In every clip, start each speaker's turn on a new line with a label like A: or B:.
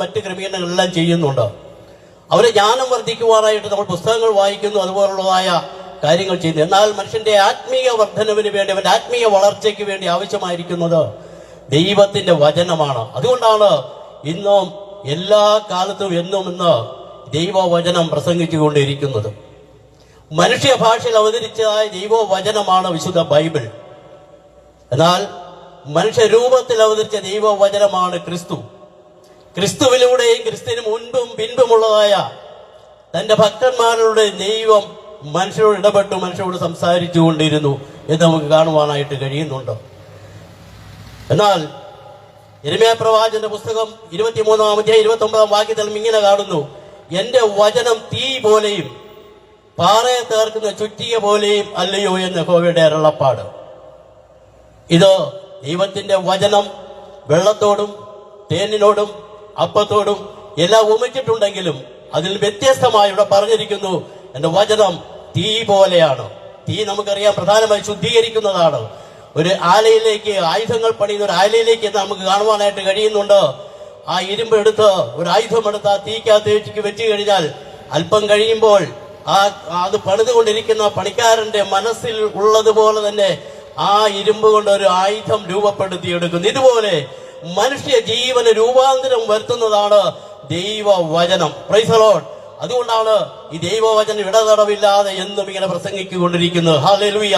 A: മറ്റ് ക്രമീകരണങ്ങളെല്ലാം ചെയ്യുന്നുണ്ട്. അവരെ ജ്ഞാനം വർദ്ധിക്കുവാനായിട്ട് നമ്മൾ പുസ്തകങ്ങൾ വായിക്കുന്നു, അതുപോലുള്ളതായ കാര്യങ്ങൾ ചെയ്യുന്നു. എന്നാൽ മനുഷ്യന്റെ ആത്മീയ വർധനവിന് വേണ്ടി, അവന്റെ ആത്മീയ വളർച്ചയ്ക്ക് വേണ്ടി ആവശ്യമായിരിക്കുന്നത് ദൈവത്തിന്റെ വചനമാണ്. അതുകൊണ്ടാണ് ഇന്നും എല്ലാ കാലത്തും എന്നും ഇന്ന് ദൈവവചനം പ്രസംഗിച്ചുകൊണ്ടിരിക്കുന്നത്. മനുഷ്യ ഭാഷയിൽ അവതരിച്ചതായ ദൈവവചനമാണ് വിശുദ്ധ ബൈബിൾ. എന്നാൽ മനുഷ്യരൂപത്തിൽ അവതരിച്ച ദൈവവചനമാണ് ക്രിസ്തു. ക്രിസ്തുവിലൂടെയും ക്രിസ്തുവിന് മുൻപും പിൻപുമുള്ളതായ തന്റെ ഭക്തന്മാരുടെ ദൈവം മനുഷ്യരോട് ഇടപെട്ടു, മനുഷ്യരോട് സംസാരിച്ചു കൊണ്ടിരുന്നു എന്ന് നമുക്ക് കാണുവാനായിട്ട് കഴിയുന്നുണ്ട്. എന്നാൽ യിരെമ്യാ പ്രവാചകന്റെ പുസ്തകം 23-ാം അധ്യായം 29-ാം വാക്യത്തിൽ ഇങ്ങനെ കാണുന്നു: എന്റെ വചനം തീ പോലെയും പാറയെ തകർക്കുന്ന ചുറ്റിക പോലെയും അല്ലയോ എന്ന് യഹോവയുടെ അരുളപ്പാട്. ഇത് ദൈവത്തിന്റെ വചനം വെള്ളത്തോടും തേനിനോടും അപ്പത്തോടും എല്ലാം ഉപമിച്ചിട്ടുണ്ടെങ്കിലും അതിൽ വ്യത്യസ്തമായി ഇവിടെ പറഞ്ഞിരിക്കുന്നു, എന്റെ വചനം തീ പോലെയാണ്. തീ നമുക്കറിയാം പ്രധാനമായി ശുദ്ധീകരിക്കുന്നതാണ്. ഒരു ആലയിലേക്ക് ആയുധങ്ങൾ പണിയുന്ന ഒരു ആലയിലേക്ക് നമുക്ക് കാണുവാനായിട്ട് കഴിയുന്നുണ്ട്. ആ ഇരുമ്പ് എടുത്ത് ഒരു ആയുധം എടുത്ത് ആ തീക്കകത്തേക്ക് വെച്ച് കഴിഞ്ഞാൽ അല്പം കഴിയുമ്പോൾ അത് പണിതുകൊണ്ടിരിക്കുന്ന പണിക്കാരന്റെ മനസ്സിൽ ഉള്ളതുപോലെ തന്നെ ആ ഇരുമ്പ് കൊണ്ട് ഒരു ആയുധം രൂപപ്പെടുത്തിയെടുക്കുന്നു. ഇതുപോലെ മനുഷ്യ ജീവന് രൂപാന്തരം വരുത്തുന്നതാണ് ദൈവവചനം. Praise the Lord. അതുകൊണ്ടാണ് ഈ ദൈവവചനം ഇടതടവില്ലാതെ എന്നും ഇങ്ങനെ പ്രസംഗിച്ചുകൊണ്ടിരിക്കുന്നത്. ഹല്ലേലൂയ.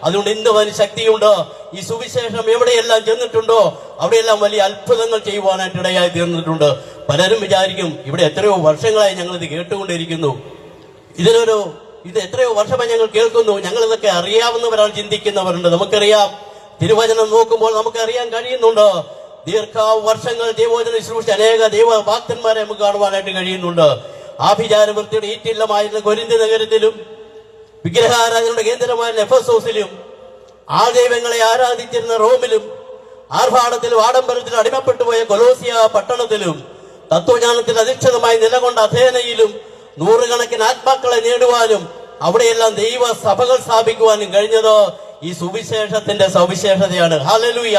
A: അതുകൊണ്ട് ഇന്ന് വലിയ ശക്തിയുണ്ട്. ഈ സുവിശേഷം എവിടെയെല്ലാം ചെന്നിട്ടുണ്ടോ അവിടെയെല്ലാം വലിയ അത്ഭുതങ്ങൾ ചെയ്യുവാനായിട്ട് ഇടയായി തീർന്നിട്ടുണ്ട്. പലരും വിചാരിക്കും, ഇവിടെ എത്രയോ വർഷങ്ങളായി ഞങ്ങൾ ഇത് കേട്ടുകൊണ്ടിരിക്കുന്നു, ഇത് എത്രയോ വർഷമായി ഞങ്ങൾ കേൾക്കുന്നു, ഞങ്ങൾ ഇതൊക്കെ അറിയാവുന്നവരാണ് ചിന്തിക്കുന്നവരുണ്ട്. നമുക്കറിയാം, തിരുവചനം നോക്കുമ്പോൾ നമുക്കറിയാൻ കഴിയുന്നുണ്ട്, ദീർഘവർഷങ്ങൾ ദൈവവചന ശുശ്രൂഷ അനേക ദൈവഭക്തന്മാരെ നമുക്ക് കാണുവാനായിട്ട് കഴിയുന്നുണ്ട്. ആഭിചാരവൃത്തിയുടെ ഈറ്റില്ലമായിരുന്ന കൊരിന്ത് നഗരത്തിലും വിഗ്രഹാരാധനയുടെ കേന്ദ്രമായിരുന്ന എഫെസോസിലും ദൈവങ്ങളെ ആരാധിച്ചിരുന്ന റോമിലും ആർഭാടത്തിലും ആഡംബരത്തിലും അടിമപ്പെട്ടു പോയ കൊലോസിയ പട്ടണത്തിലും തത്വജ്ഞാനത്തിൽ അധിഷ്ഠിതമായി നിലകൊണ്ട അഥേനയിലും നൂറുകണക്കിന് ആത്മാക്കളെ നേടുവാനും അവിടെയെല്ലാം ദൈവ സഭകൾ സ്ഥാപിക്കുവാനും കഴിഞ്ഞത് ഈ സുവിശേഷത്തിന്റെ സവിശേഷതയാണ്. ഹല്ലേലൂയ.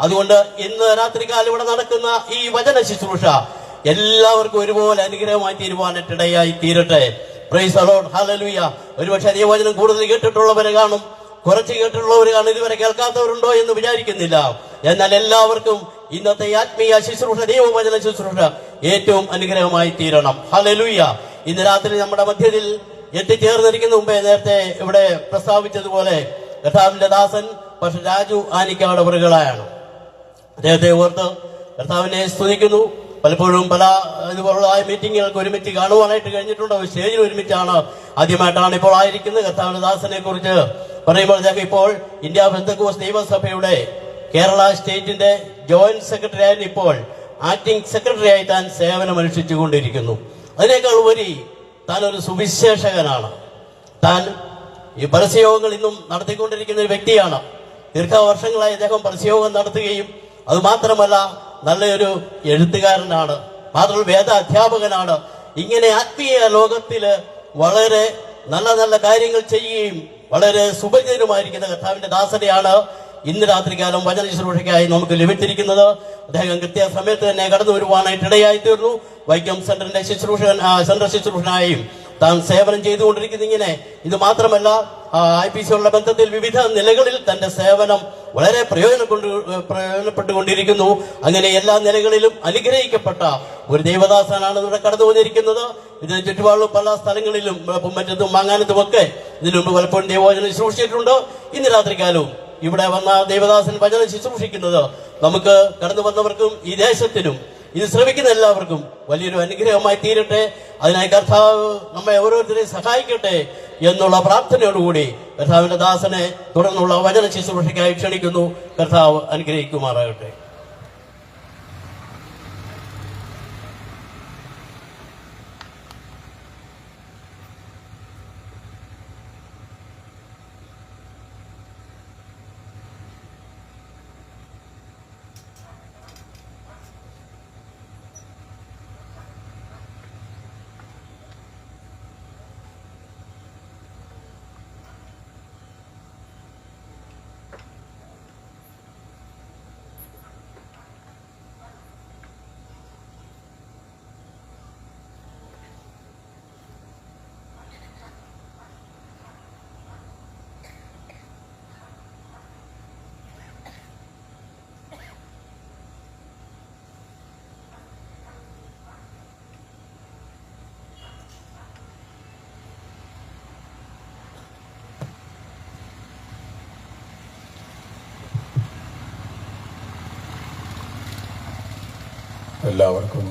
A: അതുകൊണ്ട് ഇന്ന് രാത്രികാലം ഇവിടെ നടക്കുന്ന ഈ വചന ശുശ്രൂഷ എല്ലാവർക്കും ഒരുപോലെ അനുഗ്രഹമായി തീരുവാനായിട്ട് ഇടയായി തീരട്ടെ. Praise the Lord. ഹല്ലേലൂയ. ഒരുപക്ഷെ ദൈവവചനം കൂടുതൽ കേട്ടിട്ടുള്ളവരെ കാണും, കുറച്ച് കേട്ടിട്ടുള്ളവർ കാണും, ഇതുവരെ കേൾക്കാത്തവരുണ്ടോ എന്ന് വിചാരിക്കുന്നില്ല. എന്നാൽ എല്ലാവർക്കും ഇന്നത്തെ ആത്മീയ ശുശ്രൂഷ, ദൈവവചന ശുശ്രൂഷ ഏറ്റവും അനുഗ്രഹമായി തീരണം. ഹല്ലേലൂയ. ഇന്ന് രാത്രി നമ്മുടെ മധ്യത്തിൽ എത്തിച്ചേർന്നിരിക്കുന്ന മുമ്പേ നേരത്തെ ഇവിടെ പ്രസ്താവിച്ചതുപോലെ കർത്താവിന്റെ ദാസൻ പക്ഷെ രാജു ആനിക്കാട് അവറുകളായാണ്. അദ്ദേഹത്തെ ഓർത്ത് കർത്താവിനെ സ്തുതിക്കുന്നു. പലപ്പോഴും പല ഇതുപോലുള്ള മീറ്റിങ്ങുകൾക്ക് ഒരുമിച്ച് കാണുവാനായിട്ട് കഴിഞ്ഞിട്ടുണ്ട്. സ്റ്റേജിൽ ഒരുമിച്ചാണ് ആദ്യമായിട്ടാണ് ഇപ്പോൾ ആയിരിക്കുന്നത്. കർത്താവിന്റെ ദാസനെ കുറിച്ച് പറയുമ്പോൾ അദ്ദേഹം ഇപ്പോൾ ഇന്ത്യ പെന്തക്കോസ്ത് ദൈവസഭയുടെ കേരള സ്റ്റേറ്റിന്റെ ജോയിന്റ് സെക്രട്ടറി ആയിട്ട് ഇപ്പോൾ ആക്ടിംഗ് സെക്രട്ടറി ആയി താൻ സേവനം അനുഷ്ഠിച്ചുകൊണ്ടിരിക്കുന്നു. അതിനേക്കാൾ ഉപരി താൻ ഒരു സുവിശേഷകനാണ്. താൻ ഈ പരസ്യയോഗങ്ങൾ ഇന്നും നടത്തിക്കൊണ്ടിരിക്കുന്ന ഒരു വ്യക്തിയാണ്. ദീർഘവർഷങ്ങളായി അദ്ദേഹം പരസ്യയോഗം നടത്തുകയും അതുമാത്രമല്ല നല്ലൊരു എഴുത്തുകാരനാണ്, മാത്രമല്ല വേദ അധ്യാപകനാണ്. ഇങ്ങനെ ആത്മീയ ലോകത്തില് വളരെ നല്ല നല്ല കാര്യങ്ങൾ ചെയ്യുകയും വളരെ സുപരിചിതനുമായിരിക്കുന്ന കർത്താവിന്റെ ദാസനെയാണ് ഇന്ന് രാത്രികാലം വചന ശുശ്രൂഷയ്ക്കായി നമുക്ക് ലഭിച്ചിരിക്കുന്നത്. അദ്ദേഹം കൃത്യസമയത്ത് തന്നെ കടന്നു വരുവാനായിട്ട് ഇടയായി തീർന്നു. വൈക്കം സെന്ററിന്റെ സെൻട്രൽ ശുശ്രൂഷനായും താൻ സേവനം ചെയ്തുകൊണ്ടിരിക്കുന്ന ഇങ്ങനെ ഇത് മാത്രമല്ല IPCയുള്ള ബന്ധത്തിൽ വിവിധ നിലകളിൽ തന്റെ സേവനം വളരെ പ്രയോജനപ്പെട്ടുകൊണ്ടിരിക്കുന്നു. അങ്ങനെ എല്ലാ നിലകളിലും അനുഗ്രഹിക്കപ്പെട്ട ഒരു ദൈവദാസനാണ് ഇവിടെ കടന്നു വന്നിരിക്കുന്നത്. ഇതിന് ചുറ്റുപാടും പല സ്ഥലങ്ങളിലും മറ്റത്തും മാങ്ങാനത്തുമൊക്കെ ഇതിനു മുമ്പ് പലപ്പോഴും ദൈവവചനം ശുശ്രൂഷിച്ചിട്ടുണ്ട്. ഇന്ന് രാത്രികാലവും ഇവിടെ വന്ന ദൈവദാസൻ വചനം ശുശ്രൂഷിക്കുന്നത് നമുക്ക് കടന്നു വന്നവർക്കും ഈ ദേശത്തിനും ഇത് ശ്രമിക്കുന്ന എല്ലാവർക്കും വലിയൊരു അനുഗ്രഹമായി തീരട്ടെ. അതിനായി കർത്താവ് നമ്മെ ഓരോരുത്തരെയും സഹായിക്കട്ടെ എന്നുള്ള പ്രാർത്ഥനയോടുകൂടി കർത്താവിന്റെ ദാസനെ തുടർന്നുള്ള വചന ശുശ്രൂഷയ്ക്കായി ക്ഷണിക്കുന്നു. കർത്താവ് അനുഗ്രഹിക്കുമാറാകട്ടെ.
B: എല്ലാവർക്കും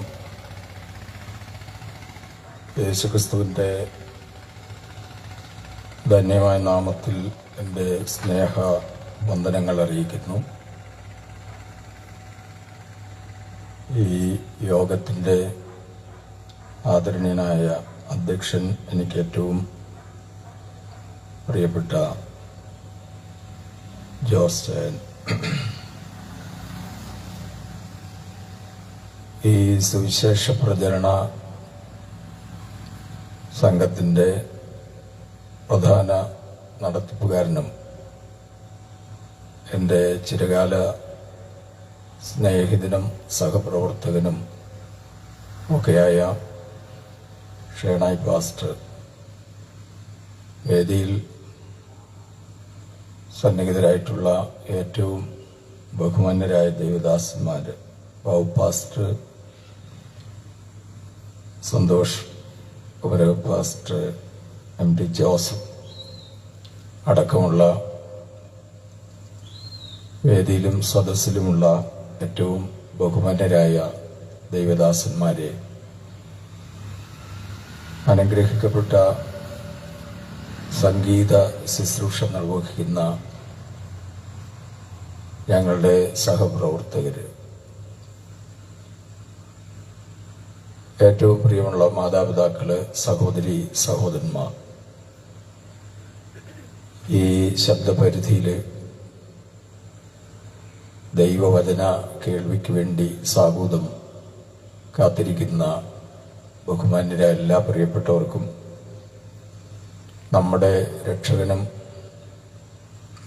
B: യേശുക്രിസ്തുവിൻ്റെ ധന്യമായ നാമത്തിൽ എൻ്റെ സ്നേഹ വന്ദനങ്ങൾ അറിയിക്കുന്നു. ഈ യോഗത്തിൻ്റെ ആദരണീയനായ അധ്യക്ഷൻ, എനിക്ക് ഏറ്റവും പ്രിയപ്പെട്ട ജോർജ് ചായൻ, ഈ സുവിശേഷ പ്രചരണ സംഘത്തിൻ്റെ പ്രധാന നടത്തിപ്പുകാരനും എൻ്റെ ചിരകാല സ്നേഹിതനും സഹപ്രവർത്തകനും ഒക്കെയായ ഷേണായി പാസ്റ്റർ, വേദിയിൽ സന്നിഹിതരായിട്ടുള്ള ഏറ്റവും ബഹുമാന്യരായ ദൈവദാസന്മാർ, ബാബു പാസ്റ്റർ, സന്തോഷ് ഉപരവ് പാസ്റ്റർ, എം ടി ജോസഫ് അടക്കമുള്ള വേദിയിലും സദസ്സിലുമുള്ള ഏറ്റവും ബഹുമാന്യരായ ദൈവദാസന്മാരെ, അനുഗ്രഹിക്കപ്പെട്ട സംഗീത ശുശ്രൂഷ നിർവഹിക്കുന്ന ഞങ്ങളുടെ സഹപ്രവർത്തകർ, ഏറ്റവും പ്രിയമുള്ള മാതാപിതാക്കള്, സഹോദരി സഹോദരന്മാർ, ഈ ശബ്ദപരിധിയിൽ ദൈവവചന കേൾവിക്ക് വേണ്ടി സാഗൂതം കാത്തിരിക്കുന്ന ബഹുമാന്യരായ എല്ലാ പ്രിയപ്പെട്ടവർക്കും നമ്മുടെ രക്ഷകനും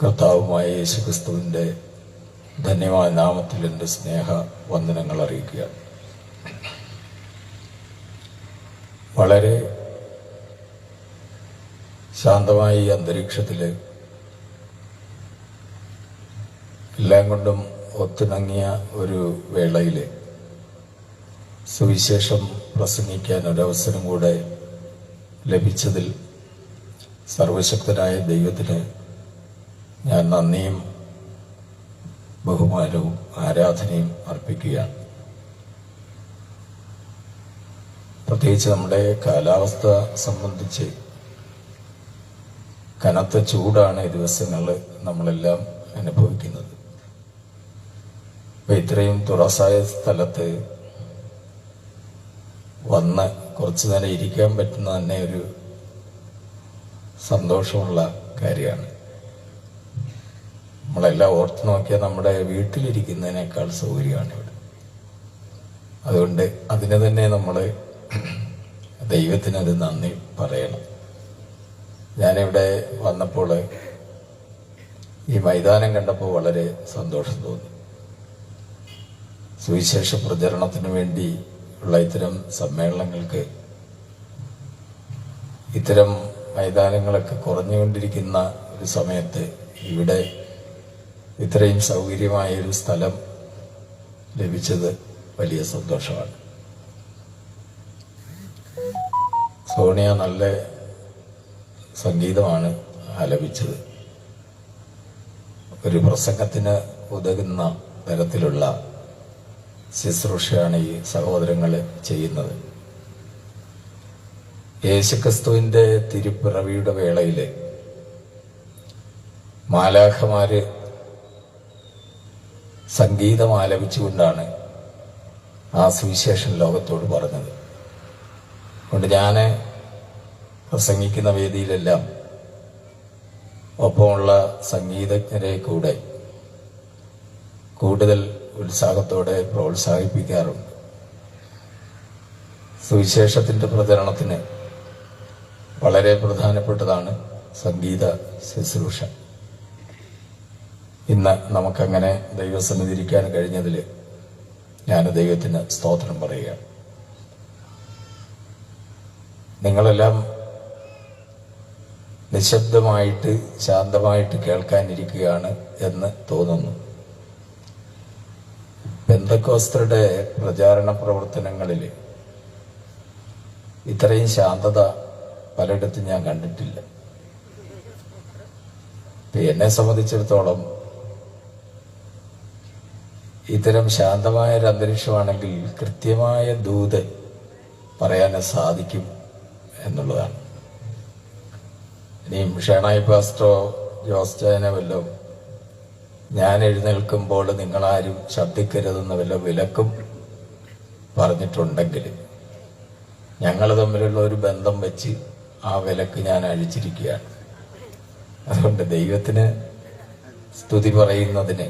B: കർത്താവുമായ യേശുക്രിസ്തുവിൻ്റെ ധന്യമായ നാമത്തിൽ എൻ്റെ സ്നേഹ വന്ദനങ്ങൾ അറിയിക്കുക. വളരെ ശാന്തമായ ഈ അന്തരീക്ഷത്തിൽ എല്ലാം കൊണ്ടും ഒത്തിണങ്ങിയ ഒരു വേളയിൽ സുവിശേഷം പ്രസംഗിക്കാൻ ഒരവസരം കൂടെ ലഭിച്ചതിൽ സർവശക്തനായ ദൈവത്തിന് ഞാൻ നന്ദിയും ബഹുമാനവും ആരാധനയും അർപ്പിക്കുകയാണ്. പ്രത്യേകിച്ച് നമ്മുടെ കാലാവസ്ഥ സംബന്ധിച്ച് കനത്ത ചൂടാണ് ഈ ദിവസങ്ങളിൽ നമ്മളെല്ലാം അനുഭവിക്കുന്നത്. ഇപ്പം ഇത്രയും തുറസായ സ്ഥലത്ത് വന്ന് കുറച്ചു നേരം ഇരിക്കാൻ പറ്റുന്ന തന്നെ ഒരു സന്തോഷമുള്ള കാര്യമാണ്. നമ്മളെല്ലാം ഓർത്ത് നോക്കിയാൽ നമ്മുടെ വീട്ടിലിരിക്കുന്നതിനേക്കാൾ സൗകര്യമാണ് ഇവിടെ. അതുകൊണ്ട് അതിന് തന്നെ നമ്മൾ ദൈവത്തിനത് നന്ദി പറയണം. ഞാനിവിടെ വന്നപ്പോൾ ഈ മൈതാനം കണ്ടപ്പോൾ വളരെ സന്തോഷം തോന്നി. സുവിശേഷ പ്രചരണത്തിന് വേണ്ടി ഉള്ള ഇത്തരം സമ്മേളനങ്ങൾക്ക് ഇത്തരം മൈതാനങ്ങളൊക്കെ കുറഞ്ഞുകൊണ്ടിരിക്കുന്ന ഒരു സമയത്ത് ഇവിടെ ഇത്രയും സൗകര്യമായ ഒരു സ്ഥലം ലഭിച്ചത് വലിയ സന്തോഷമാണ്. സോണിയ നല്ല സംഗീതമാണ് ആലപിച്ചത്. ഒരു പ്രസംഗത്തിന് ഉതകുന്ന തരത്തിലുള്ള ശുശ്രൂഷയാണ് ഈ സഹോദരങ്ങൾ ചെയ്യുന്നത്. യേശുക്രിസ്തുവിന്റെ തിരുപ്പിറവിയുടെ വേളയിൽ മാലാഖമാര് സംഗീതം ആലപിച്ചുകൊണ്ടാണ് ആ സുവിശേഷൻ ലോകത്തോട് പറഞ്ഞത്. അതുകൊണ്ട് ഞാൻ പ്രസംഗിക്കുന്ന വേദിയിലെല്ലാം ഒപ്പമുള്ള സംഗീതജ്ഞരെ കൂടെ കൂടുതൽ ഉത്സാഹത്തോടെ പ്രോത്സാഹിപ്പിക്കാറുണ്ട്. സുവിശേഷത്തിന്റെ പ്രചരണത്തിന് വളരെ പ്രധാനപ്പെട്ടതാണ് സംഗീത ശുശ്രൂഷ. ഇന്ന് നമുക്കങ്ങനെ ദൈവസന്നിധിയിരിക്കാൻ കഴിഞ്ഞതിൽ ഞാൻ ദൈവത്തിന് സ്തോത്രം പറയുകയാണ്. നിങ്ങളെല്ലാം നിശബ്ദമായിട്ട് ശാന്തമായിട്ട് കേൾക്കാനിരിക്കുകയാണ് എന്ന് തോന്നുന്നു. പെന്തക്കോസ്തരുടെ പ്രചാരണ പ്രവർത്തനങ്ങളിൽ ഇത്രയും ശാന്തത പലയിടത്തും ഞാൻ കണ്ടിട്ടില്ല. എന്നെ സംബന്ധിച്ചിടത്തോളം ഇത്തരം ശാന്തമായ ഒരു അന്തരീക്ഷമാണെങ്കിൽ കൃത്യമായ ദൂത് പറയാൻ സാധിക്കും എന്നുള്ളതാണ്. ഇനിയും ഷേണായി പാസ്റ്ററോ ജോസ് ചായനെ വല്ലതും ഞാൻ എഴുന്നേൽക്കുമ്പോൾ നിങ്ങളാരും ശബ്ദിക്കരുതെന്ന് വല്ല വിലക്കും പറഞ്ഞിട്ടുണ്ടെങ്കിൽ ഞങ്ങൾ തമ്മിലുള്ള ഒരു ബന്ധം വെച്ച് ആ വിലക്ക് ഞാൻ അഴിച്ചിരിക്കുകയാണ്. അതുകൊണ്ട് ദൈവത്തിന് സ്തുതി പറയുന്നതിന്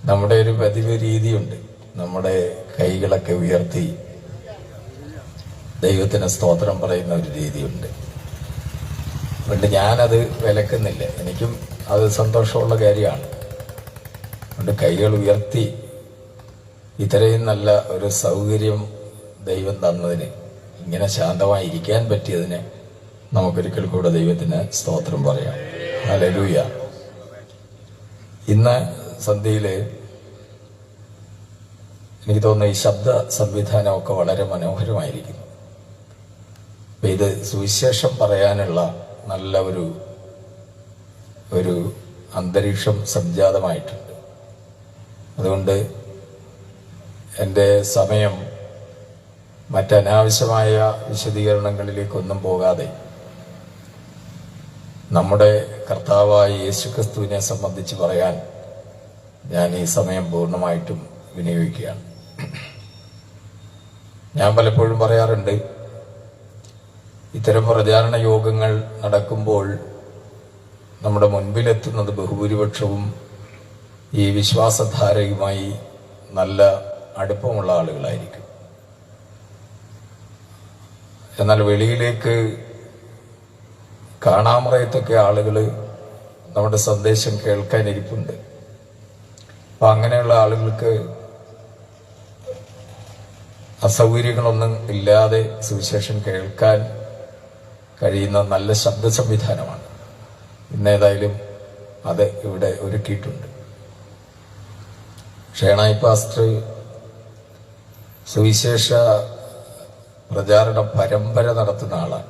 B: നമ്മുടെ ഒരു പതിവ് രീതിയുണ്ട്. നമ്മുടെ കൈകളൊക്കെ ഉയർത്തി ദൈവത്തിന് സ്തോത്രം പറയുന്ന ഒരു രീതിയുണ്ട്. അതുകൊണ്ട് ഞാനത് വിലക്കുന്നില്ല, എനിക്കും അത് സന്തോഷമുള്ള കാര്യമാണ്. അതുകൊണ്ട് കൈകൾ ഉയർത്തി ഇത്രയും നല്ല ഒരു സൗകര്യം ദൈവം തന്നതിന്, ഇങ്ങനെ ശാന്തമായി ഇരിക്കാൻ പറ്റിയതിന് നമുക്കൊരിക്കൽ കൂടെ ദൈവത്തിന് സ്തോത്രം പറയാം. ഹല്ലേലൂയ. ഇന്ന് സന്ധ്യയില് എനിക്ക് തോന്നുന്നു ഈ ശബ്ദ സംവിധാനമൊക്കെ വളരെ മനോഹരമായിരിക്കുന്നു. അപ്പൊ ഇത് സുവിശേഷം പറയാനുള്ള നല്ല ഒരു അന്തരീക്ഷം സംജാതമായിട്ടുണ്ട്. അതുകൊണ്ട് എൻ്റെ സമയം മറ്റനാവശ്യമായ വിശദീകരണങ്ങളിലേക്കൊന്നും പോകാതെ നമ്മുടെ കർത്താവായ യേശുക്രിസ്തുവിനെ സംബന്ധിച്ച് പറയാൻ ഞാൻ ഈ സമയം പൂർണ്ണമായിട്ടും വിനിയോഗിക്കുകയാണ്. ഞാൻ പലപ്പോഴും പറയാറുണ്ട്, ഇത്തരം പ്രചാരണ യോഗങ്ങൾ നടക്കുമ്പോൾ നമ്മുടെ മുൻപിലെത്തുന്നത് ബഹുഭൂരിപക്ഷവും ഈ വിശ്വാസധാരയുമായി നല്ല അടുപ്പമുള്ള ആളുകളായിരിക്കും. എന്നാൽ വെളിയിലേക്ക് കാണാമറയത്തൊക്കെ ആളുകൾ നമ്മുടെ സന്ദേശം കേൾക്കാനിരിപ്പുണ്ട്. അപ്പൊ അങ്ങനെയുള്ള ആളുകൾക്ക് അസൗകര്യങ്ങളൊന്നും ഇല്ലാതെ സുവിശേഷം കേൾക്കാൻ കഴിയുന്ന നല്ല ശബ്ദ സംവിധാനമാണ് ഇന്നേതായാലും അത് ഇവിടെ ഒരുക്കിയിട്ടുണ്ട്. ഷേണായി പാസ്റ്റർ സുവിശേഷ പ്രചാരണ പരമ്പര നടത്തുന്ന ആളാണ്.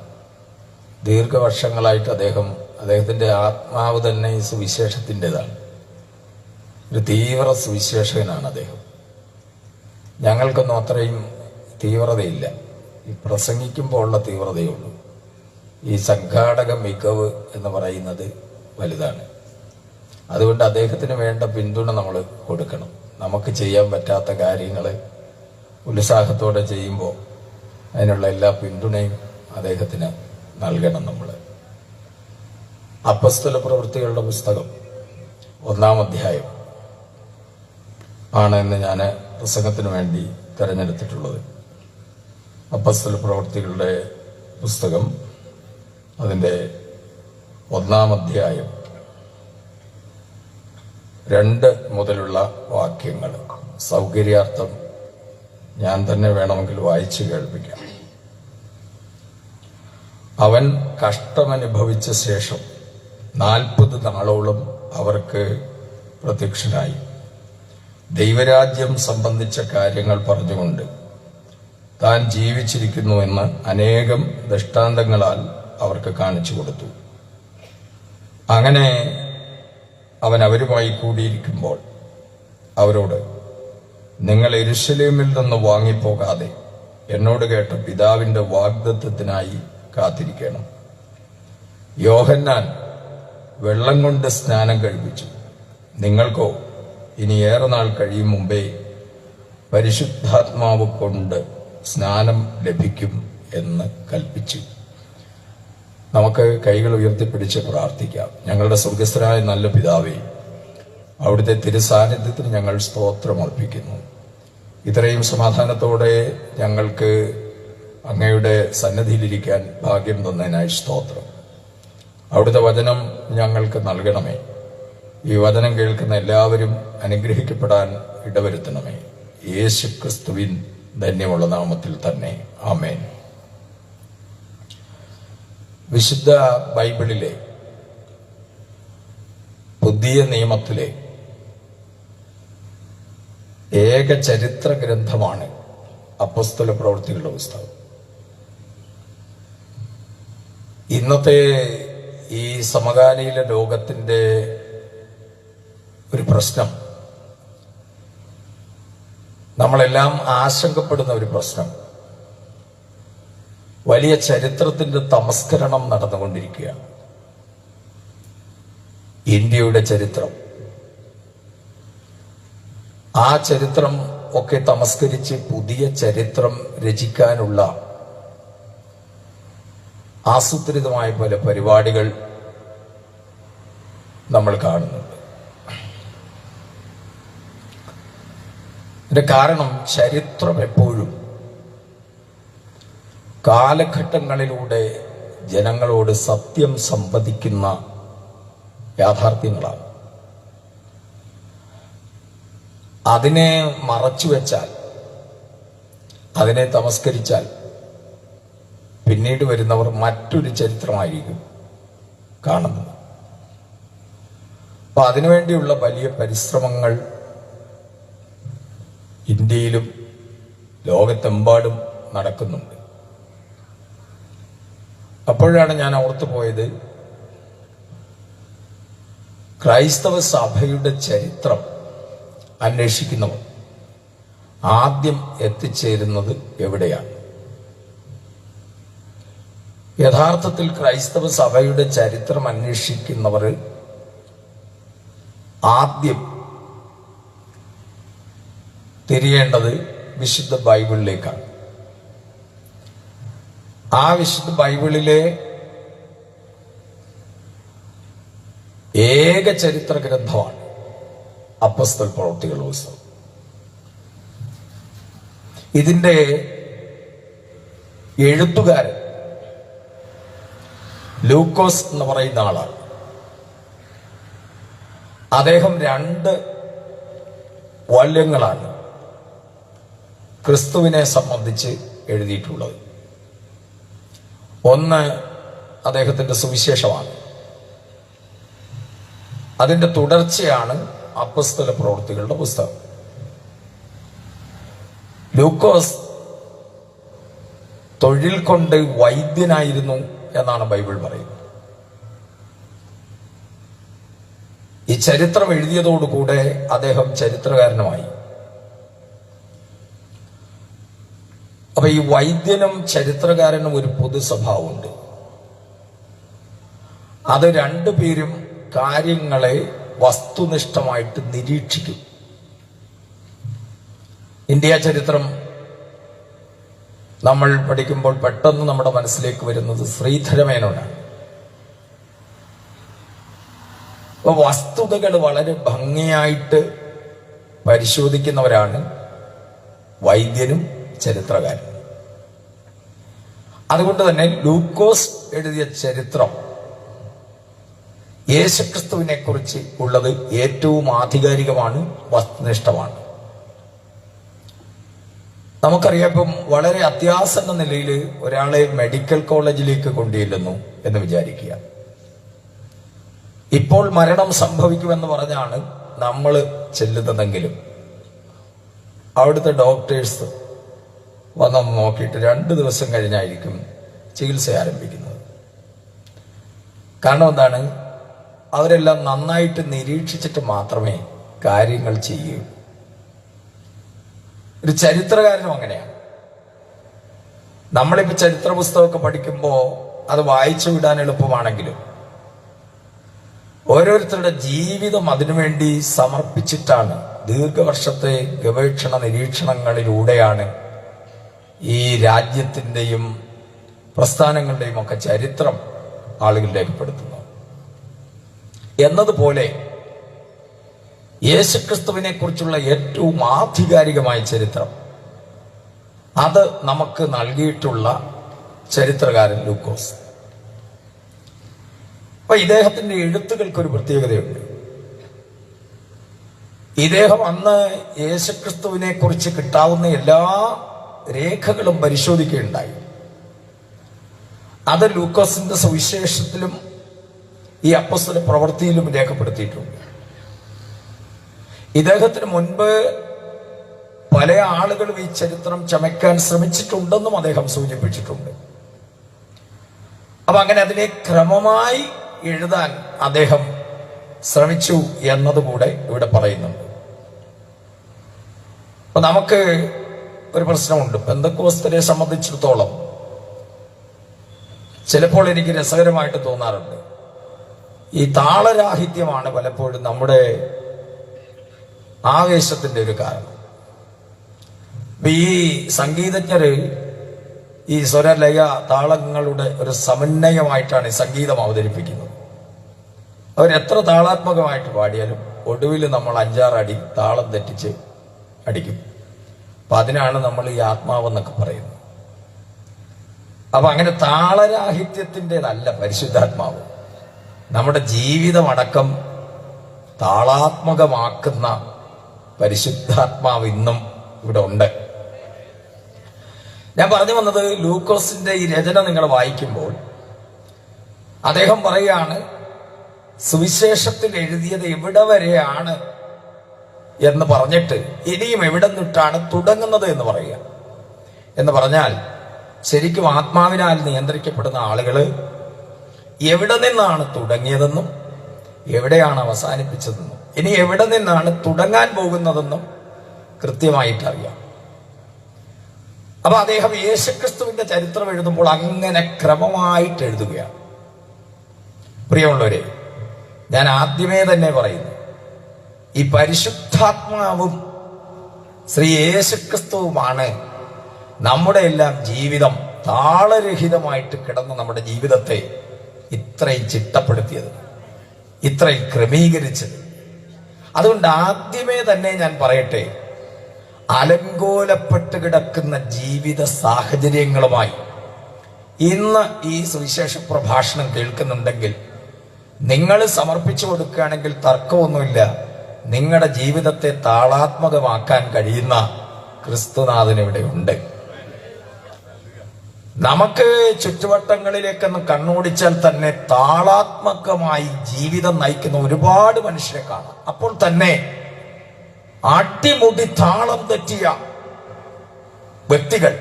B: ദീർഘവർഷങ്ങളായിട്ട് അദ്ദേഹത്തിന്റെ ആത്മാവ് തന്നെ ഈ സുവിശേഷത്തിൻ്റെതാണ്. ഒരു തീവ്ര സുവിശേഷകനാണ് അദ്ദേഹം. ഞങ്ങൾക്കൊന്നും അത്രയും തീവ്രതയില്ല. ഈ പ്രസംഗിക്കുമ്പോൾ ഉള്ള തീവ്രതയുള്ളൂ. ഈ സംഘാടക മികവ് എന്ന് പറയുന്നത് വലുതാണ്. അതുകൊണ്ട് അദ്ദേഹത്തിന് വേണ്ട പിന്തുണ നമ്മൾ കൊടുക്കണം. നമുക്ക് ചെയ്യാൻ പറ്റാത്ത കാര്യങ്ങൾ ഉത്സാഹത്തോടെ ചെയ്യുമ്പോൾ അതിനുള്ള എല്ലാ പിന്തുണയും അദ്ദേഹത്തിന് നൽകണം. നമ്മൾ അപ്പസ്തല പ്രവൃത്തികളുടെ പുസ്തകം 1-ാം അധ്യായം ആണ് ഇന്ന് ഞാൻ പ്രസംഗത്തിന് വേണ്ടി തിരഞ്ഞെടുത്തിട്ടുള്ളത്. അപ്പസ്തല പ്രവൃത്തികളുടെ പുസ്തകം അതിൻ്റെ 1-ാം അധ്യായം 2 മുതലുള്ള വാക്യങ്ങൾ സൗകര്യാർത്ഥം ഞാൻ തന്നെ വേണമെങ്കിൽ വായിച്ചു കേൾപ്പിക്കാം. അവൻ കഷ്ടമനുഭവിച്ച ശേഷം 40 നാളോളം അവർക്ക് പ്രത്യക്ഷനായി. ദൈവരാജ്യം സംബന്ധിച്ച കാര്യങ്ങൾ പറഞ്ഞുകൊണ്ട് താൻ ജീവിച്ചിരിക്കുന്നുവെന്ന് അനേകം ദൃഷ്ടാന്തങ്ങളാൽ അവർക്ക് കാണിച്ചു കൊടുത്തു. അങ്ങനെ അവൻ അവരുമായി കൂടിയിരിക്കുമ്പോൾ അവരോട്, നിങ്ങൾ യെരൂശലേമിൽ നിന്ന് വാങ്ങിപ്പോകാതെ എന്നോട് കേട്ട പിതാവിന്റെ വാഗ്ദത്തത്തിനായി കാത്തിരിക്കണം. യോഹന്നാൻ വെള്ളം കൊണ്ട് സ്നാനം കഴിപ്പിച്ചു, നിങ്ങൾക്കോ ഇനി ഏറെ നാൾ കഴിയും മുമ്പേ പരിശുദ്ധാത്മാവ് കൊണ്ട് സ്നാനം ലഭിക്കും എന്ന് കൽപ്പിച്ചു. നമുക്ക് കൈകൾ ഉയർത്തിപ്പിടിച്ച് പ്രാർത്ഥിക്കാം. ഞങ്ങളുടെ സ്വർഗസ്ഥനായ നല്ല പിതാവേ, അവിടുത്തെ തിരുസാന്നിധ്യത്തിന് ഞങ്ങൾ സ്തോത്രം അർപ്പിക്കുന്നു. ഇത്രയും സമാധാനത്തോടെ ഞങ്ങൾക്ക് അങ്ങയുടെ സന്നിധിയിലിരിക്കാൻ ഭാഗ്യം തന്നതിനായി സ്തോത്രം. അവിടുത്തെ വചനം ഞങ്ങൾക്ക് നൽകണമേ. ഈ വചനം കേൾക്കുന്ന എല്ലാവരും അനുഗ്രഹിക്കപ്പെടാൻ ഇടവരുത്തണമേ. യേശു ക്രിസ്തുവിൻ ധന്യമുള്ള നാമത്തിൽ തന്നെ, ആമേൻ. വിശുദ്ധ ബൈബിളിലെ പുതിയ നിയമത്തിലെ ഏക ചരിത്ര ഗ്രന്ഥമാണ് അപ്പോസ്തല പ്രവൃത്തികളുടെ പുസ്തകം. ഇന്നത്തെ ഈ സമകാലീന ലോകത്തിന്റെ ഒരു പ്രശ്നം നമ്മളെല്ലാം ആശങ്കപ്പെടുന്ന ഒരു പ്രശ്നം, വലിയ ചരിത്രത്തിന്റെ തമസ്കരണം നടന്നുകൊണ്ടിരിക്കുകയാണ്. ഇന്ത്യയുടെ ചരിത്രം, ആ ചരിത്രം ഒക്കെ തമസ്കരിച്ച് പുതിയ ചരിത്രം രചിക്കാനുള്ള ആസൂത്രിതമായ പല പരിപാടികൾ നമ്മൾ കാണുന്നുണ്ട്. ഇതിന്റെ കാരണം ചരിത്രം എപ്പോഴും കാലഘട്ടങ്ങളിലൂടെ ജനങ്ങളോട് സത്യം സംവദിക്കുന്ന യാഥാർത്ഥ്യങ്ങളാണ്. അതിനെ മറച്ചുവെച്ചാൽ, അതിനെ തമസ്കരിച്ചാൽ പിന്നീട് വരുന്നവർ മറ്റൊരു ചരിത്രമായിരിക്കും കാണുന്നത്. അപ്പൊ അതിനുവേണ്ടിയുള്ള വലിയ പരിശ്രമങ്ങൾ ഇന്ത്യയിലും ലോകത്തെമ്പാടും നടക്കുന്നുണ്ട്. അപ്പോഴാണ് ഞാൻ ഓർത്തു പോയത്, ക്രൈസ്തവ സഭയുടെ ചരിത്രം അന്വേഷിക്കുന്നവർ ആദ്യം എത്തിച്ചേരുന്നത് എവിടെയാണ്? യഥാർത്ഥത്തിൽ ക്രൈസ്തവ സഭയുടെ ചരിത്രം അന്വേഷിക്കുന്നവർ ആദ്യം തിരിയേണ്ടത് വിശുദ്ധ ബൈബിളിലേക്കാണ്. ആ വിശുദ്ധ ബൈബിളിലെ ഏക ചരിത്ര ഗ്രന്ഥമാണ് അപ്പോസ്തല പ്രവൃത്തികളുടെ പുസ്തകം. ഇതിന്റെ എഴുത്തുകാരൻ ലൂക്കോസ് എന്ന് പറയുന്ന ആളാണ്. അദ്ദേഹം 2 വാല്യങ്ങളാണ് ക്രിസ്തുവിനെ സംബന്ധിച്ച് എഴുതിയിട്ടുള്ളത്. ഒന്ന് അദ്ദേഹത്തിന്റെ സുവിശേഷമാണ്, അതിന്റെ തുടർച്ചയാണ് അപ്പോസ്തല പ്രവൃത്തികളുടെ പുസ്തകം. ലൂക്കോസ് തൊഴിൽ കൊണ്ട് വൈദ്യനായിരുന്നു എന്നാണ് ബൈബിൾ പറയുന്നത്. ഈ ചരിത്രം എഴുതിയതോടുകൂടെ അദ്ദേഹം ചരിത്രകാരനുമായി. അപ്പൊ ഈ വൈദ്യനും ചരിത്രകാരനും ഒരു പൊതു സ്വഭാവമുണ്ട്. അത് രണ്ടുപേരും കാര്യങ്ങളെ വസ്തുനിഷ്ഠമായിട്ട് നിരീക്ഷിക്കും. ഇന്ത്യ ചരിത്രം നമ്മൾ പഠിക്കുമ്പോൾ പെട്ടെന്ന് നമ്മുടെ മനസ്സിലേക്ക് വരുന്നത് ശ്രീധരമേനോനാണ്. അപ്പൊ വസ്തുതകൾ വളരെ ഭംഗിയായിട്ട് പരിശോധിക്കുന്നവരാണ് വൈദ്യനും ചരിത്രകാരനും. അതുകൊണ്ട് തന്നെ ലൂക്കോസ് എഴുതിയ ചരിത്രം യേശുക്രിസ്തുവിനെ കുറിച്ച് ഉള്ളത് ഏറ്റവും ആധികാരികമാണ്, വസ്തുനിഷ്ഠമാണ്. നമുക്കറിയാം, ഇപ്പം വളരെ അത്യാസന്ന നിലയിൽ ഒരാളെ മെഡിക്കൽ കോളേജിലേക്ക് കൊണ്ടുചെല്ലുന്നു എന്ന് വിചാരിക്കുക. ഇപ്പോൾ മരണം സംഭവിക്കുമെന്ന് പറഞ്ഞാണ് നമ്മൾ ചെല്ലുന്നതെങ്കിലും അവിടുത്തെ ഡോക്ടേഴ്സ് വന്നൊന്ന് നോക്കിയിട്ട് 2 ദിവസം കഴിഞ്ഞായിരിക്കും ചികിത്സ ആരംഭിക്കുന്നത്. കാരണം എന്താണ്? അവരെല്ലാം നന്നായിട്ട് നിരീക്ഷിച്ചിട്ട് മാത്രമേ കാര്യങ്ങൾ ചെയ്യൂ. ഒരു ചരിത്രകാരനും അങ്ങനെയാണ്. നമ്മളിപ്പോ ചരിത്ര പുസ്തകമൊക്കെ പഠിക്കുമ്പോൾ അത് വായിച്ചു വിടാൻ എളുപ്പമാണെങ്കിലും ഓരോരുത്തരുടെ ജീവിതം അതിനുവേണ്ടി സമർപ്പിച്ചിട്ടാണ്, ദീർഘവർഷത്തെ ഗവേഷണ നിരീക്ഷണങ്ങളിലൂടെയാണ് ഈ രാജ്യത്തിന്റെയും പ്രസ്ഥാനങ്ങളുടെയും ഒക്കെ ചരിത്രം ആളുകൾ രേഖപ്പെടുത്തുന്നത്. എന്നതുപോലെ യേശുക്രിസ്തുവിനെ കുറിച്ചുള്ള ഏറ്റവും ആധികാരികമായ ചരിത്രം അത് നമുക്ക് നൽകിയിട്ടുള്ള ചരിത്രകാരൻ ലൂക്കോസ്. അപ്പൊ ഇദ്ദേഹത്തിന്റെ എഴുത്തുകൾക്കൊരു പ്രത്യേകതയുണ്ട്. ഇദ്ദേഹം അന്ന് യേശുക്രിസ്തുവിനെ കുറിച്ച് കിട്ടാവുന്ന എല്ലാ രേഖകളും പരിശോധിക്കുകയുണ്ടായി. അത് ലൂക്കോസിന്റെ സുവിശേഷത്തിലും ഈ അപ്പോസ്തല പ്രവൃത്തിയിലും രേഖപ്പെടുത്തിയിട്ടുണ്ട്. ഇദ്ദേഹത്തിന് മുൻപ് പല ആളുകളും ഈ ചരിത്രം ചമയ്ക്കാൻ ശ്രമിച്ചിട്ടുണ്ടെന്നും അദ്ദേഹം സൂചിപ്പിച്ചിട്ടുണ്ട്. അപ്പൊ അങ്ങനെ അതിനെ ക്രമമായി എഴുതാൻ അദ്ദേഹം ശ്രമിച്ചു എന്നതുകൂടെ ഇവിടെ പറയുന്നുണ്ട്. അപ്പൊ നമുക്ക് ഒരു പ്രശ്നമുണ്ട്. പെന്തക്കോസ്തരെ സംബന്ധിച്ചിടത്തോളം ചിലപ്പോൾ എനിക്ക് രസകരമായിട്ട് തോന്നാറുണ്ട്. ഈ താളരാഹിത്യമാണ് പലപ്പോഴും നമ്മുടെ ആവേശത്തിന്റെ ഒരു കാരണം. ഈ സംഗീതജ്ഞര് ഈ സ്വരലയ താളങ്ങളുടെ ഒരു സമന്വയമായിട്ടാണ് ഈ സംഗീതം അവതരിപ്പിക്കുന്നത്. അവരെത്ര താളാത്മകമായിട്ട് പാടിയാലും ഒടുവിൽ നമ്മൾ 5-6 അടി താളം തെറ്റിച്ച് അടിക്കും. അപ്പൊ അതിനാണ് നമ്മൾ ഈ ആത്മാവെന്നൊക്കെ പറയുന്നത്. അപ്പൊ അങ്ങനെ താളരാഹിത്യത്തിൻ്റെതല്ല പരിശുദ്ധാത്മാവ്. നമ്മുടെ ജീവിതമടക്കം താളാത്മകമാക്കുന്ന പരിശുദ്ധാത്മാവ് ഇന്നും ഇവിടെ ഉണ്ട്. ഞാൻ പറഞ്ഞു വന്നത്, ലൂക്കോസിന്റെ ഈ രചന നിങ്ങൾ വായിക്കുമ്പോൾ അദ്ദേഹം പറയുകയാണ്, സുവിശേഷത്തിൽ എഴുതിയത് എവിടെ വരെയാണ് എന്ന് പറഞ്ഞിട്ട് ഇനിയും എവിടെ നിന്നിട്ടാണ് തുടങ്ങുന്നത് എന്ന് പറയുക. എന്ന് പറഞ്ഞാൽ ശരിക്കും ആത്മാവിനാൽ നിയന്ത്രിക്കപ്പെടുന്ന ആളുകള് എവിടെ നിന്നാണ് തുടങ്ങിയതെന്നും എവിടെയാണ് അവസാനിപ്പിച്ചതെന്നും ഇനി എവിടെ നിന്നാണ് തുടങ്ങാൻ പോകുന്നതെന്നും കൃത്യമായിട്ട് അറിയാം. അപ്പൊ അദ്ദേഹം യേശുക്രിസ്തുവിന്റെ ചരിത്രം എഴുതുമ്പോൾ അങ്ങനെ ക്രമമായിട്ട് എഴുതുകയാണ്. പ്രിയമുള്ളവരെ, ഞാൻ ആദ്യമേ തന്നെ പറയുന്നു, ഈ പരിശുദ്ധാത്മാവും ശ്രീ യേശുക്രിസ്തുവുമാണ് നമ്മുടെ എല്ലാം ജീവിതം താളരഹിതമായിട്ട് കിടന്ന നമ്മുടെ ജീവിതത്തെ ഇത്രയും ചിട്ടപ്പെടുത്തിയത്, ഇത്രയും ക്രമീകരിച്ചത്. അതുകൊണ്ട് ആദ്യമേ തന്നെ ഞാൻ പറയട്ടെ, അലങ്കോലപ്പെട്ട് കിടക്കുന്ന ജീവിത സാഹചര്യങ്ങളുമായി ഇന്ന് ഈ സുവിശേഷ പ്രഭാഷണം കേൾക്കുന്നുണ്ടെങ്കിൽ നിങ്ങൾ സമർപ്പിച്ചു കൊടുക്കുകയാണെങ്കിൽ തർക്കമൊന്നുമില്ല, നിങ്ങളുടെ ജീവിതത്തെ താളാത്മകമാക്കാൻ കഴിയുന്ന ക്രിസ്തുനാഥൻ ഇവിടെ ഉണ്ട്. നമുക്ക് ചുറ്റുവട്ടങ്ങളിലേക്കൊന്ന് കണ്ണോടിച്ചാൽ തന്നെ താളാത്മകമായി ജീവിതം നയിക്കുന്ന ഒരുപാട് മനുഷ്യരെ കാണാം. അപ്പോൾ തന്നെ അടിമുടി താളം തെറ്റിയ വ്യക്തികൾ,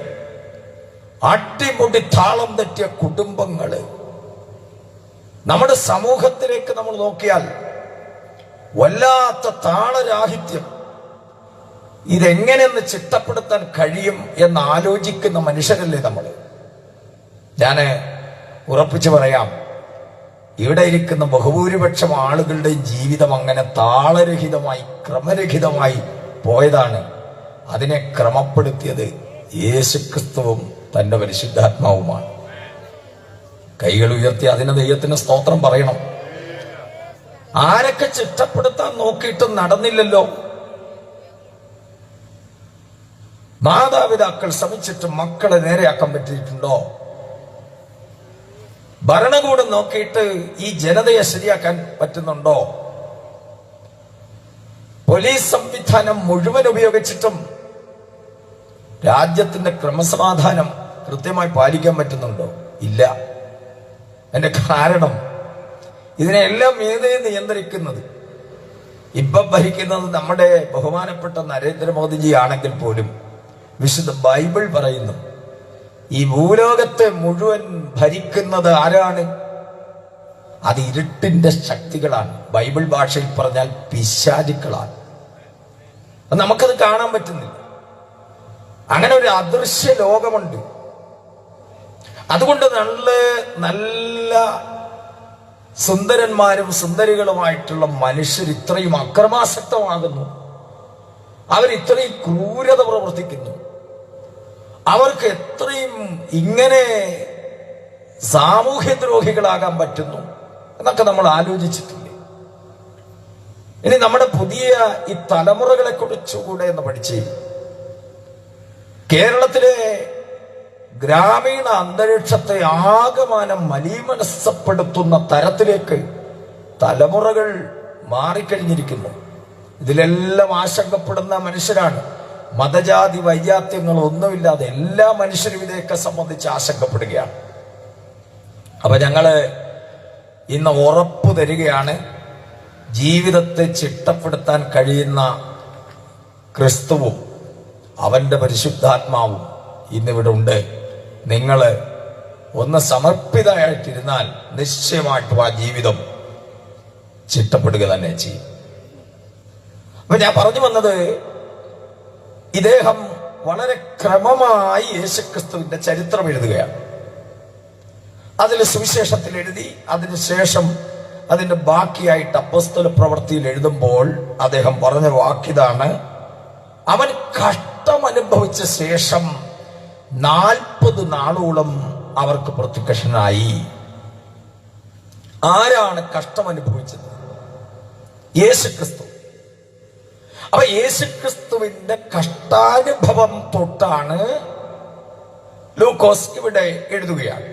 B: അടിമുടി താളം തെറ്റിയ കുടുംബങ്ങള്, നമ്മുടെ സമൂഹത്തിലേക്ക് നമ്മൾ നോക്കിയാൽ വല്ലാത്ത താളരാഹിത്യം. ഇതെങ്ങനെയൊന്ന് ചിട്ടപ്പെടുത്താൻ കഴിയും എന്ന് ആലോചിക്കുന്ന മനുഷ്യരല്ലേ നമ്മൾ. ഞാന് ഉറപ്പിച്ചു പറയാം, ഇവിടെ ഇരിക്കുന്ന ബഹുഭൂരിപക്ഷം ആളുകളുടെയും ജീവിതം അങ്ങനെ താളരഹിതമായി ക്രമരഹിതമായി പോയതാണ്. അതിനെ ക്രമപ്പെടുത്തിയത് യേശുക്രിസ്തുവും തന്റെ പരിശുദ്ധാത്മാവുമാണ്. കൈകൾ ഉയർത്തി അതിന് ദൈവത്തിന് സ്തോത്രം പറയണം. ആരൊക്കെ ചിട്ടപ്പെടുത്താൻ നോക്കിയിട്ടും നടന്നില്ലല്ലോ. മാതാപിതാക്കൾ ശ്രമിച്ചിട്ട് മക്കളെ നേരെയാക്കാൻ പറ്റിയിട്ടുണ്ടോ? ഭരണകൂടം നോക്കിയിട്ട് ഈ ജനതയെ ശരിയാക്കാൻ പറ്റുന്നുണ്ടോ? പോലീസ് സംവിധാനം മുഴുവൻ ഉപയോഗിച്ചിട്ടും രാജ്യത്തിന്റെ ക്രമസമാധാനം കൃത്യമായി പാലിക്കാൻ പറ്റുന്നുണ്ടോ? ഇല്ല. എന്റെ കാരണം, ഇതിനെല്ലാം ഏതേ നിയന്ത്രിക്കുന്നത്, ഇപ്പൊ ഭരിക്കുന്നത് നമ്മുടെ ബഹുമാനപ്പെട്ട നരേന്ദ്രമോദിജി ആണെങ്കിൽ പോലും വിശുദ്ധ ബൈബിൾ പറയുന്നു, ഈ ഭൂലോകത്തെ മുഴുവൻ ഭരിക്കുന്നത് ആരാണ്? അത് ഇരുട്ടിന്റെ ശക്തികളാണ്. ബൈബിൾ ഭാഷയിൽ പറഞ്ഞാൽ പിശാചുക്കളാണ്. നമുക്കത് കാണാൻ പറ്റുന്നില്ല. അങ്ങനെ ഒരു അദൃശ്യ ലോകമുണ്ട്. അതുകൊണ്ട് നല്ല നല്ല സുന്ദരന്മാരും സുന്ദരികളുമായിട്ടുള്ള മനുഷ്യർ ഇത്രയും അക്രമാസക്തമാകുന്നു. അവരിത്രയും ക്രൂരത പ്രവർത്തിക്കുന്നു. അവർക്ക് എത്രയും ഇങ്ങനെ സാമൂഹ്യദ്രോഹികളാകാൻ പറ്റുന്നു എന്നൊക്കെ നമ്മൾ ആലോചിച്ചിട്ടില്ലേ? ഇനി നമ്മുടെ പുതിയ ഈ തലമുറകളെ കുറിച്ചുകൂടെ എന്ന് പഠിച്ച് കേരളത്തിലെ ഗ്രാമീണ അന്തരീക്ഷത്തെ ആകമാനം മലീമനസ്സപ്പെടുത്തുന്ന തരത്തിലേക്ക് തലമുറകൾ മാറിക്കഴിഞ്ഞിരിക്കുന്നു. ഇതിലെല്ലാം ആശങ്കപ്പെടുന്ന മനുഷ്യരാണ്. മതജാതി വൈജാത്യങ്ങൾ ഒന്നുമില്ലാതെ എല്ലാ മനുഷ്യരും ഇതൊക്കെ സംബന്ധിച്ച് ആശങ്കപ്പെടുകയാണ്. അപ്പൊ ഞങ്ങള് ഇന്ന് ഉറപ്പു തരികയാണ്, ജീവിതത്തെ ചിട്ടപ്പെടുത്താൻ കഴിയുന്ന ക്രിസ്തുവും അവന്റെ പരിശുദ്ധാത്മാവും ഇന്നിവിടെ ഉണ്ട്. നിങ്ങള് ഒന്ന് സമർപ്പിതമായിട്ടിരുന്നാൽ നിശ്ചയമായിട്ടും ആ ജീവിതം ചിട്ടപ്പെടുക തന്നെ ചെയ്യും. അപ്പൊ ഞാൻ പറഞ്ഞു വന്നത്, ഇദ്ദേഹം വളരെ ക്രമമായി യേശുക്രിസ്തുവിന്റെ ചരിത്രം എഴുതുകയാണ്. അതിൽ സുവിശേഷത്തിൽ എഴുതി, അതിനുശേഷം അതിന്റെ ബാക്കിയായിട്ട് അപ്പോസ്തല പ്രവൃത്തിയിൽ എഴുതുമ്പോൾ അദ്ദേഹം പറഞ്ഞ വാക്കിതാണ്: അവൻ കഷ്ടം അനുഭവിച്ച ശേഷം 40 നാളോളം അവർക്ക് പ്രത്യക്ഷനായി. ആരാണ് കഷ്ടം അനുഭവിച്ചത്? യേശുക്രിസ്തു. അപ്പൊ യേശുക്രിസ്തുവിന്റെ കഷ്ടാനുഭവം തൊട്ടാണ് ലൂക്കോസ് ഇവിടെ എഴുതുകയാണ്.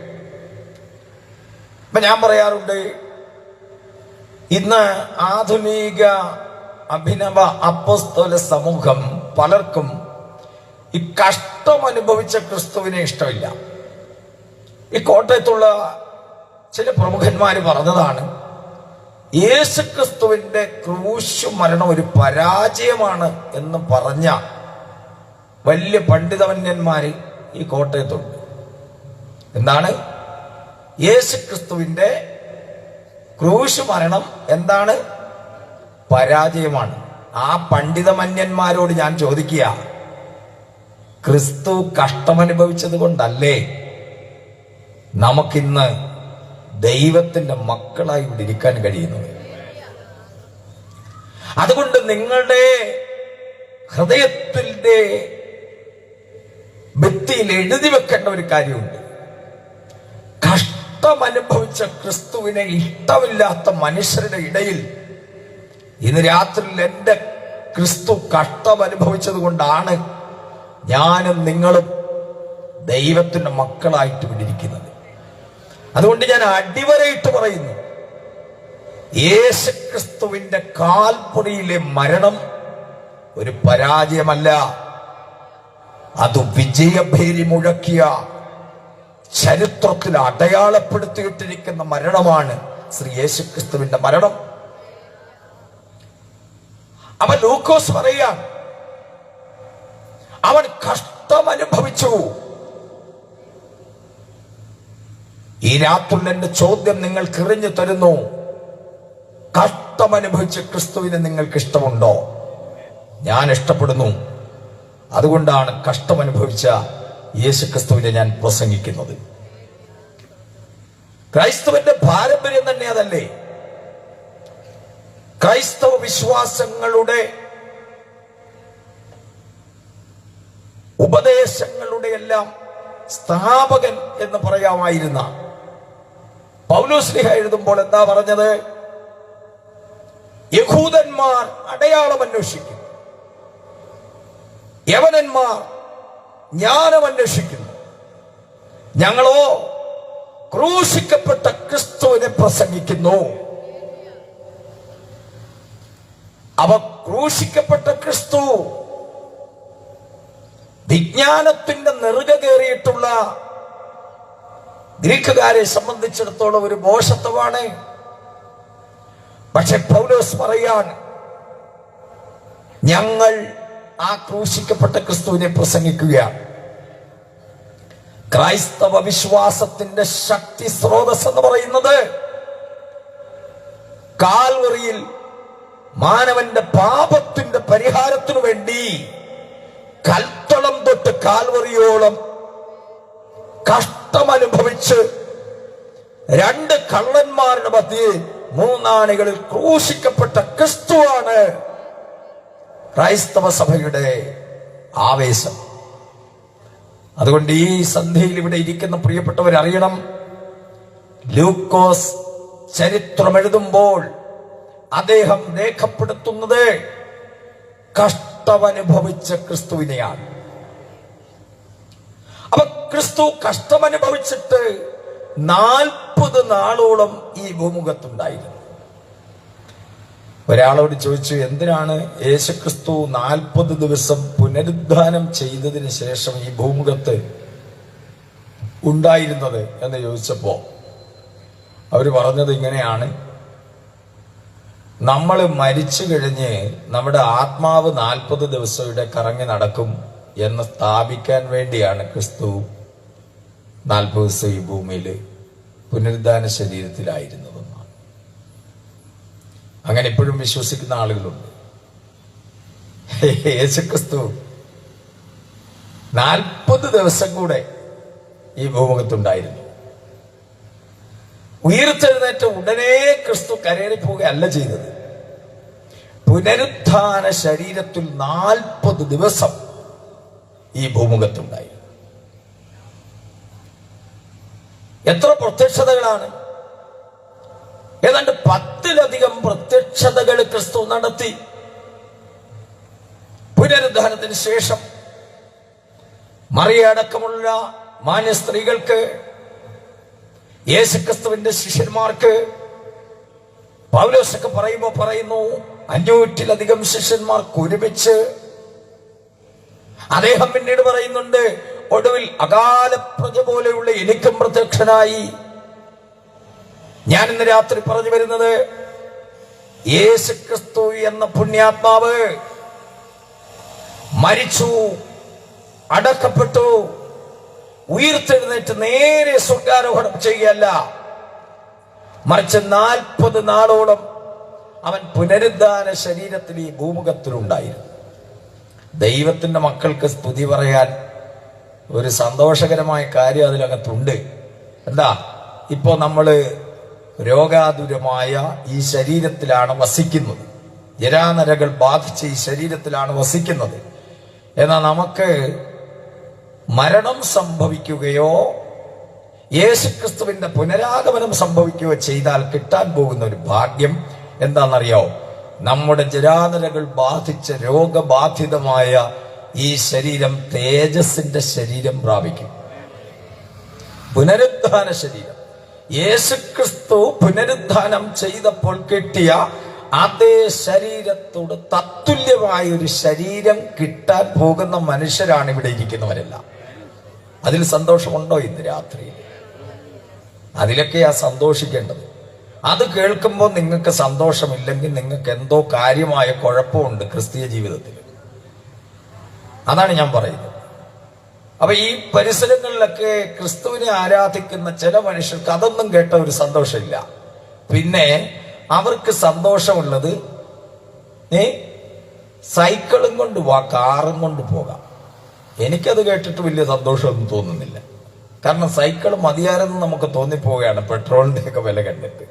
B: അപ്പൊ ഞാൻ പറയാറുണ്ട്, ഇന്ന് ആധുനിക അഭിനവ അപ്പോസ്തല സമൂഹം പലർക്കും ഈ കഷ്ടം അനുഭവിച്ച ക്രിസ്തുവിനെ ഇഷ്ടമില്ല. ഈ കോട്ടയത്തുള്ള ചില പ്രമുഖന്മാര് പറഞ്ഞതാണ്, യേശുക്രിസ്തുവിന്റെ ക്രൂശ് മരണം ഒരു പരാജയമാണ് എന്ന് പറഞ്ഞ വലിയ പണ്ഡിതവന്യന്മാര് ഈ കോട്ടയത്തുണ്ട്. എന്താണ്? യേശുക്രിസ്തുവിന്റെ ക്രൂശ് മരണം എന്താണ്? പരാജയമാണ്. ആ പണ്ഡിതമന്യന്മാരോട് ഞാൻ ചോദിക്കുക, ക്രിസ്തു കഷ്ടമനുഭവിച്ചത് കൊണ്ടല്ലേ നമുക്കിന്ന് ദൈവത്തിന്റെ മക്കളായി ഇവിടെ ഇരിക്കാൻ കഴിയുന്നത്? അതുകൊണ്ട് നിങ്ങളുടെ ഹൃദയത്തിന്റെ ഭിത്തിയിൽ എഴുതി വെക്കേണ്ട ഒരു കാര്യമുണ്ട്. കഷ്ടമനുഭവിച്ച ക്രിസ്തുവിനെ ഇഷ്ടമില്ലാത്ത മനുഷ്യരുടെ ഇടയിൽ ഇന്ന് രാത്രിയിൽ എന്റെ ക്രിസ്തു കഷ്ടമനുഭവിച്ചത് കൊണ്ടാണ് ഞാനും നിങ്ങളും ദൈവത്തിന്റെ മക്കളായിട്ട് വിടിരിക്കുന്നത്. അതുകൊണ്ട് ഞാൻ അടിവരയിട്ട് പറയുന്നു, യേശുക്രിസ്തുവിന്റെ കാൽപ്പൊടിയിലെ മരണം ഒരു പരാജയമല്ല, അത് വിജയഭേരി മുഴക്കിയ ചരിത്രത്തിൽ അടയാളപ്പെടുത്തിയിട്ടിരിക്കുന്ന മരണമാണ് ശ്രീ യേശുക്രിസ്തുവിന്റെ മരണം. അവൻ ലൂക്കോസ് പറയാൻ, അവൻ കഷ്ടം അനുഭവിച്ചു. ഈ രാത്രിയിൽ എന്റെ ചോദ്യം നിങ്ങൾക്ക് എറിഞ്ഞു തരുന്നു, കഷ്ടം അനുഭവിച്ച ക്രിസ്തുവിനെ നിങ്ങൾക്ക് ഇഷ്ടമുണ്ടോ? ഞാൻ ഇഷ്ടപ്പെടുന്നു. അതുകൊണ്ടാണ് കഷ്ടം അനുഭവിച്ച യേശുക്രിസ്തുവിനെ ഞാൻ പ്രസംഗിക്കുന്നത്. ക്രൈസ്തവന്റെ പാരമ്പര്യം തന്നെ അതല്ലേ? ക്രൈസ്തവ വിശ്വാസങ്ങളുടെ ഉപദേശങ്ങളുടെ എല്ലാം സ്ഥാപകൻ എന്ന് പറയാമായിരുന്ന പൗലോസ്ലീഹ എഴുതുമ്പോൾ എന്താ പറഞ്ഞത്? യഹൂദന്മാർ അടയാളം അന്വേഷിക്കുന്നു, യവനന്മാർ ജ്ഞാനം അന്വേഷിക്കുന്നു, ഞങ്ങളോ ക്രൂശിക്കപ്പെട്ട ക്രിസ്തുവിനെ പ്രസംഗിക്കുന്നു. അവ ക്രൂശിക്കപ്പെട്ട ക്രിസ്തു വിജ്ഞാനത്തിന്റെ നെറുക കയറിയിട്ടുള്ള ഗ്രീക്കുകാരെ സംബന്ധിച്ചിടത്തോളം ഒരു ഭോഷത്വമാണ്. പക്ഷെ പൗലോസ് പറയാൻ, ഞങ്ങൾ ആ ക്രൂശിക്കപ്പെട്ട ക്രിസ്തുവിനെ പ്രസംഗിക്കുകയാണ്. ക്രൈസ്തവ വിശ്വാസത്തിന്റെ ശക്തി സ്രോതസ് എന്ന് പറയുന്നത് കാൽവറിയിൽ മാനവന്റെ പാപത്തിന്റെ പരിഹാരത്തിനു വേണ്ടി കൽത്തളം തൊട്ട് കാൽവറിയോളം കഷ്ടമനുഭവിച്ച് 2 കള്ളന്മാരുടെ മധ്യേ 3 ആണികളിൽ ക്രൂശിക്കപ്പെട്ട ക്രിസ്തുവാണ് ക്രൈസ്തവ സഭയുടെ ആവേശം. അതുകൊണ്ട് ഈ സന്ധ്യയിൽ ഇവിടെ ഇരിക്കുന്ന പ്രിയപ്പെട്ടവരറിയണം, ലൂക്കോസ് ചരിത്രം എഴുതുമ്പോൾ അദ്ദേഹം രേഖപ്പെടുത്തുന്നത് കഷ്ടമനുഭവിച്ച ക്രിസ്തുവിനെയാണ്. അപ്പൊ ക്രിസ്തു കഷ്ടമനുഭവിച്ചിട്ട് 40 നാളോളം ഈ ഭൂമുഖത്തുണ്ടായിരുന്നു. ഒരാളോട് ചോദിച്ചു, എന്തിനാണ് യേശുക്രിസ്തു 40 ദിവസം പുനരുദ്ധാനം ചെയ്തതിന് ശേഷം ഈ ഭൂമുഖത്ത് ഉണ്ടായിരുന്നത് എന്ന് ചോദിച്ചപ്പോ അവര് പറഞ്ഞത് ഇങ്ങനെയാണ്: നമ്മൾ മരിച്ചു കഴിഞ്ഞ് നമ്മുടെ ആത്മാവ് 40 ദിവസം ഇവിടെ കറങ്ങി നടക്കും എന്ന് സ്ഥാപിക്കാൻ വേണ്ടിയാണ് ക്രിസ്തു 40 ദിവസം ഈ ഭൂമിയിൽ പുനരുദ്ധാന ശരീരത്തിലായിരുന്നതെന്നാണ്. അങ്ങനെ ഇപ്പോഴും വിശ്വസിക്കുന്ന ആളുകളുണ്ട്. യേശുക്രിസ്തു 40 ദിവസം കൂടെ ഈ ഭൂമുഖത്തുണ്ടായിരുന്നു. ഉയർത്തെഴുന്നേറ്റ ഉടനെ ക്രിസ്തു കരേറി പോവുകയല്ല ചെയ്തത്. പുനരുത്ഥാന ശരീരത്തിൽ 40 ദിവസം ഈ ഭൂമുഖത്തുണ്ടായി. എത്ര പ്രത്യക്ഷതകളാണ്! ഏതാണ്ട് 10-ലധികം പ്രത്യക്ഷതകൾ ക്രിസ്തു നടത്തി. പുനരുദ്ധാനത്തിന് ശേഷം മറിയ അടക്കമുള്ള മാന്യ സ്ത്രീകൾക്ക്, യേശുക്രിസ്തുവിന്റെ ശിഷ്യന്മാർക്ക്, പൗലോസൊക്കെ പറയുന്നു 500-ലധികം ശിഷ്യന്മാർക്ക് ഒരുമിച്ച്. അദ്ദേഹം പിന്നീട് പറയുന്നുണ്ട്, ഒടുവിൽ അകാല പ്രജ പോലെയുള്ള എനിക്കും പ്രത്യക്ഷനായി. ഞാൻ ഇന്ന് രാത്രി പറഞ്ഞു വരുന്നത്, യേശുക്രിസ്തു എന്ന പുണ്യാത്മാവ് മരിച്ചു, അടക്കപ്പെട്ടു, ഉയർത്തെഴുന്നേറ്റ് നേരെ സ്വർഗ്ഗാരോഹണം ചെയ്യുകയല്ല, മറിച്ച് 40 നാളോളം അവൻ പുനരുദ്ധാന ശരീരത്തിൽ ഈ ഭൂമുഖത്തിലുണ്ടായിരുന്നു. ദൈവത്തിന്റെ മക്കൾക്ക് സ്തുതി പറയാൻ ഒരു സന്തോഷകരമായ കാര്യം അതിനകത്തുണ്ട്. എന്താ? ഇപ്പോ നമ്മള് രോഗാതുരമായ ഈ ശരീരത്തിലാണ് വസിക്കുന്നത്. ജരാനരകൾ ബാധിച്ച് ഈ ശരീരത്തിലാണ് വസിക്കുന്നത്. എന്നാൽ നമുക്ക് മരണം സംഭവിക്കുകയോ യേശുക്രിസ്തുവിന്റെ പുനരാഗമനം സംഭവിക്കുകയോ ചെയ്താൽ കിട്ടാൻ പോകുന്ന ഒരു ഭാഗ്യം എന്താണെന്നറിയോ? നമ്മുടെ ജരാനരകൾ ബാധിച്ച രോഗബാധിതമായ ഈ ശരീരം തേജസ്സിന്റെ ശരീരം പ്രാപിക്കും. പുനരുദ്ധാന ശരീരം. യേശുക്രിസ്തു പുനരുദ്ധാനം ചെയ്തപ്പോൾ കിട്ടിയ അതേ ശരീരത്തോട് തത്തുല്യമായ ഒരു ശരീരം കിട്ടാൻ പോകുന്ന മനുഷ്യരാണ് ഇവിടെ ഇരിക്കുന്നവരെല്ലാം. അതിൽ സന്തോഷമുണ്ടോ ഇന്ന് രാത്രിയിൽ? അതിലൊക്കെയാ സന്തോഷിക്കേണ്ടത്. അത് കേൾക്കുമ്പോൾ നിങ്ങൾക്ക് സന്തോഷമില്ലെങ്കിൽ നിങ്ങൾക്ക് എന്തോ കാര്യമായ കുഴപ്പമുണ്ട് ക്രിസ്തീയ ജീവിതത്തിൽ. അതാണ് ഞാൻ പറയുന്നത്. അപ്പൊ ഈ പരിസരങ്ങളിലൊക്കെ ക്രിസ്തുവിനെ ആരാധിക്കുന്ന ചില മനുഷ്യർക്ക് അതൊന്നും കേട്ട ഒരു സന്തോഷമില്ല. പിന്നെ അവർക്ക് സന്തോഷമുള്ളത് സൈക്കിളും കൊണ്ട് കാറും കൊണ്ട് പോകാം. എനിക്കത് കേട്ടിട്ട് വലിയ സന്തോഷമൊന്നും തോന്നുന്നില്ല. കാരണം സൈക്കിൾ മതിയാരെന്ന് നമുക്ക് തോന്നിപ്പോവുകയാണ് പെട്രോളിന്റെ ഒക്കെ വില കണ്ടിട്ട്.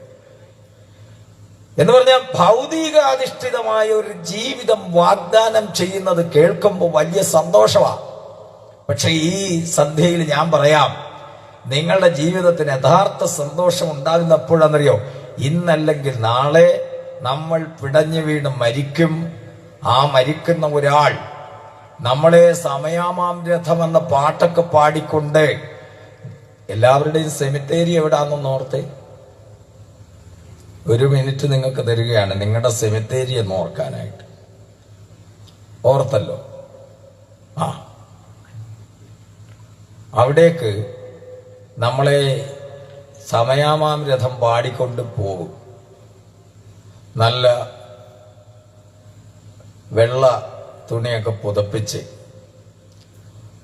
B: എന്ന് പറഞ്ഞാൽ ഭൗതികാധിഷ്ഠിതമായ ഒരു ജീവിതം വാഗ്ദാനം ചെയ്യുന്നത് കേൾക്കുമ്പോൾ വലിയ സന്തോഷമാണ്. പക്ഷെ ഈ സന്ധ്യയിൽ ഞാൻ പറയാം, നിങ്ങളുടെ ജീവിതത്തിന് യഥാർത്ഥ സന്തോഷം ഉണ്ടാകുന്നപ്പോഴെന്നറിയോ? ഇന്നല്ലെങ്കിൽ നാളെ നമ്മൾ പിടഞ്ഞു വീണ് മരിക്കും. ആ മരിക്കുന്ന ഒരാൾ നമ്മളെ സമയാമാം രഥം എന്ന പാട്ടൊക്കെ പാടിക്കൊണ്ട്, എല്ലാവരുടെയും സെമിത്തേരി എവിടാണെന്ന് ഓർത്തേ. ഒരു മിനിറ്റ് നിങ്ങൾക്ക് തരികയാണ് നിങ്ങളുടെ സെമിത്തേരി എന്ന് ഓർക്കാനായിട്ട്. ഓർത്തല്ലോ? അവിടേക്ക് നമ്മളെ സമയാമാം രഥം പാടിക്കൊണ്ട് പോകും. നല്ല വെള്ള തുണിയൊക്കെ പുതപ്പിച്ച്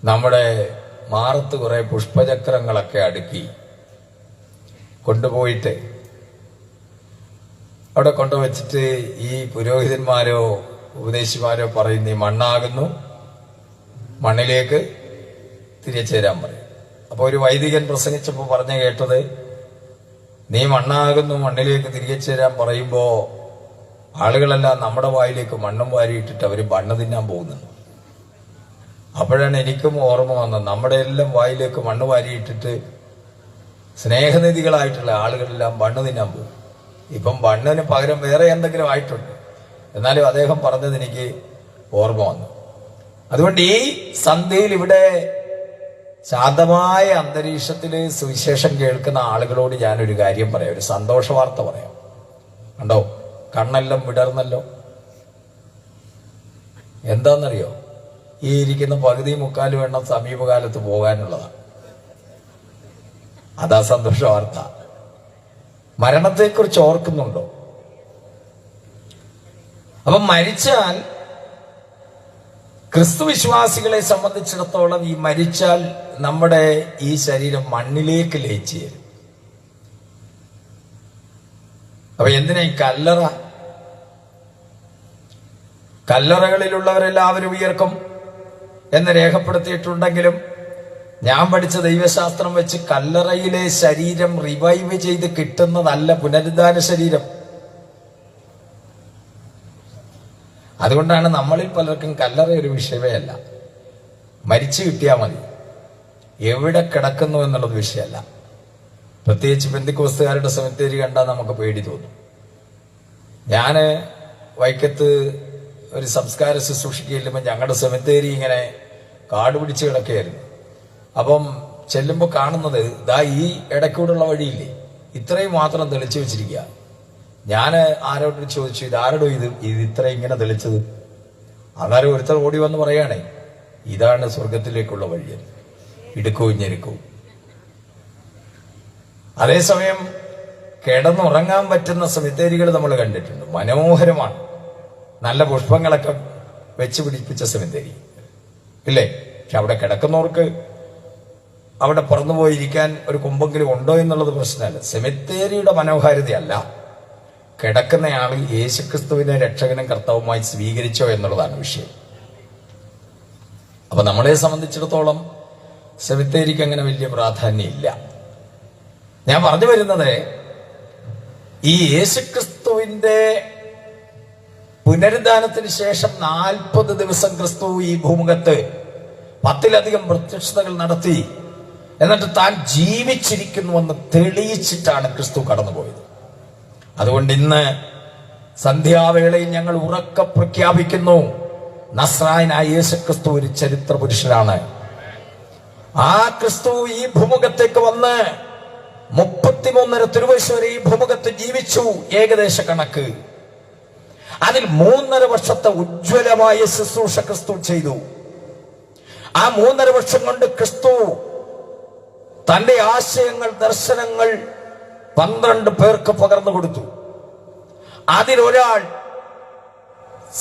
B: നമ്മുടെ മാറത്ത് കുറെ പുഷ്പചക്രങ്ങളൊക്കെ അടുക്കി കൊണ്ടുപോയിട്ട് അവിടെ കൊണ്ടുവച്ചിട്ട് ഈ പുരോഹിതന്മാരോ ഉപദേശിമാരോ പറയുന്ന ഈ മണ്ണാകുന്നു, മണ്ണിലേക്ക് തിരിച്ചേരാൻ പറയും. അപ്പൊ ഒരു വൈദികൻ പ്രസംഗിച്ചപ്പോൾ പറഞ്ഞു കേട്ടത്, നീ മണ്ണാകുന്നു, മണ്ണിലേക്ക് തിരികെ ചേരാൻ പറയുമ്പോ ആളുകളെല്ലാം നമ്മുടെ വായിലേക്ക് മണ്ണും വാരിയിട്ടിട്ട് അവര് മണ്ണ് തിന്നാൻ പോകുന്നുണ്ട്. അപ്പോഴാണ് എനിക്കും ഓർമ്മ വന്നത്, നമ്മുടെ എല്ലാം വായിലേക്ക് മണ്ണ് വാരിയിട്ടിട്ട് സ്നേഹനിധികളായിട്ടുള്ള ആളുകളെല്ലാം മണ്ണ് തിന്നാൻ പോകും. ഇപ്പം മണ്ണിന് പകരം വേറെ എന്തെങ്കിലും ആയിട്ടുണ്ട്. എന്നാലും അദ്ദേഹം പറഞ്ഞത് എനിക്ക് ഓർമ്മ വന്നു. അതുകൊണ്ട് ഈ സന്ധ്യയിൽ ഇവിടെ ശാന്തമായ അന്തരീക്ഷത്തില് സുവിശേഷം കേൾക്കുന്ന ആളുകളോട് ഞാനൊരു കാര്യം പറയാം, ഒരു സന്തോഷ വാർത്ത പറയാം. കണ്ടോ, കണ്ണെല്ലാം വിടർന്നല്ലോ. എന്താണെന്നറിയോ? ഈ ഇരിക്കുന്ന പകുതി മുക്കാലും എണ്ണം സമീപകാലത്ത് പോകാനുള്ളതാണ്. അതാ സന്തോഷ വാർത്ത. മരണത്തെക്കുറിച്ച് ഓർക്കുന്നുണ്ടോ? അപ്പം മരിച്ചാൽ ക്രിസ്തു വിശ്വാസികളെ സംബന്ധിച്ചിടത്തോളം ഈ മരിച്ചാൽ നമ്മുടെ ഈ ശരീരം മണ്ണിലേക്ക് ലയിച്ചു ചേരും. അപ്പൊ എന്തിനാ ഈ കല്ലറ? കല്ലറകളിലുള്ളവരെല്ലാവരും ഉയർക്കും. എന്ന് രേഖപ്പെടുത്തിയിട്ടുണ്ടെങ്കിലും ഞാൻ പഠിച്ച ദൈവശാസ്ത്രം വെച്ച് കല്ലറയിലെ ശരീരം റിവൈവ് ചെയ്ത് കിട്ടുന്നതല്ല പുനരുദ്ധാന ശരീരം. അതുകൊണ്ടാണ് നമ്മളിൽ പലർക്കും കല്ലറ ഒരു വിഷയമേ അല്ല. മരിച്ചു കിട്ടിയാൽ മതി, എവിടെ കിടക്കുന്നു എന്നുള്ളത് വിഷയമല്ല. പ്രത്യേകിച്ച് പെന്തിക്കോസ്തുകാരുടെ സെമിത്തേരി കണ്ടാൽ നമുക്ക് പേടി തോന്നും. ഞാൻ വൈക്കത്ത് ഒരു സംസ്കാര ശുശ്രൂഷയ്ക്ക് ചെല്ലുമ്പോൾ ഞങ്ങളുടെ സെമിത്തേരി ഇങ്ങനെ കാട് പിടിച്ച് കിടക്കുകയായിരുന്നു. അപ്പം ചെല്ലുമ്പോൾ കാണുന്നത് ദാ ഈ ഇടയ്ക്കൂടുള്ള വഴിയില്ലേ, ഇത്രയും മാത്രം തെളിച്ചു വെച്ചിരിക്കുക. ഞാൻ ആരോട് ചോദിച്ചു, ഇതാരോടോ ഇത് ഇത്ര ഇങ്ങനെ തെളിച്ചത്? അന്നേരം ഒരുത്തർ ഓടി വന്ന് പറയുകയാണേ, ഇതാണ് സ്വർഗത്തിലേക്കുള്ള വഴി, ഇടുക്കവും ഞെരുക്കവും. അതേസമയം കിടന്നുറങ്ങാൻ പറ്റുന്ന സെമിത്തേരികൾ നമ്മൾ കണ്ടിട്ടുണ്ട്, മനോഹരമാണ്. നല്ല പുഷ്പങ്ങളൊക്കെ വെച്ച് പിടിപ്പിച്ച സെമിത്തേരി ഇല്ലേ? പക്ഷെ അവിടെ കിടക്കുന്നവർക്ക് അവിടെ പറന്നുപോയിരിക്കാൻ ഒരു കുമ്പെങ്കിലും ഉണ്ടോ എന്നുള്ളത് പ്രശ്നമല്ല. സെമിത്തേരിയുടെ മനോഹാരിതയല്ല, കിടക്കുന്നയാൾ യേശുക്രിസ്തുവിനെ രക്ഷകനും കർത്താവുമായി സ്വീകരിച്ചോ എന്നുള്ളതാണ് വിഷയം. അപ്പൊ നമ്മളെ സംബന്ധിച്ചിടത്തോളം സെമിത്തേരിക്ക് അങ്ങനെ വലിയ പ്രാധാന്യം ഇല്ല. ഞാൻ പറഞ്ഞു വരുന്നത്, ഈ യേശുക്രിസ്തുവിന്റെ പുനരുദ്ധാനത്തിന് ശേഷം 40 ദിവസം ക്രിസ്തു ഈ ഭൂമുഖത്ത് 10-ലധികം പ്രത്യക്ഷതകൾ നടത്തി. എന്നിട്ട് താൻ ജീവിച്ചിരിക്കുന്നുവെന്ന് തെളിയിച്ചിട്ടാണ് ക്രിസ്തു കടന്നുപോയത്. അതുകൊണ്ട് ഇന്ന് സന്ധ്യാവേളയിൽ ഞങ്ങൾ ഉറക്കെ പ്രഖ്യാപിക്കുന്നു, നസ്രായനായ യേശുക്രിസ്തു ഒരു ചരിത്ര പുരുഷനാണ്. ആ ക്രിസ്തു ഈ ഭൂമുഖത്തേക്ക് വന്ന് 33 തിരുവയസ്സ് വരെ ഈ ഭൂമുഖത്ത് ജീവിച്ചു. ഏകദേശ കണക്ക് അതിൽ 3.5 വർഷത്തെ ഉജ്ജ്വലമായ ശുശ്രൂഷ ക്രിസ്തു ചെയ്തു. ആ 3.5 വർഷം കൊണ്ട് ക്രിസ്തു തന്റെ ആശയങ്ങൾ, ദർശനങ്ങൾ 12 പേർക്ക് പകർന്നു കൊടുത്തു. അതിലൊരാൾ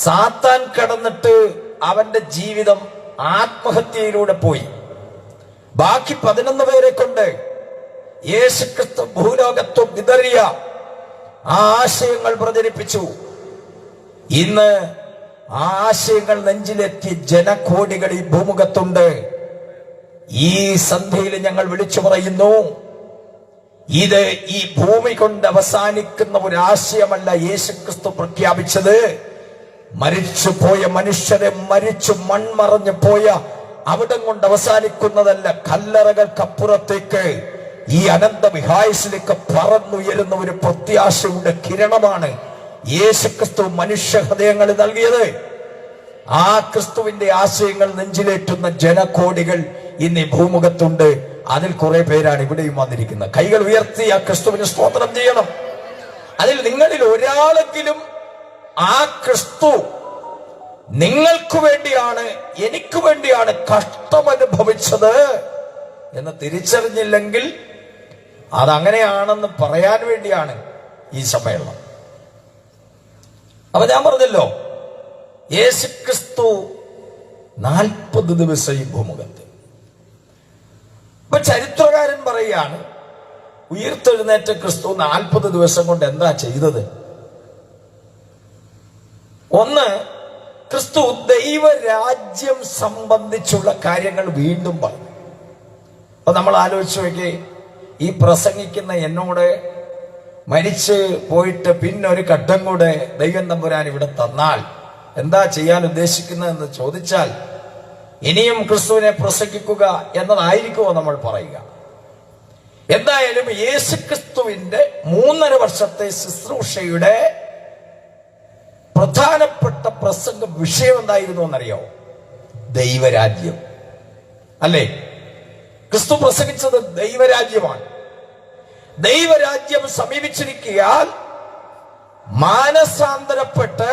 B: സാത്താൻ കടന്നിട്ട് അവന്റെ ജീവിതം ആത്മഹത്യയിലൂടെ പോയി. ബാക്കി 11 പേരെ കൊണ്ട് യേശുക്രിസ്തു ഭൂലോകത്വം വിതറിയ ആ ആശയങ്ങൾ പ്രചരിപ്പിച്ചു. ഇന്ന് ആ ആശയങ്ങൾ നെഞ്ചിലെത്തിയ ജനകോടികൾ ഈ ഭൂമുഖത്തുണ്ട്. ഈ സന്ധ്യയിൽ ഞങ്ങൾ വിളിച്ചു പറയുന്നു, ഇത് ഈ ഭൂമി കൊണ്ട് അവസാനിക്കുന്ന ഒരു ആശയമല്ല യേശുക്രിസ്തു പ്രഖ്യാപിച്ചത്. മരിച്ചു പോയ മനുഷ്യരെ, മരിച്ചു മൺമറഞ്ഞു പോയ അവിടം കൊണ്ട് അവസാനിക്കുന്നതല്ല. കല്ലറകൾക്കപ്പുറത്തേക്ക് ഈ അനന്ത വിഹായസിലേക്ക് പറന്നുയരുന്ന ഒരു പ്രത്യാശയുടെ കിരണമാണ് യേശുക്രിസ്തു മനുഷ്യ ഹൃദയങ്ങളിൽ നൽകിയത്. ആ ക്രിസ്തുവിന്റെ ആശയങ്ങൾ നെഞ്ചിലേറ്റുന്ന ജനകോടികൾ ഇന്ന് ഈ ഭൂമുഖത്തുണ്ട്. അതിൽ കുറെ പേരാണ് ഇവിടെയും വന്നിരിക്കുന്നത്. കൈകൾ ഉയർത്തി ആ ക്രിസ്തുവിന് സ്തോത്രം ചെയ്യണം. അതിൽ നിങ്ങളിൽ ഒരാളെങ്കിലും ആ ക്രിസ്തു നിങ്ങൾക്ക് വേണ്ടിയാണ്, എനിക്ക് വേണ്ടിയാണ് കഷ്ടമനുഭവിച്ചത് എന്ന് തിരിച്ചറിഞ്ഞില്ലെങ്കിൽ അതങ്ങനെയാണെന്ന് പറയാൻ വേണ്ടിയാണ് ഈ സമ്മേളനം. അപ്പൊ ഞാൻ പറഞ്ഞല്ലോ, യേശുക്രിസ്തു 40 ദിവസം ഈ ഭൂമുഖത്ത്. ഇപ്പൊ ചരിത്രകാരൻ പറയാണ്, ഉയർത്തെഴുന്നേറ്റ ക്രിസ്തു 40 ദിവസം കൊണ്ട് എന്താ ചെയ്തത്? ഒന്ന്, ക്രിസ്തു ദൈവരാജ്യം സംബന്ധിച്ചുള്ള കാര്യങ്ങൾ വീണ്ടും പറഞ്ഞു. അപ്പൊ നമ്മൾ ആലോചിച്ച് നോക്കി, ഈ പ്രസംഗിക്കുന്ന എന്നോട് മരിച്ച് പോയിട്ട് പിന്നെ ഒരു ഘട്ടം കൂടെ ദൈവം തമ്പുരാൻ ഇവിടെ തന്നാൽ എന്താ ചെയ്യാൻ ഉദ്ദേശിക്കുന്നതെന്ന് ചോദിച്ചാൽ, ഇനിയും ക്രിസ്തുവിനെ പ്രസംഗിക്കുക എന്നതായിരിക്കുമോ നമ്മൾ പറയുക? എന്തായാലും യേശുക്രിസ്തുവിന്റെ 3.5 വർഷത്തെ ശുശ്രൂഷയുടെ പ്രധാനപ്പെട്ട പ്രസംഗ വിഷയം എന്തായിരുന്നു എന്നറിയോ? ദൈവരാജ്യം. അല്ലേ? ക്രിസ്തു പ്രസംഗിച്ചത് ദൈവരാജ്യമാണ്. ദൈവരാജ്യം സമീപിച്ചിരിക്കാൻ മാനസാന്തരപ്പെട്ട്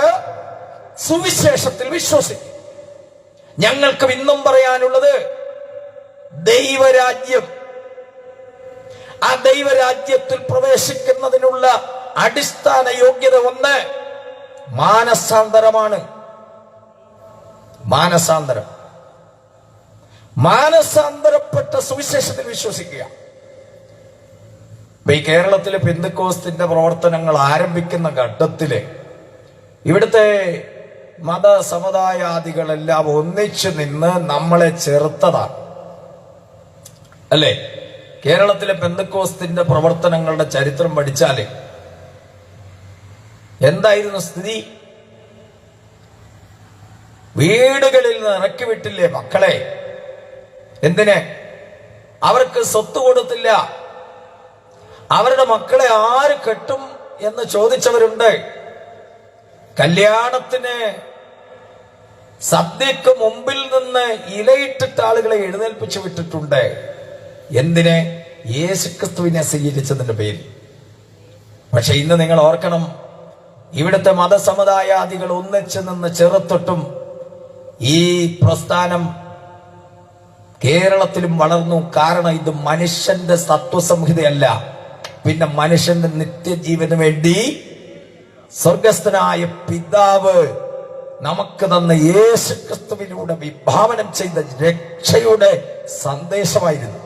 B: സുവിശേഷത്തിൽ വിശ്വസിക്കും. ഞങ്ങൾക്ക് ഇന്നും പറയാനുള്ളത് ദൈവരാജ്യം. ആ ദൈവരാജ്യത്തിൽ പ്രവേശിക്കുന്നതിനുള്ള അടിസ്ഥാന യോഗ്യത ഒന്ന് മാനസാന്തരമാണ്. മാനസാന്തരപ്പെട്ട സുവിശേഷത്തിൽ വിശ്വസിക്കുക. ഇപ്പൊ ഈ കേരളത്തിലെ പെന്തക്കോസ്തിന്റെ പ്രവർത്തനങ്ങൾ ആരംഭിക്കുന്ന ഘട്ടത്തില് ഇവിടുത്തെ മത സമുദായാദികളെല്ലാം ഒന്നിച്ചു നിന്ന് നമ്മളെ ചെറുത്തതാണ്, അല്ലേ? കേരളത്തിലെ പെന്തക്കോസ്തിന്റെ പ്രവർത്തനങ്ങളുടെ ചരിത്രം പഠിച്ചാല് എന്തായിരുന്നു സ്ഥിതി? വീടുകളിൽ നിന്ന് ഇറക്കി വിട്ടില്ലേ മക്കളെ? എന്തിന്? അവർക്ക് സ്വത്ത് കൊടുത്തില്ല. അവരുടെ മക്കളെ ആര് കെട്ടും എന്ന് ചോദിച്ചവരുണ്ട്. കല്യാണത്തിന് സദ്യക്ക് മുമ്പിൽ നിന്ന് ഇലയിട്ടിട്ട് ആളുകളെ എഴുന്നേൽപ്പിച്ചു വിട്ടിട്ടുണ്ട്. എന്തിന്? യേശുക്രിസ്തുവിനെ സ്വീകരിച്ചതിന്റെ പേരിൽ. പക്ഷെ ഇന്ന് നിങ്ങൾ ഓർക്കണം, ഇവിടുത്തെ മതസമുദായാദികൾ ഒന്നിച്ചു നിന്ന് ചെറുത്തൊട്ടും ഈ പ്രസ്ഥാനം കേരളത്തിലും വളർന്നു. കാരണം ഇത് മനുഷ്യന്റെ തത്വസംഹിതയല്ല, പിന്നെ മനുഷ്യന്റെ നിത്യജീവന് വേണ്ടി സ്വർഗസ്ഥനായ പിതാവ് നമുക്ക് തന്ന യേശുക്രിസ്തുവിലൂടെ വിഭാവനം ചെയ്ത രക്ഷയുടെ സന്ദേശമായിരുന്നു.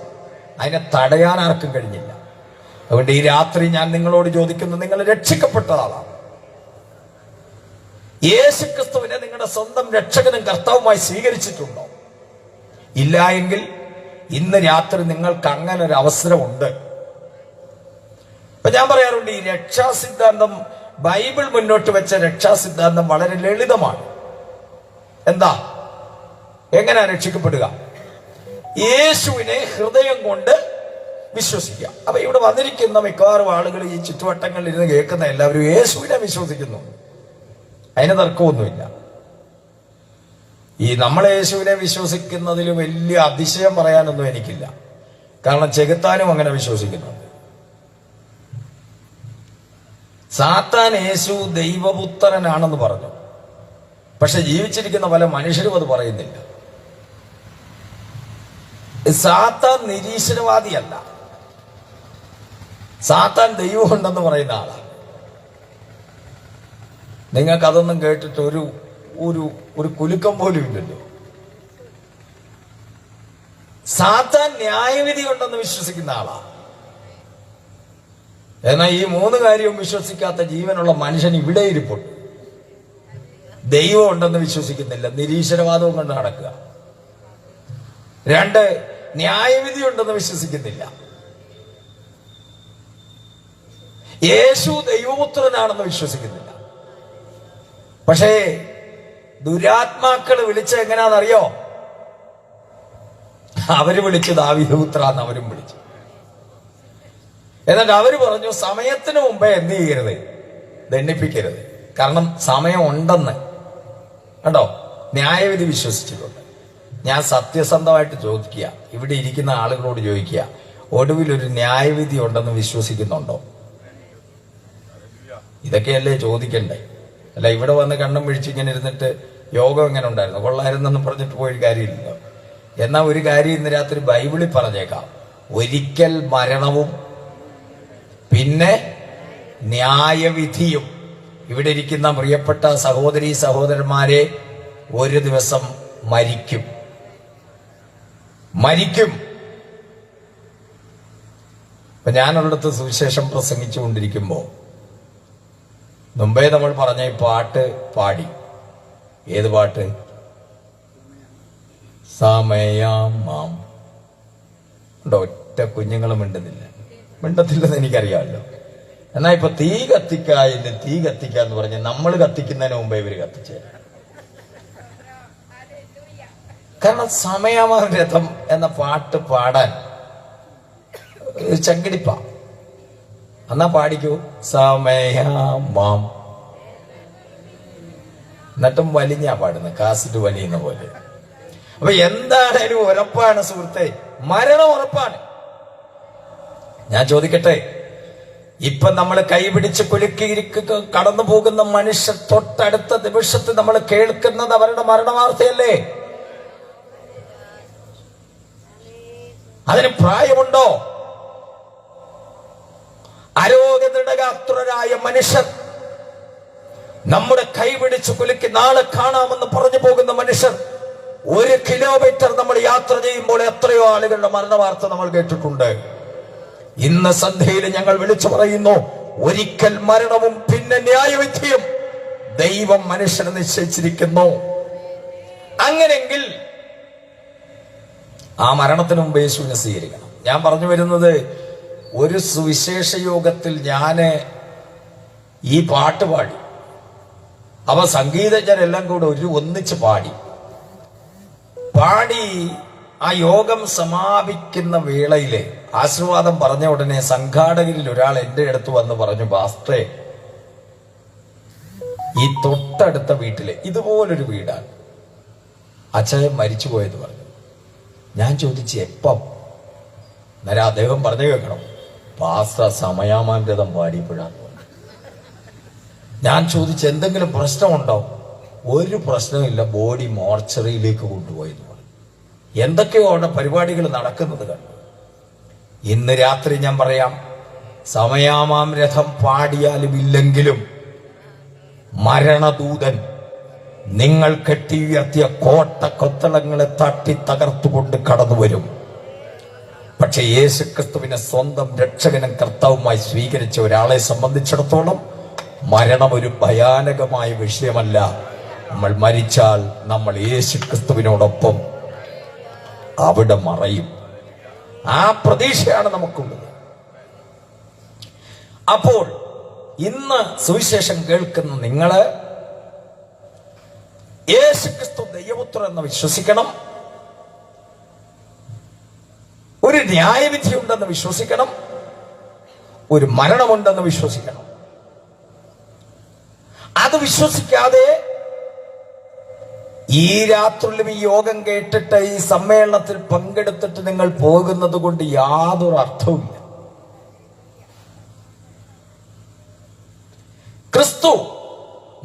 B: അതിനെ തടയാൻ ആർക്കും കഴിഞ്ഞില്ല. അതുകൊണ്ട് ഈ രാത്രി ഞാൻ നിങ്ങളോട് ചോദിക്കുന്നു, നിങ്ങൾ രക്ഷിക്കപ്പെട്ടതാണ്. യേശുക്രിസ്തുവിനെ നിങ്ങളുടെ സ്വന്തം രക്ഷകനും കർത്താവുമായി സ്വീകരിച്ചിട്ടുണ്ടോ? ഇല്ല എങ്കിൽ ഇന്ന് രാത്രി നിങ്ങൾക്ക് അങ്ങനെ ഒരു അവസരമുണ്ട്. ഇപ്പൊ ഞാൻ പറയാറുണ്ട്, ഈ രക്ഷാസിദ്ധാന്തം, ബൈബിൾ മുന്നോട്ട് വെച്ച രക്ഷാസിദ്ധാന്തം വളരെ ലളിതമാണ്. എന്താ? എങ്ങനെയാ രക്ഷിക്കപ്പെടുക? യേശുവിനെ ഹൃദയം കൊണ്ട് വിശ്വസിക്കുക. അപ്പൊ ഇവിടെ വന്നിരിക്കുന്ന മിക്കവാറും ആളുകൾ, ഈ ചുറ്റുവട്ടങ്ങളിൽ ഇരുന്ന് കേൾക്കുന്ന എല്ലാവരും യേശുവിനെ വിശ്വസിക്കുന്നു. അതിന് തർക്കമൊന്നുമില്ല. ഈ നമ്മളെ യേശുവിനെ വിശ്വസിക്കുന്നതിൽ വലിയ അതിശയം പറയാനൊന്നും എനിക്കില്ല. കാരണം ചെകുത്താനും അങ്ങനെ വിശ്വസിക്കുന്നുണ്ട്. സാത്താൻ യേശു ദൈവപുത്രനാണെന്ന് പറഞ്ഞു. പക്ഷെ ജീവിച്ചിരിക്കുന്ന പല മനുഷ്യരും അത് പറയുന്നില്ല. സാത്താൻ നിരീശ്വരവാദിയല്ല, സാത്താൻ ദൈവമുണ്ടെന്ന് പറയുന്ന ആളാണ്. നിങ്ങൾക്ക് അതൊന്നും കേട്ടിട്ട് ഒരു ഒരു ഒരു കുലുക്കം പോലും ഇല്ലല്ലോ. സാത്താൻ ന്യായവിധി ഉണ്ടെന്ന് വിശ്വസിക്കുന്ന ആളാ. എന്നാൽ ഈ മൂന്ന് കാര്യവും വിശ്വസിക്കാത്ത ജീവനുള്ള മനുഷ്യൻ ഇവിടെ ഇരിപ്പുണ്ട്. ദൈവം ഉണ്ടെന്ന് വിശ്വസിക്കുന്നില്ല, നിരീശ്വരവാദവും കൊണ്ട് നടക്കുക. രണ്ട്, ന്യായവിധി ഉണ്ടെന്ന് വിശ്വസിക്കുന്നില്ല. യേശു ദൈവപുത്രനാണെന്ന് വിശ്വസിക്കുന്നില്ല. പക്ഷേ ദുരാത്മാക്കൾ വിളിച്ച എങ്ങനെയാണെന്നറിയോ? അവര് വിളിച്ച് ദാവീദുപുത്രാന്ന് അവരും വിളിച്ചു. എന്നിട്ട് അവര് പറഞ്ഞു, സമയത്തിന് മുമ്പേ എന്ത് ചെയ്യരുത്, ദണ്ഡിപ്പിക്കരുത്. കാരണം സമയം ഉണ്ടെന്ന്. കണ്ടോ? ന്യായവിധി വിശ്വസിച്ചിട്ടുണ്ട്. ഞാൻ സത്യസന്ധമായിട്ട് ചോദിക്കുക, ഇവിടെ ഇരിക്കുന്ന ആളുകളോട് ചോദിക്കുക, ഒടുവിൽ ഒരു ന്യായവിധി ഉണ്ടെന്ന് വിശ്വസിക്കുന്നുണ്ടോ? ഇതൊക്കെയല്ലേ ചോദിക്കണ്ടേ? അല്ല ഇവിടെ വന്ന് കണ്ണും പിടിച്ച് ഇങ്ങനെ ഇരുന്നിട്ട് യോഗം എങ്ങനെ ഉണ്ടായിരുന്നു, കൊള്ളായിരുന്നെന്നും പറഞ്ഞിട്ട് പോയൊരു കാര്യമില്ലല്ലോ. എന്നാൽ ഒരു കാര്യം ഇന്ന് രാത്രി ബൈബിളിൽ പറഞ്ഞേക്കാം, ഒരിക്കൽ മരണവും പിന്നെ ന്യായവിധിയും. ഇവിടെ ഇരിക്കുന്ന പ്രിയപ്പെട്ട സഹോദരീ സഹോദരന്മാരെ, ഒരു ദിവസം മരിക്കും. ഇപ്പൊ ഞാനുള്ളിടത്ത് സുവിശേഷം പ്രസംഗിച്ചുകൊണ്ടിരിക്കുമ്പോ മുമ്പേ നമ്മൾ പറഞ്ഞ ഈ പാട്ട് പാടി. ഏത് പാട്ട്? സമയമാം. ഒറ്റ കുഞ്ഞുങ്ങളും മിണ്ടത്തില്ലെന്ന് എനിക്കറിയാമല്ലോ. എന്നാ ഇപ്പൊ തീ കത്തിക്കാന്ന് പറഞ്ഞ് നമ്മൾ കത്തിക്കുന്നതിന് മുമ്പേ ഇവര് കത്തിച്ചേ. കാരണം സമയമാം രഥം എന്ന പാട്ട് പാടാൻ ചങ്കിടിപ്പ. എന്നാ പാടിക്കൂ, സമയമാം. എന്നിട്ടും വലിഞ്ഞാ പാടുന്നത്, കാസിറ്റ് വലിയുന്ന പോലെ. അപ്പൊ എന്താണേലും ഉറപ്പാണ് സുഹൃത്തെ, മരണം ഉറപ്പാണ്. ഞാൻ ചോദിക്കട്ടെ, ഇപ്പൊ നമ്മൾ കൈപിടിച്ച് കുലുക്കിയിരിക്കുക കടന്നു പോകുന്ന മനുഷ്യർ തൊട്ടടുത്ത നിമിഷത്തിൽ നമ്മൾ കേൾക്കുന്നത് അവരുടെ മരണവാർത്തയല്ലേ? അതിന് പ്രായമുണ്ടോ? ആരോഗ്യദൃഢഗാത്രരായ മനുഷ്യർ, നമ്മുടെ കൈപിടിച്ച് കുലുക്കി നാളെ കാണാമെന്ന് പറഞ്ഞു പോകുന്ന മനുഷ്യർ, 1 കിലോമീറ്റർ നമ്മൾ യാത്ര ചെയ്യുമ്പോൾ എത്രയോ ആളുകളുടെ മരണവാർത്ത നമ്മൾ കേട്ടിട്ടുണ്ട്. ഇന്ന് സന്ധ്യയിൽ ഞങ്ങൾ വിളിച്ചു പറയുന്നു, ഒരിക്കൽ മരണവും പിന്നെ ന്യായവിധിയും. ദൈവം മനുഷ്യനെ നിശ്ചയിച്ചിരിക്കുന്നു. അങ്ങനെങ്കിൽ ആ മരണത്തിന് മുമ്പ് യേശുവിനെ സ്വീകരിക്കണം. ഞാൻ പറഞ്ഞു വരുന്നത്, ഒരു സുവിശേഷ യോഗത്തിൽ ഞാന് ഈ പാട്ട് പാടി. അവ സംഗീതജ്ഞരെല്ലാം കൂടെ ഒന്നിച്ച് പാടി ആ യോഗം സമാപിക്കുന്ന വേളയിലെ ആശീർവാദം പറഞ്ഞ ഉടനെ സംഘാടകരിൽ ഒരാൾ എന്റെ അടുത്ത് വന്ന് പറഞ്ഞു, പാസ്റ്ററെ, ഈ തൊട്ടടുത്ത വീട്ടിലെ ഇതുപോലൊരു വീടാണ്, അച്ഛൻ മരിച്ചുപോയെന്ന് പറഞ്ഞു. ഞാൻ ചോദിച്ചു എപ്പം? അന്നേരം അദ്ദേഹം പറഞ്ഞു കേൾക്കണം, പാസ്റ്റർ സമയാമാന്തരം പാടിയപ്പോഴാണ്. ഞാൻ ചോദിച്ചു എന്തെങ്കിലും പ്രശ്നമുണ്ടോ? ഒരു പ്രശ്നമില്ല, ബോഡി മോർച്ചറിയിലേക്ക് കൊണ്ടുപോയെന്ന് പറഞ്ഞു. എന്തൊക്കെയോ അവിടെ പരിപാടികൾ നടക്കുന്നത് കണ്ടു. ഇന്ന് രാത്രി ഞാൻ പറയാം, സമയാമാം രഥം പാടിയാലും ഇല്ലെങ്കിലും മരണദൂതൻ നിങ്ങൾ കെട്ടിയുയർത്തിയ കോട്ട കൊത്തളങ്ങളെ തട്ടി തകർത്തുകൊണ്ട് കടന്നു വരും. പക്ഷെ യേശുക്രിസ്തുവിനെ സ്വന്തം രക്ഷകനും കർത്താവുമായി സ്വീകരിച്ച ഒരാളെ സംബന്ധിച്ചിടത്തോളം മരണം ഒരു ഭയാനകമായ വിഷയമല്ല. നമ്മൾ മരിച്ചാൽ നമ്മൾ യേശുക്രിസ്തുവിനോടൊപ്പം അവിടെ മറയും. ആ പ്രതീക്ഷയാണ് നമുക്കുള്ളത്. അപ്പോൾ ഇന്ന് സുവിശേഷം കേൾക്കുന്ന നിങ്ങള് യേശുക്രിസ്തു ദൈവപുത്രൻ എന്ന് വിശ്വസിക്കണം. ഒരു ന്യായവിധി ഉണ്ടെന്ന് വിശ്വസിക്കണം. ഒരു മരണമുണ്ടെന്ന് വിശ്വസിക്കണം. അത് വിശ്വസിക്കാതെ ഈ രാത്രിയിലും ഈ യോഗം കേട്ടിട്ട് ഈ സമ്മേളനത്തിൽ പങ്കെടുത്തിട്ട് നിങ്ങൾ പോകുന്നത് കൊണ്ട് യാതൊരു അർത്ഥവുമില്ല. ക്രിസ്തു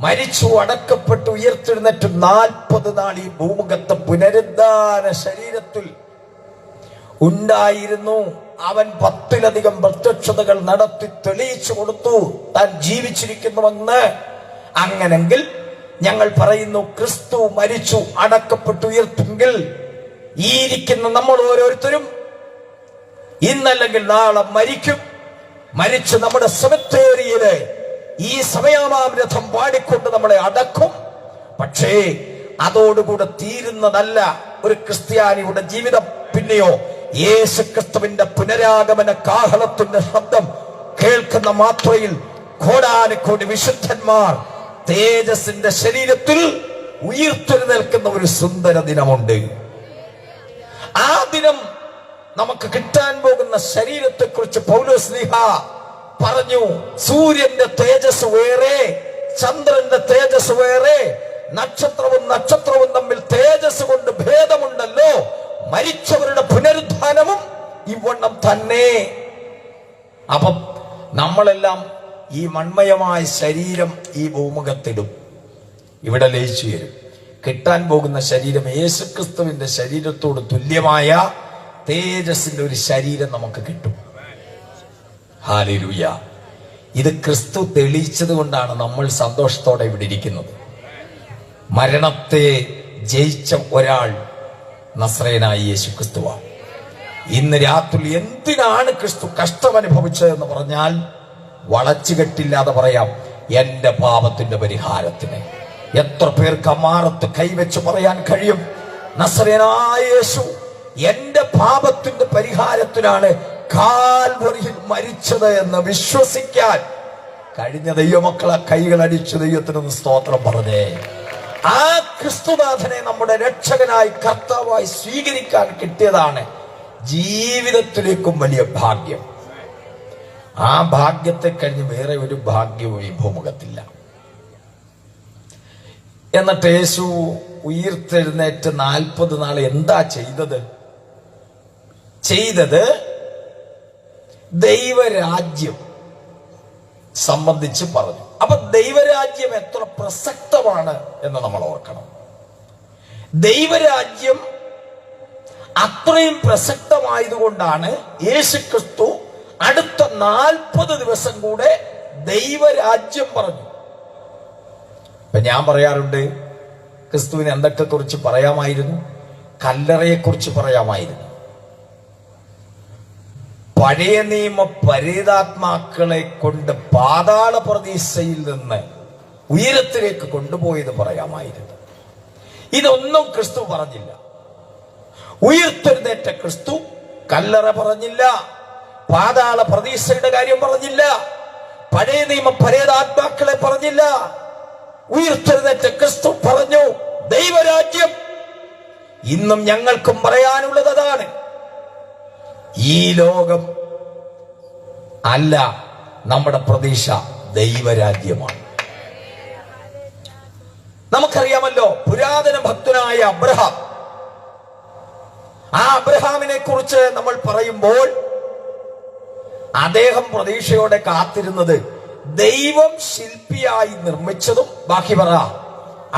B: മരിച്ചു, അടക്കപ്പെട്ടു, ഉയർത്തെഴുന്നേറ്റ് 40 നാൾ ഈ ഭൂമുഖത്തെ പുനരുദ്ധാന ശരീരത്തിൽ ഉണ്ടായിരുന്നു. അവൻ 10-ലധികം പ്രത്യക്ഷതകൾ നടത്തി തെളിയിച്ചു കൊടുത്തു താൻ ജീവിച്ചിരിക്കുന്നുവെന്ന്. അങ്ങനെങ്കിൽ ഞങ്ങൾ പറയുന്നു, ക്രിസ്തു മരിച്ചു, അടക്കപ്പെട്ടു, ഉയർത്തെങ്കിൽ ഈ ഇരിക്കുന്ന നമ്മൾ ഓരോരുത്തരും ഇന്നല്ലെങ്കിൽ നാളെ മരിക്കും. മരിച്ച് നമ്മുടെ സെമിത്തേരിയില് ഈ സമയാമാം രഥം പാടിക്കൊണ്ട് നമ്മളെ അടക്കും. പക്ഷേ അതോടുകൂടെ തീരുന്നതല്ല ഒരു ക്രിസ്ത്യാനിയുടെ ജീവിതം. പിന്നെയോ യേശു ക്രിസ്തുവിന്റെ പുനരാഗമന കാഹളത്തിന്റെ ശബ്ദം കേൾക്കുന്ന മാത്രയിൽ കോടാനുകോടി വിശുദ്ധന്മാർ തേജസ്സിന്റെ ശരീരത്തിൽ ഉയർത്തെഴുന്നേൽക്കുന്ന ഒരു സുന്ദര ദിനമുണ്ട്. ആ ദിനം നമുക്ക് കിട്ടാൻ പോകുന്ന ശരീരത്തെ കുറിച്ച് പൗലോസ്ലീഹ പറഞ്ഞു, സൂര്യന്റെ തേജസ് വേറെ, ചന്ദ്രന്റെ തേജസ് വേറെ, നക്ഷത്രവും തമ്മിൽ തേജസ് കൊണ്ട് ഭേദമുണ്ടല്ലോ. മരിച്ചവരുടെ പുനരുദ്ധാനവും ഇവണ്ണം തന്നെ. അപ്പം നമ്മളെല്ലാം ഈ മൺമയമായ ശരീരം ഈ ഭൂമുഖത്തിടും, ഇവിടെ ലയിച്ചു വരും. കിട്ടാൻ പോകുന്ന ശരീരം യേശുക്രിസ്തുവിന്റെ ശരീരത്തോട് തുല്യമായ തേജസ്സിന്റെ ഒരു ശരീരം നമുക്ക് കിട്ടും. ഹല്ലേലൂയ. ഇത് ക്രിസ്തു തെളിയിച്ചത് കൊണ്ടാണ് നമ്മൾ സന്തോഷത്തോടെ ഇവിടെ ഇരിക്കുന്നത്. മരണത്തെ ജയിച്ച ഒരാൾ നസ്രയനായ യേശുക്രിസ്തുവാണ്. ഇന്ന് രാത്രി എന്തിനാണ് ക്രിസ്തു കഷ്ടം അനുഭവിച്ചതെന്ന് പറഞ്ഞാൽ വളച്ചുകെട്ടില്ലാതെ പറയാം, എന്റെ പാപത്തിന്റെ പരിഹാരത്തിന്. എത്ര പേർക്ക് അമാറത്ത് കൈവച്ച് പറയാൻ കഴിയും, നസ്രയനായ യേശു എന്റെ പാപത്തിന്റെ പരിഹാരത്തിനാണ് കാൽവരിയിൽ മരിച്ചത് എന്ന് വിശ്വസിക്കാൻ കഴിഞ്ഞ ദൈവമക്കളെ കൈകളടിച്ച് ദൈവത്തിന് സ്തോത്രം പറഞ്ഞേ. ആ ക്രിസ്തുനാഥനെ നമ്മുടെ രക്ഷകനായി കർത്താവായി സ്വീകരിക്കാൻ കിട്ടിയതാണ് ജീവിതത്തിലേക്കും വലിയ ഭാഗ്യം. ആ ഭാഗ്യത്തെ കഴിഞ്ഞ് വേറെ ഒരു ഭാഗ്യവും ഈ ഭൂമുഖത്തില്ല. എന്നിട്ട് യേശു ഉയർത്തെഴുന്നേറ്റ് 40 നാൾ എന്താ ചെയ്തത്? ദൈവരാജ്യം സംബന്ധിച്ച് പറഞ്ഞു. അപ്പൊ ദൈവരാജ്യം എത്ര പ്രസക്തമാണ് എന്ന് നമ്മൾ ഓർക്കണം. ദൈവരാജ്യം അത്രയും പ്രസക്തമായതുകൊണ്ടാണ് യേശുക്രിസ്തു അടുത്ത 40 ദിവസം കൂടെ ദൈവരാജ്യം പറഞ്ഞു. ഇപ്പൊ ഞാൻ പറയാറുണ്ട്, ക്രിസ്തുവിന് എന്തൊക്കെ കുറിച്ച് പറയാമായിരുന്നു? കല്ലറയെ കുറിച്ച് പറയാമായിരുന്നു. പഴയ നിയമ പരിതാത്മാക്കളെ കൊണ്ട് പാതാള പ്രതീക്ഷയിൽ നിന്ന് ഉയരത്തിലേക്ക് കൊണ്ടുപോയത് പറയാമായിരുന്നു. ഇതൊന്നും ക്രിസ്തു പറഞ്ഞില്ല. ഉയർത്തെഴുന്നേറ്റ ക്രിസ്തു കല്ലറ പറഞ്ഞില്ല, പാതാള പ്രതീക്ഷയുടെ കാര്യം പറഞ്ഞില്ല, പഴയ നിയമ പരേതാത്മാക്കളെ പറഞ്ഞില്ല. ഉയർത്തെഴുന്നേറ്റ ക്രിസ്തു പറഞ്ഞു ദൈവരാജ്യം. ഇന്നും ഞങ്ങൾക്കും പറയാനുള്ളത് അതാണ്. ഈ ലോകം അല്ല നമ്മുടെ പ്രതീക്ഷ, ദൈവരാജ്യമാണ്. നമുക്കറിയാമല്ലോ, പുരാതന ഭക്തനായ അബ്രഹാം, ആ അബ്രഹാമിനെ കുറിച്ച് നമ്മൾ പറയുമ്പോൾ അദ്ദേഹം പ്രതീക്ഷയോടെ കാത്തിരുന്നത് ദൈവം ശില്പിയായി നിർമ്മിച്ചതും, ബാക്കി പറ,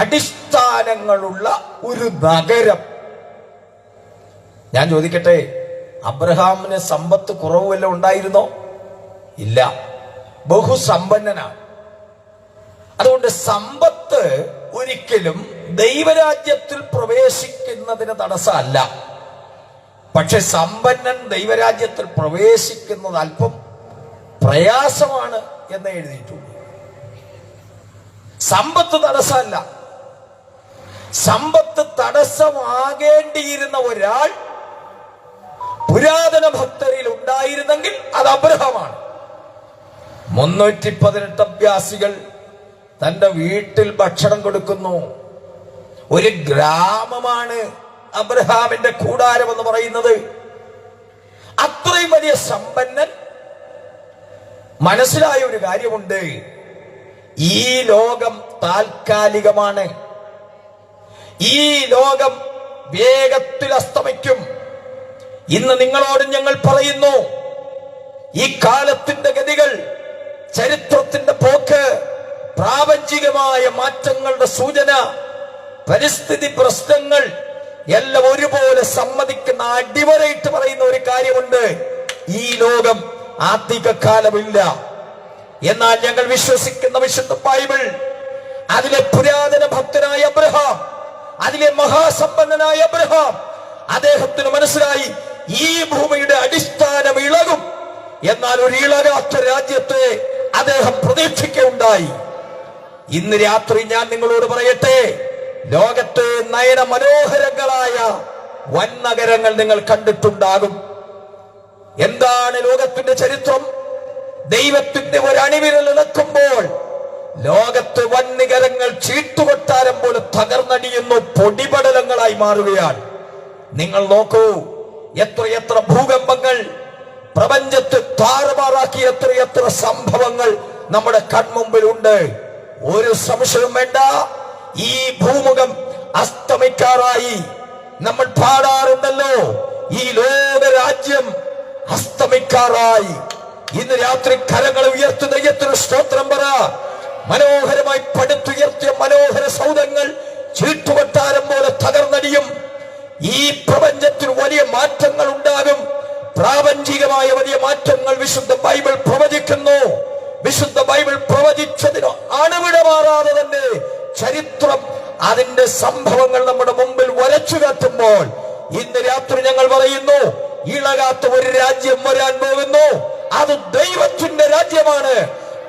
B: അടിസ്ഥാനങ്ങളുള്ള ഒരു നഗരം. ഞാൻ ചോദിക്കട്ടെ, അബ്രഹാമിന് സമ്പത്ത് കുറവ് വല്ലതും ഉണ്ടായിരുന്നോ? ഇല്ല, ബഹുസമ്പന്നനാണ്. അതുകൊണ്ട് സമ്പത്ത് ഒരിക്കലും ദൈവരാജ്യത്തിൽ പ്രവേശിക്കുന്നതിന് തടസ്സമല്ല. പക്ഷെ സമ്പന്നൻ ദൈവരാജ്യത്തിൽ പ്രവേശിക്കുന്നത് അല്പം പ്രയാസമാണ് എന്ന് എഴുതിയിട്ടുണ്ട്. സമ്പത്ത് തടസ്സമല്ല. സമ്പത്ത് തടസ്സമാകേണ്ടിയിരുന്ന ഒരാൾ പുരാതന ഭക്തരിൽ ഉണ്ടായിരുന്നെങ്കിൽ അത് അബ്രഹാമാണ്. 318 അഭ്യാസികൾ തന്റെ വീട്ടിൽ ഭക്ഷണം കൊടുക്കുന്നു. ഒരു ഗ്രാമമാണ് അബ്രഹാമിന്റെ കൂടാരം എന്ന് പറയുന്നത്. അത്രയും വലിയ സമ്പന്നൻ മനസ്സിലായ ഒരു കാര്യമുണ്ട്, ഈ ലോകം താൽക്കാലികമാണ്. ഈ ലോകം വേഗത്തിൽ അസ്തമിക്കും. ഇന്ന് നിങ്ങളോട് ഞങ്ങൾ പറയുന്നു, ഈ കാലത്തിന്റെ ഗതികൾ, ചരിത്രത്തിന്റെ പോക്ക്, പ്രാപഞ്ചികമായ മാറ്റങ്ങളുടെ സൂചന, പരിസ്ഥിതി പ്രശ്നങ്ങൾ എല്ലാം ഒരുപോലെ സമ്മതിക്കുന്ന, അടിവരയിട്ട് പറയുന്ന ഒരു കാര്യമുണ്ട്, ഈ ലോകം അധികകാലമില്ല. എന്നാൽ ഞങ്ങൾ വിശ്വസിക്കുന്ന വിശുദ്ധ ബൈബിൾ, അതിലെ പുരാതന ഭക്തനായ അബ്രഹാം, അതിലെ മഹാസമ്പന്നനായ അബ്രഹാം, അദ്ദേഹത്തിന് മനസ്സിലായി ഈ ഭൂമിയുടെ അടിസ്ഥാനം ഇളകും. എന്നാൽ ഒരു ഇളകാത്ത രാജ്യത്തെ അദ്ദേഹം പ്രതീക്ഷിക്കുകയുണ്ടായി. ഇന്ന് രാത്രി ഞാൻ നിങ്ങളോട് പറയട്ടെ, ലോകത്തെ നയന മനോഹരങ്ങളായ വൻ നഗരങ്ങൾ നിങ്ങൾ കണ്ടിട്ടുണ്ടാകും. എന്താണ് ലോകത്തിന്റെ ചരിത്രം? ദൈവത്തിന്റെ ഒരു അണിവിരൽ ഇളക്കുമ്പോൾ ലോകത്ത് വൻ നികരങ്ങൾ ചീട്ടുകൊട്ടാരം പോലെ തകർന്നടിയുന്നു, പൊടിപടലങ്ങളായി മാറുകയാണ്. നിങ്ങൾ നോക്കൂ, എത്രയെത്ര ഭൂകമ്പങ്ങൾ പ്രപഞ്ചത്തെ താറുമാറാക്കിയ എത്രയെത്ര സംഭവങ്ങൾ നമ്മുടെ കൺമുമ്പിലുണ്ട്. ഒരു സംശയവും വേണ്ട, ഈ ഭൂമുഖം അസ്തമിക്കാറായി. നമ്മൾ പാടാറുണ്ടല്ലോ, ഈ ലോകരാജ്യം അസ്തമിക്കാറായി. ഇന്ന് രാത്രി കരങ്ങൾ ഉയർത്തി ദൈവത്തിന് സ്തോത്രം പറ. മനോഹരമായി പടുത്തുയർത്തിയ മനോഹര സൗധങ്ങൾ ചീട്ടുകൊട്ടാരം പോലെ തകർന്നടിയും. ഈ പ്രപഞ്ചത്തിൽ വലിയ മാറ്റങ്ങൾ ഉണ്ടാകും. പ്രാപഞ്ചികമായ വലിയ മാറ്റങ്ങൾ വിശുദ്ധ ബൈബിൾ പ്രവചിക്കുന്നു. വിശുദ്ധ ബൈബിൾ പ്രവചിച്ചതിന് അണുവിട മാറാതെ തന്നെ ചരിത്രം അതിന്റെ സംഭവങ്ങൾ നമ്മുടെ മുമ്പിൽ വരച്ചു കാട്ടുമ്പോൾ ഇന്ന് രാത്രി ഞങ്ങൾ പറയുന്നു, ഇളകാത്ത ഒരു രാജ്യം വരാൻ പോകുന്നു. അത് ദൈവത്തിന്റെ രാജ്യമാണ്.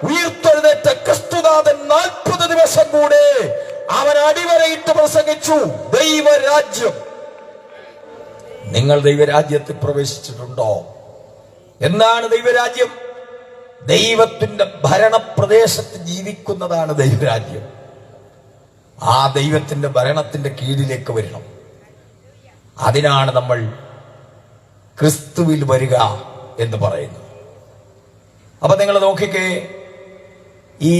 B: ഉയർത്തെഴുന്നേറ്റ ക്രിസ്തുനാഥൻ 40 ദിവസം കൂടെ അവൻ അടിവരയിട്ട് പ്രസംഗിച്ചു, ദൈവരാജ്യം. നിങ്ങൾ ദൈവരാജ്യത്തിൽ പ്രവേശിച്ചിട്ടുണ്ടോ? എന്താണ് ദൈവരാജ്യം? ദൈവത്തിന്റെ ഭരണപ്രദേശത്ത് ജീവിക്കുന്നതാണ് ദൈവരാജ്യം. ആ ദൈവത്തിന്റെ ഭരണത്തിന്റെ കീഴിലേക്ക് വരണം. അതിനാണ് നമ്മൾ ക്രിസ്തുവിൽ വരിക എന്ന് പറയുന്നത്. അപ്പൊ നിങ്ങൾ നോക്കിക്കേ, ഈ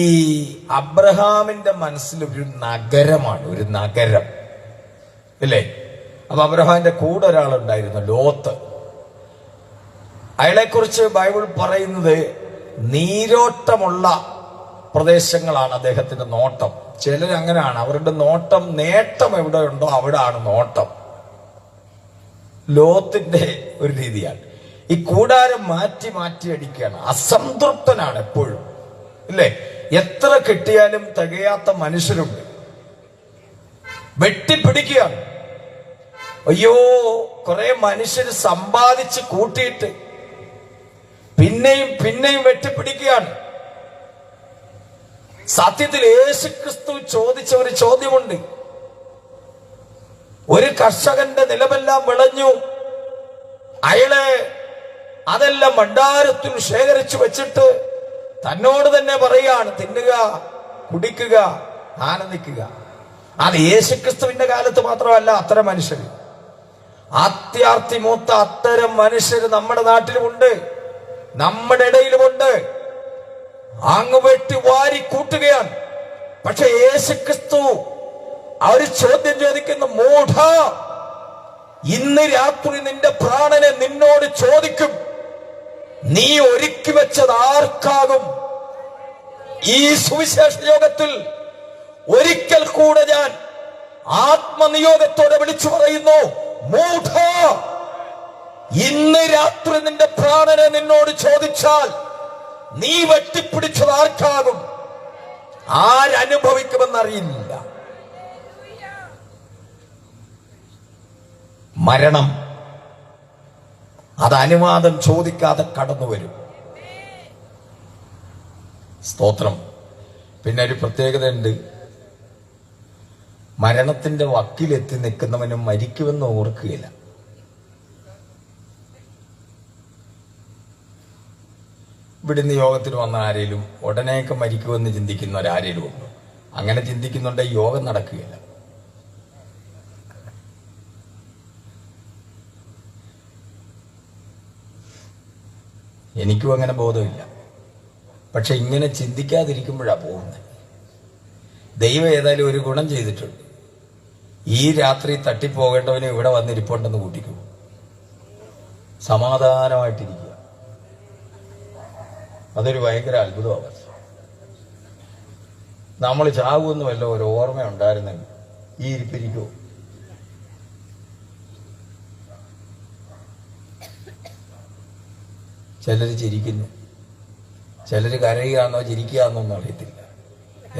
B: അബ്രഹാമിന്റെ മനസ്സിൽ ഒരു നഗരമാണ്, ഒരു നഗരം, ഇല്ലേ? അപ്പൊ അബ്രഹാമിന്റെ കൂടെ ഒരാളുണ്ടായിരുന്നു, ലോത്ത്. അയാളെക്കുറിച്ച് ബൈബിൾ പറയുന്നത് നീരോട്ടമുള്ള പ്രദേശങ്ങളാണ് അദ്ദേഹത്തിന്റെ നോട്ടം. ചിലർ അങ്ങനെയാണ്, അവരുടെ നോട്ടം, നേട്ടം എവിടെയുണ്ടോ അവിടെയാണ് നോട്ടം. ലോത്തിന്റെ ഒരു രീതിയാണ്. ഈ കൂടാരം മാറ്റി മാറ്റി അടിക്കുകയാണ്, അസംതൃപ്തനാണ് എപ്പോഴും, ഇല്ലേ? എത്ര കിട്ടിയാലും തികയാത്ത മനുഷ്യരുണ്ട്. വെട്ടിപ്പിടിക്കുകയാണ്. അയ്യോ, കുറെ മനുഷ്യർ സമ്പാദിച്ച് കൂട്ടിയിട്ട് പിന്നെയും പിന്നെയും വെട്ടിപ്പിടിക്കുകയാണ്. സത്യത്തിൽ യേശുക്രിസ്തു ചോദിച്ച ഒരു ചോദ്യമുണ്ട്. ഒരു കർഷകന്റെ നിലമെല്ലാം വിളഞ്ഞു, അയാളെ അതെല്ലാം ഭണ്ഡാരത്തിൽ ശേഖരിച്ചു വെച്ചിട്ട് തന്നോട് തന്നെ പറയാണ്, തിന്നുക, കുടിക്കുക, ആനന്ദിക്കുക. അത് യേശുക്രിസ്തുവിന്റെ കാലത്ത് മാത്രമല്ല, അത്തരം മനുഷ്യര്, അത്യാർത്തി മൂത്ത അത്തരം മനുഷ്യര് നമ്മുടെ നാട്ടിലുമുണ്ട്, നമ്മുടെ ഇടയിലുമുണ്ട്. അങ്ങ് വെട്ടി വാരി കൂട്ടുകയാണ്. പക്ഷെ യേശുക്രിസ്തു ഒരു ചോദ്യം ചോദിക്കുന്നു, മൂഢ, ഇന്ന് രാത്രി നിന്റെ പ്രാണനെ നിന്നോട് ചോദിക്കും, നീ ഒരുക്കി വെച്ചത് ആർക്കാകും? ഈ സുവിശേഷ യോഗത്തിൽ ഒരിക്കൽ കൂടെ ഞാൻ ആത്മനിയോഗത്തോടെ വിളിച്ചു പറയുന്നു, മൂഢ, ഇന്ന് രാത്രി നിന്റെ പ്രാണനെ നിന്നോട് ചോദിച്ചാൽ നീ വെട്ടിപ്പിടിച്ചത് ആർക്കാകും? ആരനുഭവിക്കുമെന്നറിയില്ല. മരണം അത് അനുവാദം ചോദിക്കാതെ കടന്നു വരും. സ്തോത്രം. പിന്നെ ഒരു പ്രത്യേകതയുണ്ട്, മരണത്തിന്റെ വക്കിലെത്തി നിൽക്കുന്നവനും മരിക്കുമെന്ന് ഓർക്കുകയില്ല. ഇവിടുന്ന് യോഗത്തിന് വന്ന ആരേലും ഉടനെയൊക്കെ മരിക്കുമെന്ന് ചിന്തിക്കുന്നവരാരേലും ഉണ്ടോ? അങ്ങനെ ചിന്തിക്കുന്നുണ്ടെങ്കിൽ യോഗം നടക്കുകയില്ല. എനിക്കും അങ്ങനെ ബോധമില്ല. പക്ഷെ ഇങ്ങനെ ചിന്തിക്കാതിരിക്കുമ്പോഴാണ് പോകുന്നത്. ദൈവം ഏതായാലും ഒരു ഗുണം ചെയ്തിട്ടുണ്ട്. ഈ രാത്രി തട്ടിപ്പോകേണ്ടവന് ഇവിടെ വന്നിരിപ്പുണ്ടെന്ന് കൂട്ടിക്കും, സമാധാനമായിട്ടിരിക്കുക. അതൊരു ഭയങ്കര അത്ഭുതമാണ്. നമ്മൾ ചാകുമെന്ന് വല്ല ഒരു ഓർമ്മ ഉണ്ടായിരുന്നെങ്കിൽ ഈ ഇരിപ്പിരിക്കുമോ? ചിലർ ചിരിക്കുന്നു, ചിലർ കരയുകയാണോ ചിരിക്കുകയാണെന്നൊന്നും അറിയത്തില്ല.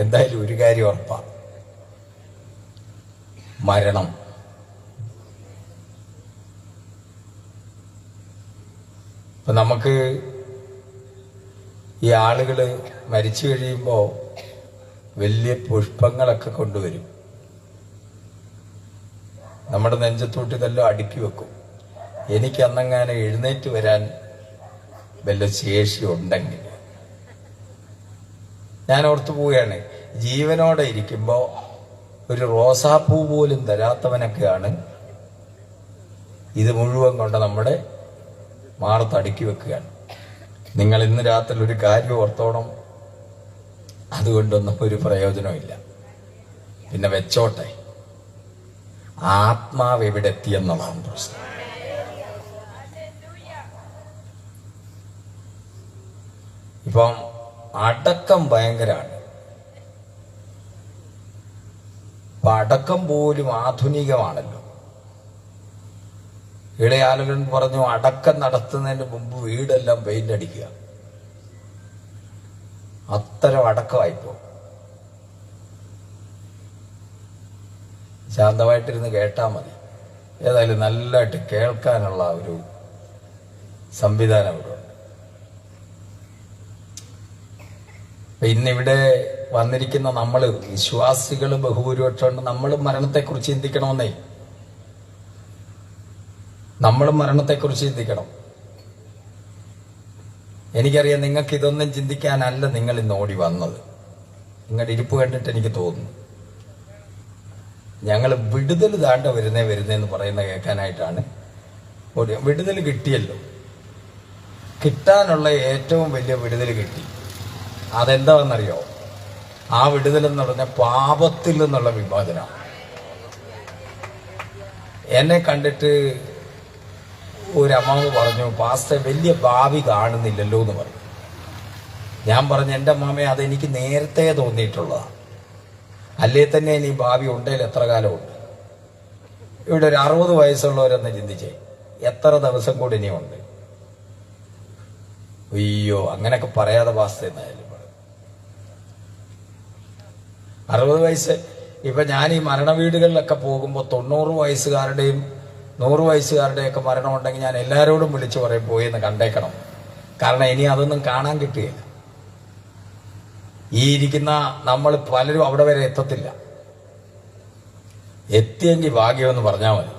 B: എന്തായാലും ഒരു കാര്യം ഉറപ്പാണ്, മരണം. ഇപ്പൊ നമുക്ക് ഈ ആളുകള് മരിച്ചു കഴിയുമ്പോ വലിയ പുഷ്പങ്ങളൊക്കെ കൊണ്ടുവരും, നമ്മുടെ നെഞ്ചത്തോട്ട് ഇതെല്ലാം അടുക്കി വെക്കും. എനിക്ക് അന്നങ്ങനെ എഴുന്നേറ്റ് വരാൻ വല്ല ശേഷി ഉണ്ടെങ്കിൽ ഞാൻ ഓർത്തു പോവുകയാണ്, ജീവനോടെ ഇരിക്കുമ്പോ ഒരു റോസാപ്പൂ പോലും തരാത്തവനൊക്കെയാണ് ഇത് മുഴുവൻ കൊണ്ട് നമ്മുടെ മാറത്തടുക്കി വെക്കുകയാണ്. നിങ്ങൾ ഇന്ന് രാത്രി ഒരു കാര്യം ഓർത്തോണം, അതുകൊണ്ടൊന്നും ഒരു പ്രയോജനമില്ല. പിന്നെ വെച്ചോട്ടെ, ആത്മാവ് എവിടെ എത്തിയെന്നുള്ളതാണ് പ്രശ്നം. ഇപ്പം അടക്കം ഭയങ്കരമാണ്. അപ്പൊ അടക്കം പോലും ആധുനികമാണല്ലോ. ഇവിടെ ആളുകൾ പറഞ്ഞു, അടക്കം നടത്തുന്നതിന് മുമ്പ് വീടെല്ലാം പെയിന്റ് അടിക്കുക. അത്തരം അടക്കമായിപ്പോ. ശാന്തമായിട്ടിരുന്ന് കേട്ടാൽ മതി. ഏതായാലും നല്ലതായിട്ട് കേൾക്കാനുള്ള ഒരു സംവിധാനം ഇവിടെ ഉണ്ട്. ഇന്നിവിടെ വന്നിരിക്കുന്ന നമ്മള് വിശ്വാസികൾ ബഹുഭൂരിപക്ഷം നമ്മളും മരണത്തെക്കുറിച്ച് ചിന്തിക്കണമെന്നേ. നമ്മളും മരണത്തെക്കുറിച്ച് ചിന്തിക്കണം. എനിക്കറിയാം നിങ്ങൾക്ക് ഇതൊന്നും ചിന്തിക്കാനല്ല നിങ്ങൾ ഇന്ന് ഓടി വന്നത്. നിങ്ങളുടെ ഇരിപ്പ് കണ്ടിട്ട് എനിക്ക് തോന്നുന്നു ഞങ്ങൾ വിടുതൽ താണ്ട വരുന്നേന്ന് പറയുന്ന കേൾക്കാനായിട്ടാണ് ഓടി. വിടുതൽ കിട്ടിയല്ലോ. കിട്ടാനുള്ള ഏറ്റവും വലിയ വിടുതൽ കിട്ടി. അതെന്താണെന്നറിയോ? ആ വിടുതൽ എന്ന് പറഞ്ഞാൽ പാപത്തിൽ നിന്നുള്ള വിമോചനം. എന്നെ കണ്ടിട്ട് ഒരു അമ്മാവ് പറഞ്ഞു, പാസ്റ്റർ വലിയ ഭാവി കാണുന്നില്ലല്ലോ എന്ന് പറഞ്ഞു. ഞാൻ പറഞ്ഞു, എൻ്റെ അമ്മാമയെ അതെനിക്ക് നേരത്തെ തോന്നിയിട്ടുള്ളതാണ്. അല്ലേ തന്നെ ഇനി ഭാവി ഉണ്ടെങ്കിൽ എത്ര കാലമുണ്ട്? ഇവിടെ ഒരു 60 വയസ്സുള്ളവരെന്ന് ചിന്തിച്ചേ, എത്ര ദിവസം കൂടി ഇനിയുണ്ട്? അയ്യോ, അങ്ങനെയൊക്കെ പറയാതെ പാസ്റ്റർ എന്നായാലും 60 വയസ്സ്. ഇപ്പൊ ഞാൻ ഈ മരണ വീടുകളിലൊക്കെ പോകുമ്പോൾ 90 വയസ്സുകാരുടെയും 100 വയസ്സുകാരുടെയൊക്കെ മരണം ഉണ്ടെങ്കിൽ ഞാൻ എല്ലാവരോടും വിളിച്ചു പറയും, പോയി എന്ന് കണ്ടേക്കണം. കാരണം ഇനി അതൊന്നും കാണാൻ കിട്ടുകയില്ല. ഈ ഇരിക്കുന്ന നമ്മൾ പലരും അവിടെ വരെ എത്തത്തില്ല. എത്തിയെങ്കിൽ ഭാഗ്യമെന്ന് പറഞ്ഞാൽ മതി.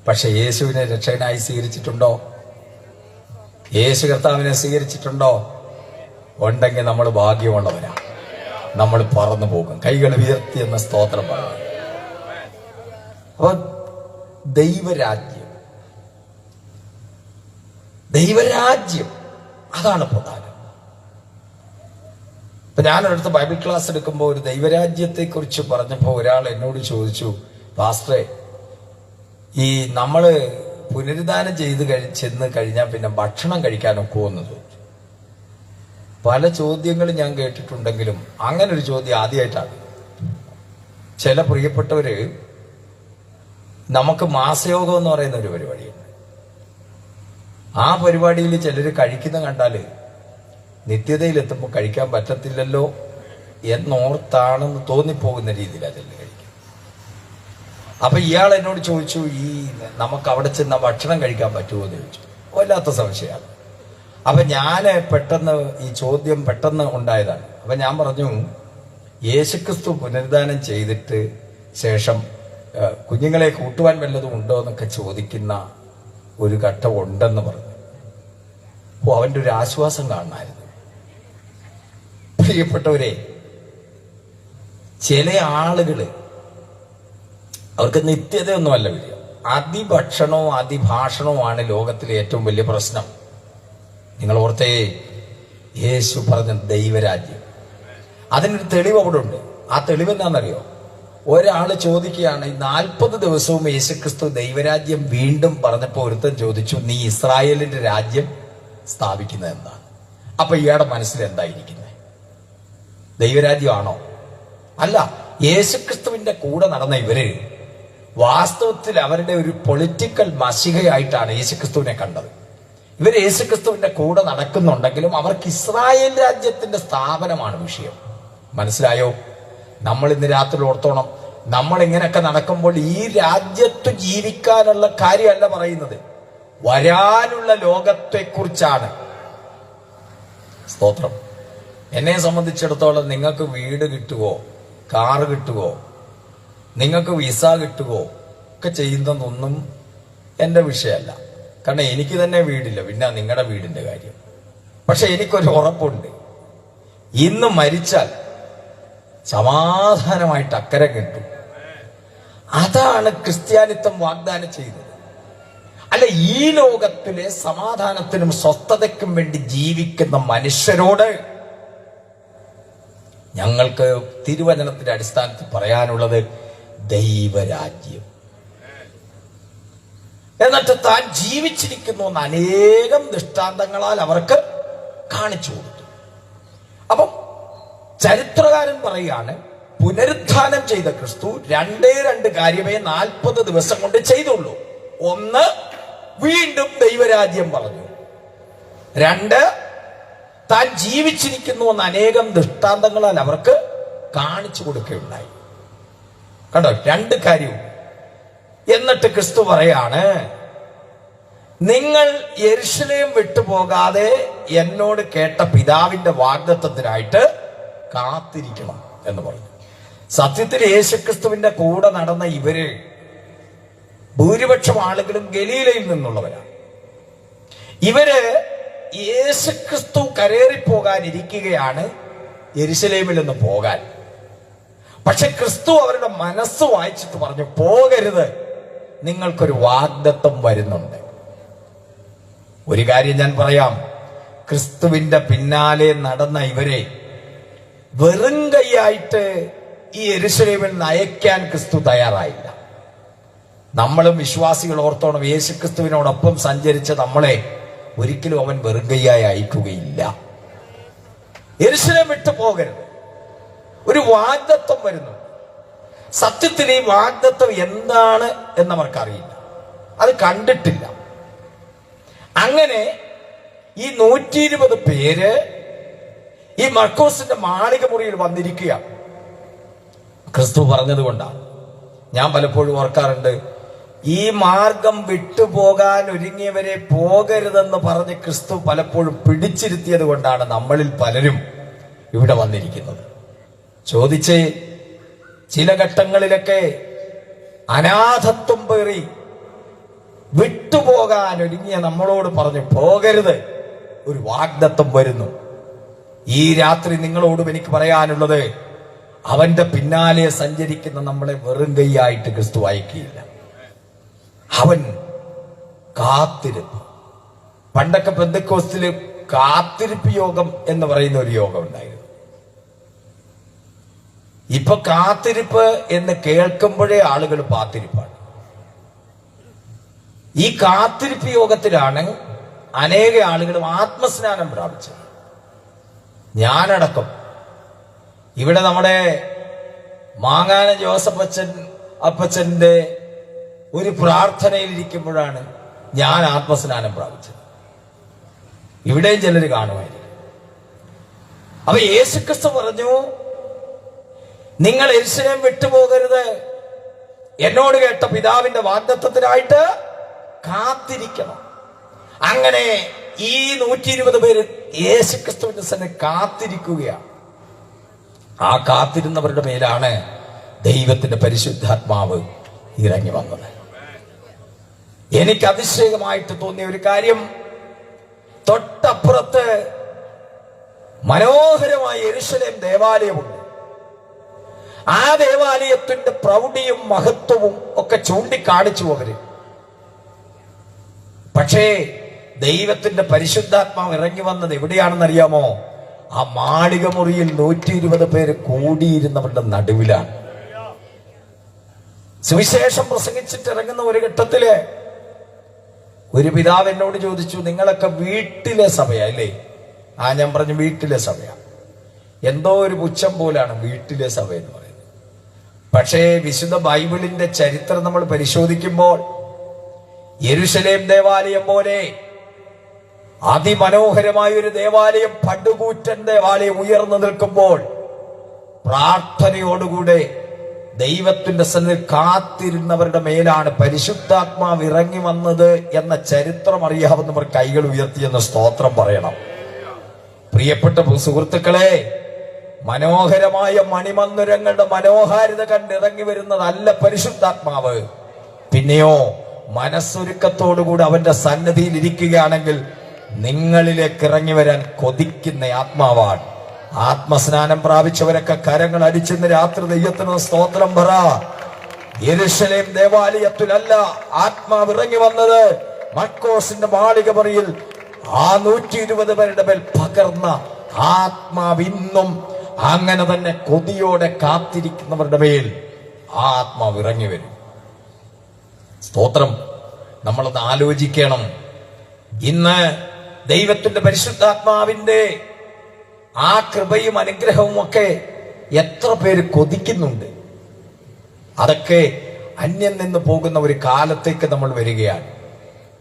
B: പക്ഷെ യേശുവിനെ രക്ഷകനായി സ്വീകരിച്ചിട്ടുണ്ടോ? യേശു കർത്താവിനെ സ്വീകരിച്ചിട്ടുണ്ടോ? ഉണ്ടെങ്കിൽ നമ്മൾ ഭാഗ്യമുള്ളവരാ. നമ്മൾ പറന്നു പോകും. കൈകൾ ഉയർത്തി എന്ന സ്തോത്രം പറഞ്ഞു. അപ്പൊ ദൈവരാജ്യം അതാണ് പ്രധാനം. ഇപ്പൊ ഞാനടുത്ത് ബൈബിൾ ക്ലാസ് എടുക്കുമ്പോൾ ഒരു ദൈവരാജ്യത്തെ കുറിച്ച് പറഞ്ഞപ്പോൾ ഒരാൾ എന്നോട് ചോദിച്ചു, പാസ്റ്ററെ, ഈ നമ്മള് പുനരുദ്ധാനം ചെന്ന് കഴിഞ്ഞാൽ പിന്നെ ഭക്ഷണം കഴിക്കാനൊക്കെ എന്ന് ചോദിച്ചു. പല ചോദ്യങ്ങളും ഞാൻ കേട്ടിട്ടുണ്ടെങ്കിലും അങ്ങനെ ഒരു ചോദ്യം ആദ്യമായിട്ടാണ്. ചില പ്രിയപ്പെട്ടവര്, നമുക്ക് മാസയോഗം എന്ന് പറയുന്ന ഒരു പരിപാടിയുണ്ട്. ആ പരിപാടിയിൽ ചിലർ കഴിക്കുന്ന കണ്ടാല് നിത്യതയിലെത്തുമ്പോൾ കഴിക്കാൻ പറ്റത്തില്ലല്ലോ എന്നോർത്താണെന്ന് തോന്നിപ്പോകുന്ന രീതിയിൽ അതിൽ കഴിക്കും. അപ്പൊ ഇയാൾ എന്നോട് ചോദിച്ചു, ഈ നമുക്ക് അവിടെ ചെന്ന ഭക്ഷണം കഴിക്കാൻ പറ്റുമോ എന്ന് ചോദിച്ചു. വല്ലാത്ത സംശയമാണ്. അപ്പൊ ഞാന് പെട്ടെന്ന് ഈ ചോദ്യം പെട്ടെന്ന് ഉണ്ടായതാണ്. അപ്പൊ ഞാൻ പറഞ്ഞു, യേശുക്രിസ്തു പുനരുദ്ധാനം ചെയ്തിട്ട് ശേഷം കുഞ്ഞുങ്ങളെ കൂട്ടുവാൻ വല്ലതും ഉണ്ടോ എന്നൊക്കെ ചോദിക്കുന്ന ഒരു ഘട്ടം ഉണ്ടെന്ന് പറഞ്ഞു. അപ്പോ അവന്റെ ഒരു ആശ്വാസം കാണണമായിരുന്നു. പ്രിയപ്പെട്ടവരെ, ചില ആളുകള് അവർക്ക് നിത്യതയൊന്നുമല്ല വരിക. അതിഭക്ഷണവും അതിഭാഷണവുമാണ് ലോകത്തിലെ ഏറ്റവും വലിയ പ്രശ്നം. നിങ്ങൾ ഓർത്തേ, യേശു പറഞ്ഞ ദൈവരാജ്യം, അതിനൊരു തെളിവ് അവിടെ ഉണ്ട്. ആ തെളിവ് എന്താണെന്നറിയോ? ഒരാൾ ചോദിക്കുകയാണ്, ഈ 40 ദിവസവും യേശുക്രിസ്തു ദൈവരാജ്യം വീണ്ടും പറഞ്ഞപ്പോൾ ഒരുത്തൻ ചോദിച്ചു, നീ ഇസ്രായേലിന്റെ രാജ്യം സ്ഥാപിക്കുന്നത് എന്താണ്? അപ്പൊ ഇയാളുടെ മനസ്സിൽ എന്തായിരിക്കുന്നത്? ദൈവരാജ്യമാണോ? അല്ല. യേശുക്രിസ്തുവിന്റെ കൂടെ നടന്ന ഇവര് വാസ്തവത്തിൽ അവരുടെ ഒരു പൊളിറ്റിക്കൽ മഷികയായിട്ടാണ് യേശുക്രിസ്തുവിനെ കണ്ടത്. ഇവർ യേശുക്രിസ്തുവിന്റെ കൂടെ നടക്കുന്നുണ്ടെങ്കിലും അവർക്ക് ഇസ്രായേൽ രാജ്യത്തിന്റെ സ്ഥാപനമാണ് വിഷയം. മനസ്സിലായോ? നമ്മൾ ഇന്ന് രാത്രി ഓർത്തോണം, നമ്മൾ ഇങ്ങനെയൊക്കെ നടക്കുമ്പോൾ ഈ രാജ്യത്ത് ജീവിക്കാനുള്ള കാര്യമല്ല പറയുന്നത്, വരാനുള്ള ലോകത്തെക്കുറിച്ചാണ്. സ്തോത്രം. എന്നെ സംബന്ധിച്ചിടത്തോളം നിങ്ങൾക്ക് വീട് കിട്ടുവോ, കാറ് കിട്ടുവോ, നിങ്ങൾക്ക് വിസ കിട്ടുവോ ഒക്കെ ചെയ്യുന്നതൊന്നും എൻ്റെ വിഷയമല്ല. കാരണം എനിക്ക് തന്നെ വീടില്ല, പിന്നെ നിങ്ങളുടെ വീടിന്റെ കാര്യം. പക്ഷെ എനിക്കൊരു ഉറപ്പുണ്ട്, ഇന്ന് മരിച്ചാൽ സമാധാനമായിട്ട് അക്കരെ കിട്ടും. അതാണ് ക്രിസ്ത്യാനിത്വം വാഗ്ദാനം ചെയ്തത്. അല്ല, ഈ ലോകത്തിലെ സമാധാനത്തിനും സ്വസ്ഥതയ്ക്കും വേണ്ടി ജീവിക്കുന്ന മനുഷ്യരോട് ഞങ്ങൾക്ക് തിരുവചനത്തിന്റെ അടിസ്ഥാനത്തിൽ പറയാനുള്ളത് ദൈവരാജ്യം. എന്നിട്ട് താൻ ജീവിച്ചിരിക്കുന്നു എന്ന് അനേകം ദൃഷ്ടാന്തങ്ങളാൽ അവർക്ക് കാണിച്ചു കൊടുത്തു. അപ്പം ചരിത്രകാരൻ പറയാണ്, പുനരുത്ഥാനം ചെയ്ത ക്രിസ്തു രണ്ട് കാര്യമേ 40 ദിവസം കൊണ്ട് ചെയ്തുള്ളൂ. ഒന്ന്, വീണ്ടും ദൈവരാജ്യം പറഞ്ഞു. 2, താൻ ജീവിച്ചിരിക്കുന്നു എന്ന് അനേകം ദൃഷ്ടാന്തങ്ങളാൽ അവർക്ക് കാണിച്ചു കൊടുക്കുകയുണ്ടായി. കണ്ടോ, 2 കാര്യവും. എന്നിട്ട് ക്രിസ്തു പറയാണ്, നിങ്ങൾ യെരുശലേം വിട്ടുപോകാതെ എന്നോട് കേട്ട പിതാവിന്റെ വാഗ്ദത്തത്തിനായിട്ട് കാത്തിരിക്കണം എന്ന് പറഞ്ഞു. സത്യത്തിൽ യേശുക്രിസ്തുവിന്റെ കൂടെ നടന്ന ഇവര് ഭൂരിപക്ഷം ആളുകളും ഗലീലയിൽ നിന്നുള്ളവരാണ്. ഇവര് യേശുക്രിസ്തു കരേറിപ്പോകാനിരിക്കുകയാണ് യെരുശലേമിൽ നിന്ന് പോകാൻ. പക്ഷെ ക്രിസ്തു അവരുടെ മനസ്സ് വായിച്ചിട്ട് പറഞ്ഞു, പോകരുത്, നിങ്ങൾക്കൊരു വാഗ്ദത്തം വരുന്നുണ്ട്. ഒരു കാര്യം ഞാൻ പറയാം, ക്രിസ്തുവിന്റെ പിന്നാലെ നടന്ന ഇവരെ വെറും കൈയായിട്ട് ഈ യെരുശലേമിൽ നിന്ന് അയക്കാൻ ക്രിസ്തു തയ്യാറായില്ല. നമ്മളും വിശ്വാസികൾ ഓർത്തോണം, യേശുക്രിസ്തുവിനോടൊപ്പം സഞ്ചരിച്ച നമ്മളെ ഒരിക്കലും അവൻ വെറും കൈയായി അയക്കുകയില്ല. യെരുശലേം വിട്ടു പോകരുത്, ഒരു വാഗ്ദത്തം വരുന്നു. സത്യത്തിൽ ഈ വാഗ്ദത്തം എന്താണ് എന്നവർക്കറിയില്ല, അത് കണ്ടിട്ടില്ല. അങ്ങനെ ഈ 120 പേര് ഈ മർക്കോസിന്റെ മാളിക മുറിയിൽ വന്നിരിക്കുക ക്രിസ്തു പറഞ്ഞത് കൊണ്ടാണ്. ഞാൻ പലപ്പോഴും ഓർക്കാറുണ്ട്, ഈ മാർഗം വിട്ടുപോകാൻ ഒരുങ്ങിയവരെ പോകരുതെന്ന് പറഞ്ഞ് ക്രിസ്തു പലപ്പോഴും പിടിച്ചിരുത്തിയത് കൊണ്ടാണ് നമ്മളിൽ പലരും ഇവിടെ വന്നിരിക്കുന്നത്. ചോദിച്ച് ചില ഘട്ടങ്ങളിലൊക്കെ അനാഥത്വം പേറി വിട്ടുപോകാൻ ഒരുങ്ങിയ നമ്മളോട് പറഞ്ഞു പോകരുത്, ഒരു വാഗ്ദത്തം വരുന്നു. ഈ രാത്രി നിങ്ങളോടും എനിക്ക് പറയാനുള്ളത്, അവന്റെ പിന്നാലെ സഞ്ചരിക്കുന്ന നമ്മളെ വെറും കൈയായിട്ട് ക്രിസ്തു അയക്കുകയില്ല. അവൻ കാത്തിരിപ്പ്. പണ്ടൊക്കെ പെന്തക്കോസ്തില് കാത്തിരിപ്പ് യോഗം എന്ന് പറയുന്ന ഒരു യോഗം ഉണ്ടായിരുന്നു. ഇപ്പൊ കാത്തിരിപ്പ് എന്ന് കേൾക്കുമ്പോഴേ ആളുകൾ പാത്തിരിപ്പാണ്. ഈ കാത്തിരിപ്പ് യോഗത്തിലാണ് അനേക ആളുകളും ആത്മസ്നാനം പ്രാപിച്ചത്, ഞാനടക്കം. ഇവിടെ നമ്മുടെ മാങ്ങാന ജോസഫ് അപ്പച്ചന്റെ ഒരു പ്രാർത്ഥനയിലിരിക്കുമ്പോഴാണ് ഞാൻ ആത്മസ്നാനം പ്രാപിച്ചത്. ഇവിടെയും ചിലർ കാണുമായിരിക്കും. അപ്പൊ യേശുക്രിസ്തു പറഞ്ഞു, നിങ്ങൾ യെരൂശലേം വിട്ടുപോകരുത്, എന്നോട് കേട്ട പിതാവിന്റെ വാഗ്ദത്തത്തിനായിട്ട് കാത്തിരിക്കണം. അങ്ങനെ ഈ 120 പേര് യേശുക്രിസ്തുവിന്റെ സന്നിധിയിൽ കാത്തിരിക്കുകയാണ്. ആ കാത്തിരുന്നവരുടെ മേലാണ് ദൈവത്തിന്റെ പരിശുദ്ധാത്മാവ് ഇറങ്ങി വന്നത്. എനിക്ക് അതിശയമായിട്ട് തോന്നിയ ഒരു കാര്യം, തൊട്ടപ്പുറത്ത് മനോഹരമായ യെരൂശലേം ദേവാലയമുണ്ട്. ആ ദേവാലയത്തിന്റെ പ്രൗഢിയും മഹത്വവും ഒക്കെ ചൂണ്ടിക്കാണിച്ചു അവര്. പക്ഷേ ദൈവത്തിന്റെ പരിശുദ്ധാത്മാവ് ഇറങ്ങി വന്നത് എവിടെയാണെന്നറിയാമോ? ആ മാളിക മുറിയിൽ 120 പേര് കൂടിയിരുന്നവരുടെ നടുവിലാണ്. സുവിശേഷം പ്രസംഗിച്ചിട്ട് ഇറങ്ങുന്ന ഒരു ഘട്ടത്തില് ഒരു പിതാവ് എന്നോട് ചോദിച്ചു, നിങ്ങളൊക്കെ വീട്ടിലെ സഭയല്ലേ? ഞാൻ പറഞ്ഞു വീട്ടിലെ സഭയാ. എന്തോ ഒരു പുച്ഛം പോലാണ് വീട്ടിലെ സഭ എന്ന് പറയുന്നത്. പക്ഷേ വിശുദ്ധ ബൈബിളിന്റെ ചരിത്രം നമ്മൾ പരിശോധിക്കുമ്പോൾ യെരൂശലേം ദേവാലയം പോലെ അതിമനോഹരമായ ഒരു ദേവാലയം, പടുകൂറ്റൻ ദേവാലയം ഉയർന്നു നിൽക്കുമ്പോൾ പ്രാർത്ഥനയോടുകൂടെ ദൈവത്തിന്റെ സന്നിധിയിൽ കാത്തിരുന്നവരുടെ മേലാണ് പരിശുദ്ധാത്മാവ് ഇറങ്ങി വന്നത് എന്ന ചരിത്രം അറിയാവുന്നവർ കൈകൾ ഉയർത്തിയെന്ന് സ്തോത്രം പറയണം. പ്രിയപ്പെട്ട സുഹൃത്തുക്കളെ, മനോഹരമായ മണിമന്ദിരങ്ങളുടെ മനോഹാരിത കണ്ടിറങ്ങി വരുന്നതല്ല പരിശുദ്ധാത്മാവ്. പിന്നെയോ മനസ്സൊരുക്കത്തോടുകൂടി അവന്റെ സന്നിധിയിൽ ഇരിക്കുകയാണെങ്കിൽ നിങ്ങളിലേക്ക് ഇറങ്ങി വരാൻ കൊതിക്കുന്ന ആത്മാവാണ്. ആത്മസ്നാനം പ്രാപിച്ചവരൊക്കെ കരങ്ങൾ അടിച്ചെന്ന് രാത്രി ദൈവത്തിന് സ്തോത്രം പറ. യെരൂശലേം ദേവാലയത്തിലല്ല ആത്മാവ് ഇറങ്ങി വന്നത്, മർക്കോസിന്റെ മാളിക മുറിയിൽ ആ 120 പേരുടെ മേൽ പകർന്ന ആത്മാവ് ഇന്നും അങ്ങനെ തന്നെ കൊതിയോടെ കാത്തിരിക്കുന്നവരുടെ മേൽ ആ ആത്മാവ് ഇറങ്ങി വരും. സ്തോത്രം. നമ്മളൊന്ന് ആലോചിക്കണം. ഇന്ന് ദൈവത്തിന്റെ പരിശുദ്ധാത്മാവിന്റെ ആ കൃപയും അനുഗ്രഹവും ഒക്കെ എത്ര പേര് കൊതിക്കുന്നുണ്ട്. അതൊക്കെ അന്യം നിന്ന് പോകുന്ന ഒരു കാലത്തേക്ക് നമ്മൾ വരികയാണ്.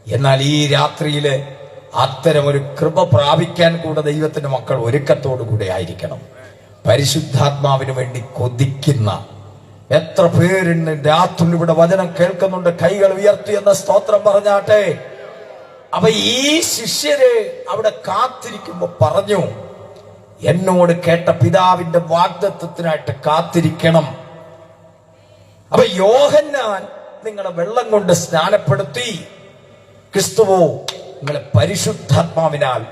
B: എന്നാൽ ഈ രാത്രിയില് അത്തരം ഒരു കൃപ പ്രാപിക്കാൻ കൂടെ ദൈവത്തിന്റെ മക്കൾ ഒരുക്കത്തോടു കൂടെ ആയിരിക്കണം. പരിശുദ്ധാത്മാവിന് വേണ്ടി കൊതിക്കുന്ന എത്ര പേരുണ്ട് രാത്രി ഇവിടെ വചനം കേൾക്കുന്നുണ്ട്? കൈകൾ ഉയർത്തി എന്ന സ്തോത്രം പറഞ്ഞാട്ടെ. അപ്പൊ ഈ ശിഷ്യര് അവിടെ കാത്തിരിക്കുമ്പോ പറഞ്ഞു, എന്നോട് കേട്ട പിതാവിന്റെ വാഗ്ദത്തത്തിനായിട്ട് കാത്തിരിക്കണം. അപ്പൊ യോഹന്നാൻ നിങ്ങളെ വെള്ളം കൊണ്ട് സ്നാനപ്പെടുത്തി, ക്രിസ്തുവോ നിങ്ങളെ പരിശുദ്ധാത്മാവിനാൽ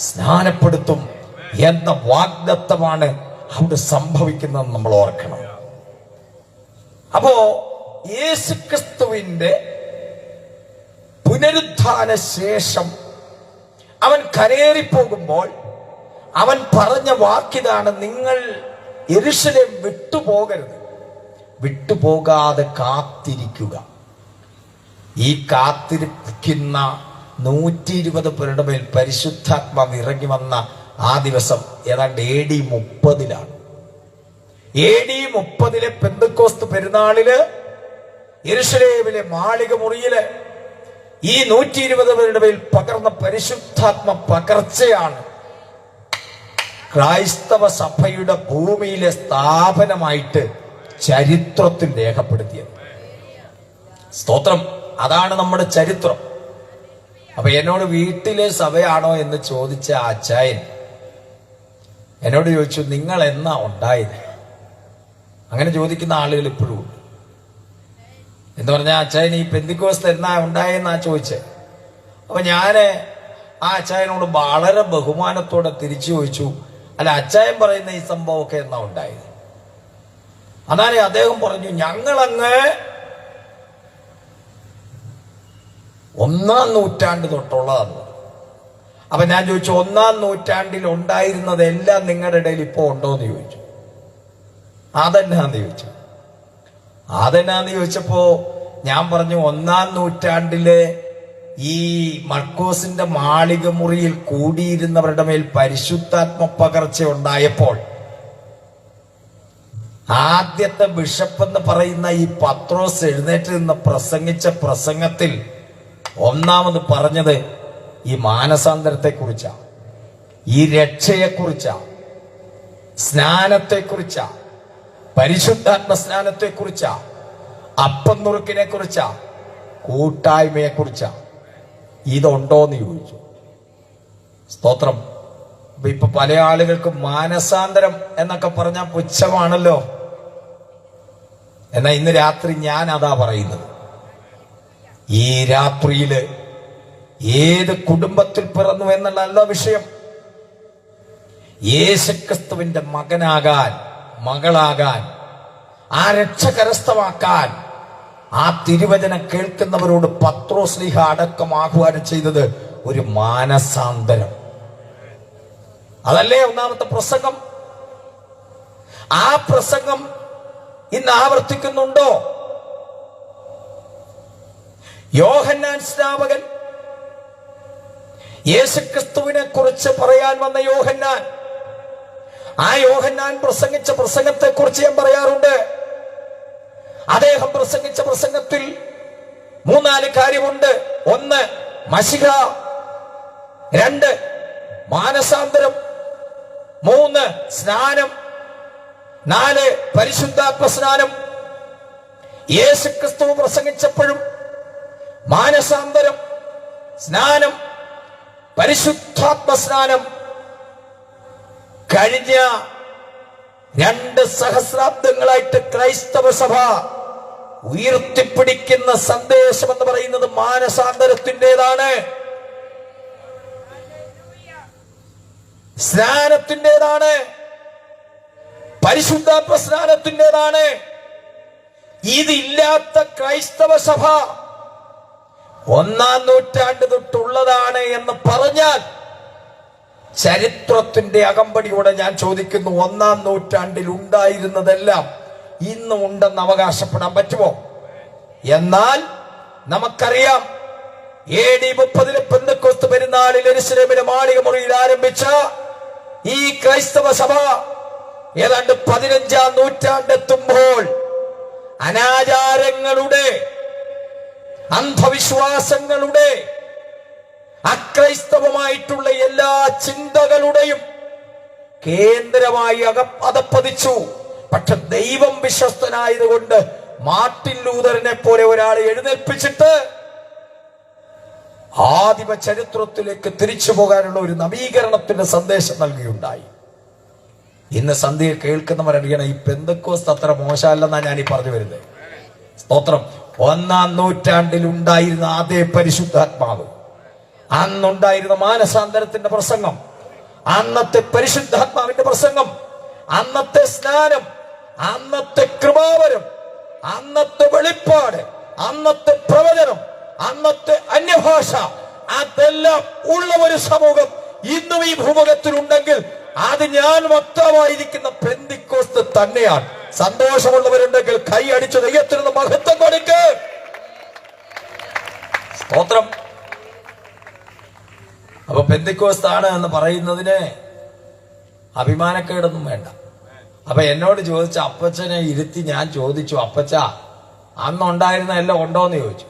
B: സ്നാനപ്പെടുത്തും എന്ന വാഗ്ദത്തമാണ് അവിടെ സംഭവിക്കുന്നത് നമ്മൾ ഓർക്കണം. അപ്പോ യേശുക്രിസ്തുവിന്റെ പുനരുത്ഥാന ശേഷം അവൻ കരേറിപ്പോകുമ്പോൾ അവൻ പറഞ്ഞ വാക്കിതാണ്, നിങ്ങൾ യെരൂശലേം വിട്ടുപോകരുത്, വിട്ടുപോകാതെ കാത്തിരിക്കുക. ഈ കാത്തിരിക്കുന്ന 120 പേരുടെ മേൽ പരിശുദ്ധാത്മാവ് ഇറങ്ങി വന്ന ആ ദിവസം ഏതാണ്ട് AD 30 AD 30 പെന്തക്കോസ്ത് പെരുന്നാളില് യെരൂശലേമിലെ മാളിക മുറിയില് ഈ 120 പേരുടെ മേൽ പകർന്ന പരിശുദ്ധാത്മ പകർച്ചയാണ് ക്രൈസ്തവ സഭയുടെ ഭൂമിയിലെ സ്ഥാപനമായിട്ട് ചരിത്രത്തിൽ രേഖപ്പെടുത്തിയത്. സ്തോത്രം. അതാണ് നമ്മുടെ ചരിത്രം. അപ്പൊ എന്നോട് വീട്ടിലെ സഭയാണോ എന്ന് ചോദിച്ച അച്ചായൻ എന്നോട് ചോദിച്ചു, നിങ്ങൾ എന്നാ ഉണ്ടായത്? അങ്ങനെ ചോദിക്കുന്ന ആളുകൾ ഇപ്പോഴും ഉണ്ട്. എന്ന് പറഞ്ഞാൽ അച്ചായൻ ഈ പെന്തിക്കോസ്ത് എന്നാ ഉണ്ടായെന്നാ ചോദിച്ചേ. അപ്പൊ ഞാന് ആ അച്ചായനോട് വളരെ ബഹുമാനത്തോടെ തിരിച്ചു ചോദിച്ചു, അല്ല അച്ചായൻ പറയുന്ന ഈ സംഭവമൊക്കെ എന്നാ ഉണ്ടായത്? അന്നാലേ അദ്ദേഹം പറഞ്ഞു, ഞങ്ങളങ്ങ് 1-ാം നൂറ്റാണ്ട് തൊട്ടുള്ളതാണ്. അപ്പൊ ഞാൻ ചോദിച്ചു, 1-ാം നൂറ്റാണ്ടിൽ ഉണ്ടായിരുന്നതെല്ലാം നിങ്ങളുടെ ഇടയിൽ ഇപ്പോ ഉണ്ടോന്ന് ചോദിച്ചു. അതെന്നാന്ന് ചോദിച്ചപ്പോ ഞാൻ പറഞ്ഞു, 1-ാം നൂറ്റാണ്ടിലെ ഈ മർക്കോസിന്റെ മാളിക മുറിയിൽ കൂടിയിരുന്നവരുടെ മേൽ പരിശുദ്ധാത്മ പകർച്ച ഉണ്ടായപ്പോൾ ആദ്യത്തെ ബിഷപ്പ് എന്ന് പറയുന്ന ഈ പത്രോസ് എഴുന്നേറ്റ് നിന്ന് പ്രസംഗിച്ച പ്രസംഗത്തിൽ ഒന്നാമത് പറഞ്ഞത് ഈ മാനസാന്തരത്തെ കുറിച്ചാ, ഈ രക്ഷയെക്കുറിച്ചാ, സ്നാനത്തെക്കുറിച്ചാ, പരിശുദ്ധാത്മ സ്നാനത്തെ കുറിച്ചാ, അപ്പം നുറുക്കിനെ കുറിച്ചാ, കൂട്ടായ്മയെ കുറിച്ചാ. ഇതുണ്ടോന്ന് ചോദിച്ചു. സ്തോത്രം. ഇപ്പൊ പല ആളുകൾക്ക് മാനസാന്തരം എന്നൊക്കെ പറഞ്ഞാൽ പുച്ഛമാണല്ലോ. എന്നാ ഇന്ന് രാത്രി ഞാൻ അതാ പറയുന്നത്. ഈ രാത്രിയില് ഏത് കുടുംബത്തിൽ പിറന്നു എന്നുള്ളതല്ല വിഷയം. യേശുക്രിസ്തുവിന്റെ മകനാകാൻ, മകളാകാൻ, ആ രക്ഷ കരസ്ഥമാക്കാൻ ആ തിരുവചനം കേൾക്കുന്നവരോട് പത്രോസ് ശ്ലീഹ അടക്കം ആഹ്വാനം ചെയ്തത് ഒരു മാനസാന്തരം. അതല്ലേ ഒന്നാമത്തെ പ്രസംഗം. ആ പ്രസംഗം ഇന്ന് ആവർത്തിക്കുന്നുണ്ടോ? യോഹന്നാൻ സ്നാപകൻ, യേശുക്രിസ്തുവിനെ കുറിച്ച് പറയാൻ വന്ന യോഹന്നാൻ, ആ യോഹന്നാൻ പ്രസംഗിച്ച പ്രസംഗത്തെ കുറിച്ച് ഞാൻ പറയാറുണ്ട്. അദ്ദേഹം പ്രസംഗിച്ച പ്രസംഗത്തിൽ 3-4 കാര്യമുണ്ട്. 1 മശിഹ, 2 മാനസാന്തരം, 3 സ്നാനം, 4 പരിശുദ്ധാത്മ സ്നാനം. യേശുക്രിസ്തു പ്രസംഗിച്ചപ്പോഴും മാനസാന്തരം, സ്നാനം, പരിശുദ്ധാത്മ സ്നാനം കഴിഞ്ഞ 2 സഹസ്രാബ്ദങ്ങളായിട്ട് ക്രൈസ്തവ സഭ ഉയർത്തിപ്പിടിക്കുന്ന സന്ദേശം എന്ന് പറയുന്നത് മാനസാന്തരത്തിൻ്റെതാണ്, സ്നാനത്തിൻ്റെതാണ്, പരിശുദ്ധാത്മ സ്നാനത്തിൻ്റെതാണ്. ഇതില്ലാത്ത ക്രൈസ്തവ സഭ 1-ാം നൂറ്റാണ്ട് തൊട്ടുള്ളതാണ് എന്ന് പറഞ്ഞാൽ ചരിത്രത്തിന്റെ അകമ്പടിയോടെ ഞാൻ ചോദിക്കുന്നു, 1-ാം നൂറ്റാണ്ടിൽ ഉണ്ടായിരുന്നതെല്ലാം ഇന്നും ഉണ്ടെന്ന് അവകാശപ്പെടാൻ പറ്റുമോ? എന്നാൽ നമുക്കറിയാം, AD 30 പെന്തക്കോസ്ത് പെരുന്നാളിൽ യെരൂശലേമിലെ മാളിക മുറിയിൽ ആരംഭിച്ച ഈ ക്രൈസ്തവ സഭ ഏതാണ്ട് 15-ാം നൂറ്റാണ്ടെത്തുമ്പോൾ അനാചാരങ്ങളുടെ, അന്ധവിശ്വാസങ്ങളുടെ, അക്രൈസ്തവമായിട്ടുള്ള എല്ലാ ചിന്തകളുടെയും കേന്ദ്രമായി അധപ്പതിച്ചു. പക്ഷെ ദൈവം വിശ്വസ്തനായതുകൊണ്ട് മാർട്ടിൻ ലൂതറിനെ പോലെ ഒരാളെ എഴുന്നേൽപ്പിച്ചിട്ട് ആദിമ ചരിത്രത്തിലേക്ക് തിരിച്ചു പോകാനുള്ള ഒരു നവീകരണത്തിന്റെ സന്ദേശം നൽകിയുണ്ടായി. ഇന്ന് സന്ധ്യ കേൾക്കുന്നവരറിയണം, ഈ പെന്തക്കോസ്ത് അത്ര മോശമല്ലെന്നാണ് ഞാൻ ഈ പറഞ്ഞു വരുന്നത്. സ്തോത്രം. 1-ാം നൂറ്റാണ്ടിൽ ഉണ്ടായിരുന്ന അതേ പരിശുദ്ധാത്മാവ്, അന്നുണ്ടായിരുന്ന മാനസാന്തരത്തിന്റെ പ്രസംഗം, അന്നത്തെ പരിശുദ്ധാത്മാവിന്റെ പ്രസംഗം, അന്നത്തെ സ്നാനം, അന്നത്തെ കൃപാവരം, അന്നത്തെ വെളിപ്പാട്, അന്നത്തെ പ്രവചനം, അന്നത്തെ അന്യഭാഷ, അതെല്ലാം ഉള്ള ഒരു സമൂഹം ഇന്നും ഈ ഭൂമുഖത്തിലുണ്ടെങ്കിൽ അത് ഞാൻ വക്താവായിരിക്കുന്ന പെന്തിക്കോസ്ത് തന്നെയാണ്. സന്തോഷമുള്ളവരുണ്ടെങ്കിൽ കൈ അടിച്ച് ദൈവത്തിന് മഹത്വം കൊടുക്ക്. സ്തോത്രം. അപ്പൊ പെന്തിക്കോസ്താണ് എന്ന് പറയുന്നതിന് അഭിമാനക്കേടൊന്നും വേണ്ട. അപ്പൊ എന്നോട് ചോദിച്ച അപ്പച്ചനെ ഇരുത്തി ഞാൻ ചോദിച്ചു, അപ്പച്ച അന്നുണ്ടായിരുന്ന എല്ലാം ഉണ്ടോന്ന് ചോദിച്ചു.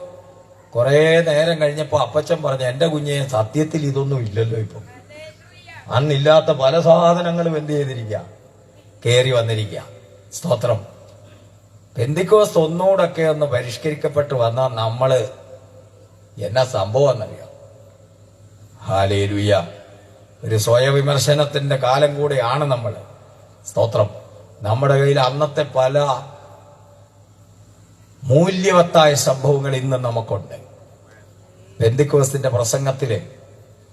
B: കുറെ നേരം കഴിഞ്ഞപ്പോ അപ്പച്ചൻ പറഞ്ഞു, എന്റെ കുഞ്ഞെ സത്യത്തിൽ ഇതൊന്നും ഇല്ലല്ലോ. ഇപ്പൊ അന്നില്ലാത്ത പല സാധനങ്ങളും എന്ത് ചെയ്തിരിക്കുക, കയറി വന്നിരിക്കുക. സ്തോത്രം. പെന്തിക്കോസ്ത് ഒന്നുകൂടൊക്കെ ഒന്ന് പരിഷ്കരിക്കപ്പെട്ട് വന്നാൽ നമ്മള് എന്നാ സംഭവം എന്നറിയാം. ഹല്ലേലൂയ. ഒരു സ്വയവിമർശനത്തിന്റെ കാലം കൂടെയാണ് നമ്മൾ. സ്തോത്രം. നമ്മുടെ കയ്യിൽ അന്നത്തെ പല മൂല്യവത്തായ സംഭവങ്ങൾ ഇന്ന് നമുക്കുണ്ട്. പെന്തിക്കോസ്തിന്റെ പ്രസംഗത്തില്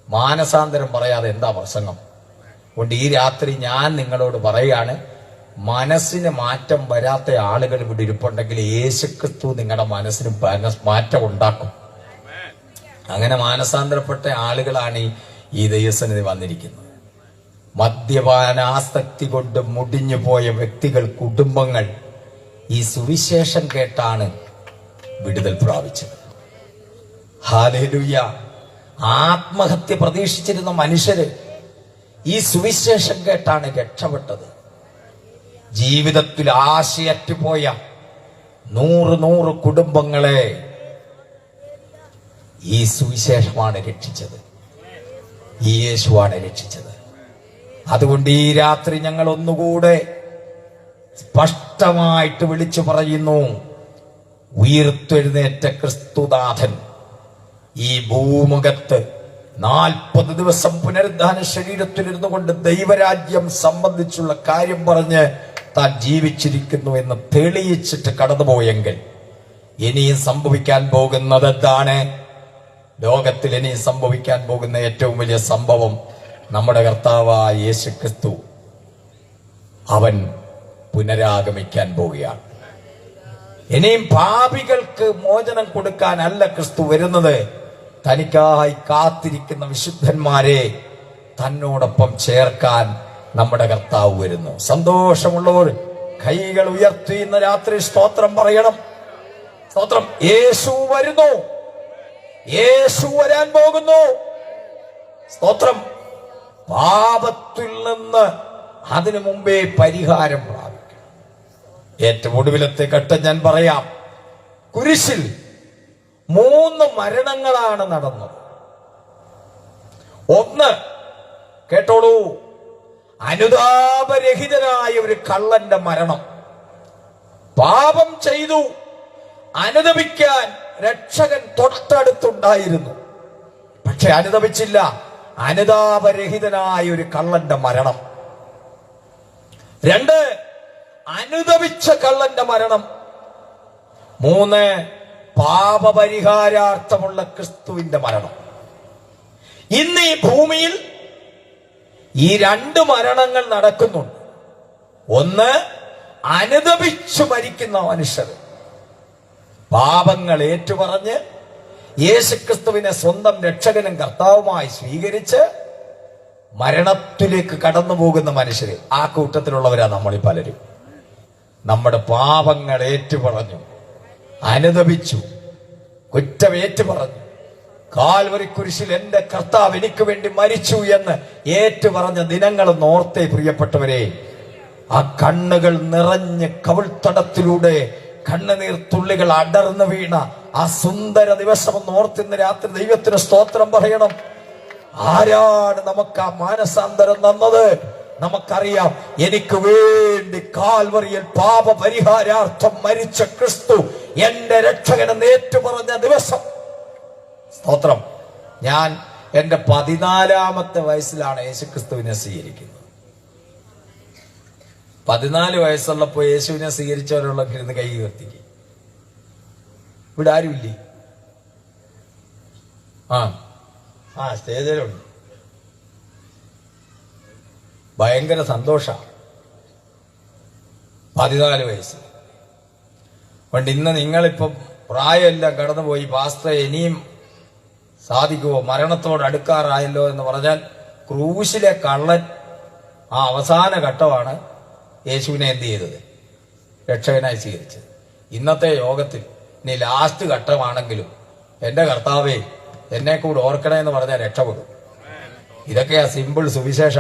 B: മാനസാന്തരം പറയാതെ എന്താ പ്രസംഗം? അതുകൊണ്ട് ഈ രാത്രി ഞാൻ നിങ്ങളോട് പറയാണ്, മനസ്സിന് മാറ്റം വരാത്ത ആളുകൾ ഇവിടെ ഇരിപ്പുണ്ടെങ്കിൽ യേശുക്രിസ്തു നിങ്ങളുടെ മനസ്സിന് മാറ്റം ഉണ്ടാക്കും. അങ്ങനെ മാനസാന്തരപ്പെട്ട ആളുകളാണ് ഈ ദൈവസന്നിധി വന്നിരിക്കുന്നത്. മദ്യപാനാസക്തി കൊണ്ട് മുടിഞ്ഞു പോയ വ്യക്തികൾ, കുടുംബങ്ങൾ ഈ സുവിശേഷം കേട്ടാണ് വിടുതൽ പ്രാപിച്ചത്. ഹല്ലേലൂയ. ആത്മഹത്യ പ്രതീക്ഷിച്ചിരുന്ന മനുഷ്യര് ഈ സുവിശേഷം കേട്ടാണ് രക്ഷപ്പെട്ടത്. ജീവിതത്തിൽ ആശയറ്റുപോയ 100 കുടുംബങ്ങളെ ഈ സുവിശേഷമാണ് രക്ഷിച്ചത്. ഈ യേശുവാണ് രക്ഷിച്ചത്. അതുകൊണ്ട് ഈ രാത്രി ഞങ്ങൾ ഒന്നുകൂടെ സ്പഷ്ടമായിട്ട് വിളിച്ചു പറയുന്നു, ഉയർത്തെഴുന്നേറ്റ ക്രിസ്തുനാഥൻ ഈ ഭൂമുഖത്ത് 40 ദിവസം പുനരുദ്ധാന ശരീരത്തിലിരുന്നു കൊണ്ട് ദൈവരാജ്യം സംബന്ധിച്ചുള്ള കാര്യം പറഞ്ഞ് താൻ ജീവിച്ചിരിക്കുന്നു എന്ന് തെളിയിച്ചിട്ട് കടന്നുപോയെങ്കിൽ ഇനിയും സംഭവിക്കാൻ പോകുന്നത് എന്താണ്? ലോകത്തിൽ ഇനിയും സംഭവിക്കാൻ പോകുന്ന ഏറ്റവും വലിയ സംഭവം, നമ്മുടെ കർത്താവായ യേശുക്രിസ്തു അവൻ പുനരാഗമിക്കാൻ പോവുകയാണ്. ഇനിയും പാപികൾക്ക് മോചനം കൊടുക്കാനല്ല ക്രിസ്തു വരുന്നത്, തനിക്കായി കാത്തിരിക്കുന്ന വിശുദ്ധന്മാരെ തന്നോടൊപ്പം ചേർക്കാൻ നമ്മുടെ കർത്താവ് വരുന്നു. സന്തോഷമുള്ളവർ കൈകൾ ഉയർത്തി ഇന്ന് രാത്രി സ്തോത്രം പറയണം. സ്തോത്രം. യേശു വരുന്നു, യേശു വരാൻ പോകുന്നു. സ്തോത്രം. പാപത്തിൽ നിന്ന് അതിനു മുമ്പേ പരിഹാരം പ്രാപിക്കണം. ഏറ്റവും ഒടുവിലത്തെ ഘട്ടം ഞാൻ പറയാം. കുരിശിൽ 3 മരണങ്ങളാണ് നടന്നത്. ഒന്ന്, കേട്ടോളൂ, അനുതാപരഹിതനായ ഒരു കള്ളന്റെ മരണം. പാപം ചെയ്തു, അനുതപിക്കാൻ രക്ഷകൻ തൊട്ടടുത്തുണ്ടായിരുന്നു, പക്ഷെ അനുതപിച്ചില്ല. അനുതാപരഹിതനായ ഒരു കള്ളന്റെ മരണം. 2, അനുതപിച്ച കള്ളന്റെ മരണം. 3, പാപപരിഹാരാർത്ഥമുള്ള ക്രിസ്തുവിന്റെ മരണം. ഇന്ന് ഈ ഭൂമിയിൽ ഈ 2 മരണങ്ങൾ നടക്കുന്നുണ്ട്. ഒന്ന്, അനുതപിച്ചു മരിക്കുന്ന മനുഷ്യർ, പാപങ്ങൾ ഏറ്റുപറഞ്ഞ് യേശുക്രിസ്തുവിനെ സ്വന്തം രക്ഷകനും കർത്താവുമായി സ്വീകരിച്ച് മരണത്തിലേക്ക് കടന്നു പോകുന്ന മനുഷ്യര്. ആ കൂട്ടത്തിലുള്ളവരാ നമ്മളീ പലരും. നമ്മുടെ പാപങ്ങൾ ഏറ്റുപറഞ്ഞു, അനുതപിച്ചു, കുറ്റമേറ്റു പറഞ്ഞു, കാൽവരി കുരിശിൽ എന്റെ കർത്താവ് എനിക്ക് വേണ്ടി മരിച്ചു എന്ന് ഏറ്റുപറഞ്ഞ ദിനങ്ങളെന്ന് ഓർത്തേ പ്രിയപ്പെട്ടവരെ. ആ കണ്ണുകൾ നിറഞ്ഞ് കവിൾത്തടത്തിലൂടെ കണ്ണുനീർ തുള്ളികൾ അടർന്നു വീണ ആ സുന്ദര ദിവസമെന്ന് ഓർത്തിന്ന് രാത്രി ദൈവത്തിന് സ്തോത്രം പറയണം. ആരാണ് നമുക്ക് ആ മാനസാന്തരം തന്നത്? നമുക്കറിയാം. എനിക്ക് വേണ്ടി കാൽവറിയിൽ പാപപരിഹാരാർത്ഥം മരിച്ച ക്രിസ്തു എന്റെ രക്ഷകനെന്ന് ഏറ്റുപറഞ്ഞ ദിവസം. സ്തോത്രം. ഞാൻ എന്റെ 14-ാമത്തെ വയസ്സിലാണ് യേശുക്രിസ്തുവിനെ സ്വീകരിക്കുന്നത്. 14 വയസ്സുള്ളപ്പോ യേശുവിനെ സ്വീകരിച്ചവരുള്ള ഇരുന്ന് കൈ ഉയർത്തിക്ക്. ഇവിടെ ആരുമില്ലേ? ആ സ്റ്റേജിലുണ്ട്. ഭയങ്കര സന്തോഷമാണ്. 14 വയസ്സ് കൊണ്ട് ഇന്ന് നിങ്ങളിപ്പം പ്രായമെല്ലാം കടന്നുപോയി, പാസ്റ്റർ ഇനിയും സാധിക്കുമോ, മരണത്തോട് അടുക്കാറായല്ലോ എന്ന് പറഞ്ഞാൽ, ക്രൂശിലെ കള്ളൻ ആ അവസാന ഘട്ടമാണ് യേശുവിനെ എന്ത് ചെയ്തത്? രക്ഷകനായി സ്വീകരിച്ചത്. ഇന്നത്തെ യോഗത്തിൽ ഇനി ലാസ്റ്റ് ഘട്ടമാണെങ്കിലും എന്റെ കർത്താവേ എന്നെ കൂടെ ഓർക്കണേ എന്ന് പറഞ്ഞാൽ രക്ഷപ്പെടും. ഇതൊക്കെയാ സിമ്പിൾ സുവിശേഷ.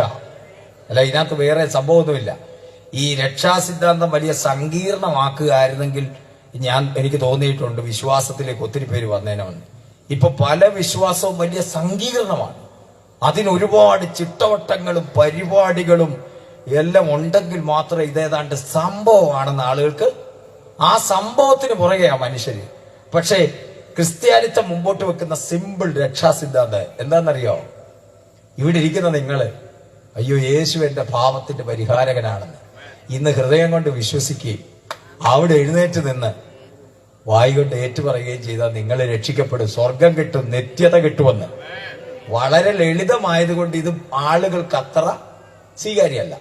B: അല്ല, ഇതിനകത്ത് വേറെ സംഭവമൊന്നുമില്ല. ഈ രക്ഷാസിദ്ധാന്തം വലിയ സങ്കീർണമാക്കുകയായിരുന്നെങ്കിൽ എനിക്ക് തോന്നിയിട്ടുണ്ട് വിശ്വാസത്തിലേക്ക് ഒത്തിരി പേര് വന്നേനവെന്ന്. ഇപ്പൊ പല വിശ്വാസവും വലിയ സങ്കീർണമാണ്. അതിനൊരുപാട് ചിട്ടവട്ടങ്ങളും പരിപാടികളും എല്ലാം ഉണ്ടെങ്കിൽ മാത്രമേ ഇതേതാണ്ട് സംഭവമാണെന്ന് ആളുകൾക്ക്, ആ സംഭവത്തിന് പുറകെയാ മനുഷ്യര്. പക്ഷേ ക്രിസ്ത്യാനിത്വം മുമ്പോട്ട് വെക്കുന്ന സിമ്പിൾ രക്ഷാസിദ്ധാന്തം എന്താണെന്നറിയോ? ഇവിടെ ഇരിക്കുന്ന നിങ്ങള് അയ്യോ യേശു എന്റെ പാപത്തിന്റെ പരിഹാരകനാണെന്ന് ഇന്ന് ഹൃദയം കൊണ്ട് വിശ്വസിക്കുകയും അവിടെ എഴുന്നേറ്റ് നിന്ന് വായികൊണ്ട് ഏറ്റുപറയുകയും ചെയ്താൽ നിങ്ങൾ രക്ഷിക്കപ്പെടും, സ്വർഗം കിട്ടും, നിത്യത കിട്ടുമെന്ന്. വളരെ ലളിതമായതുകൊണ്ട് ഇത് ആളുകൾക്ക് അത്ര സ്വീകാര്യമല്ല.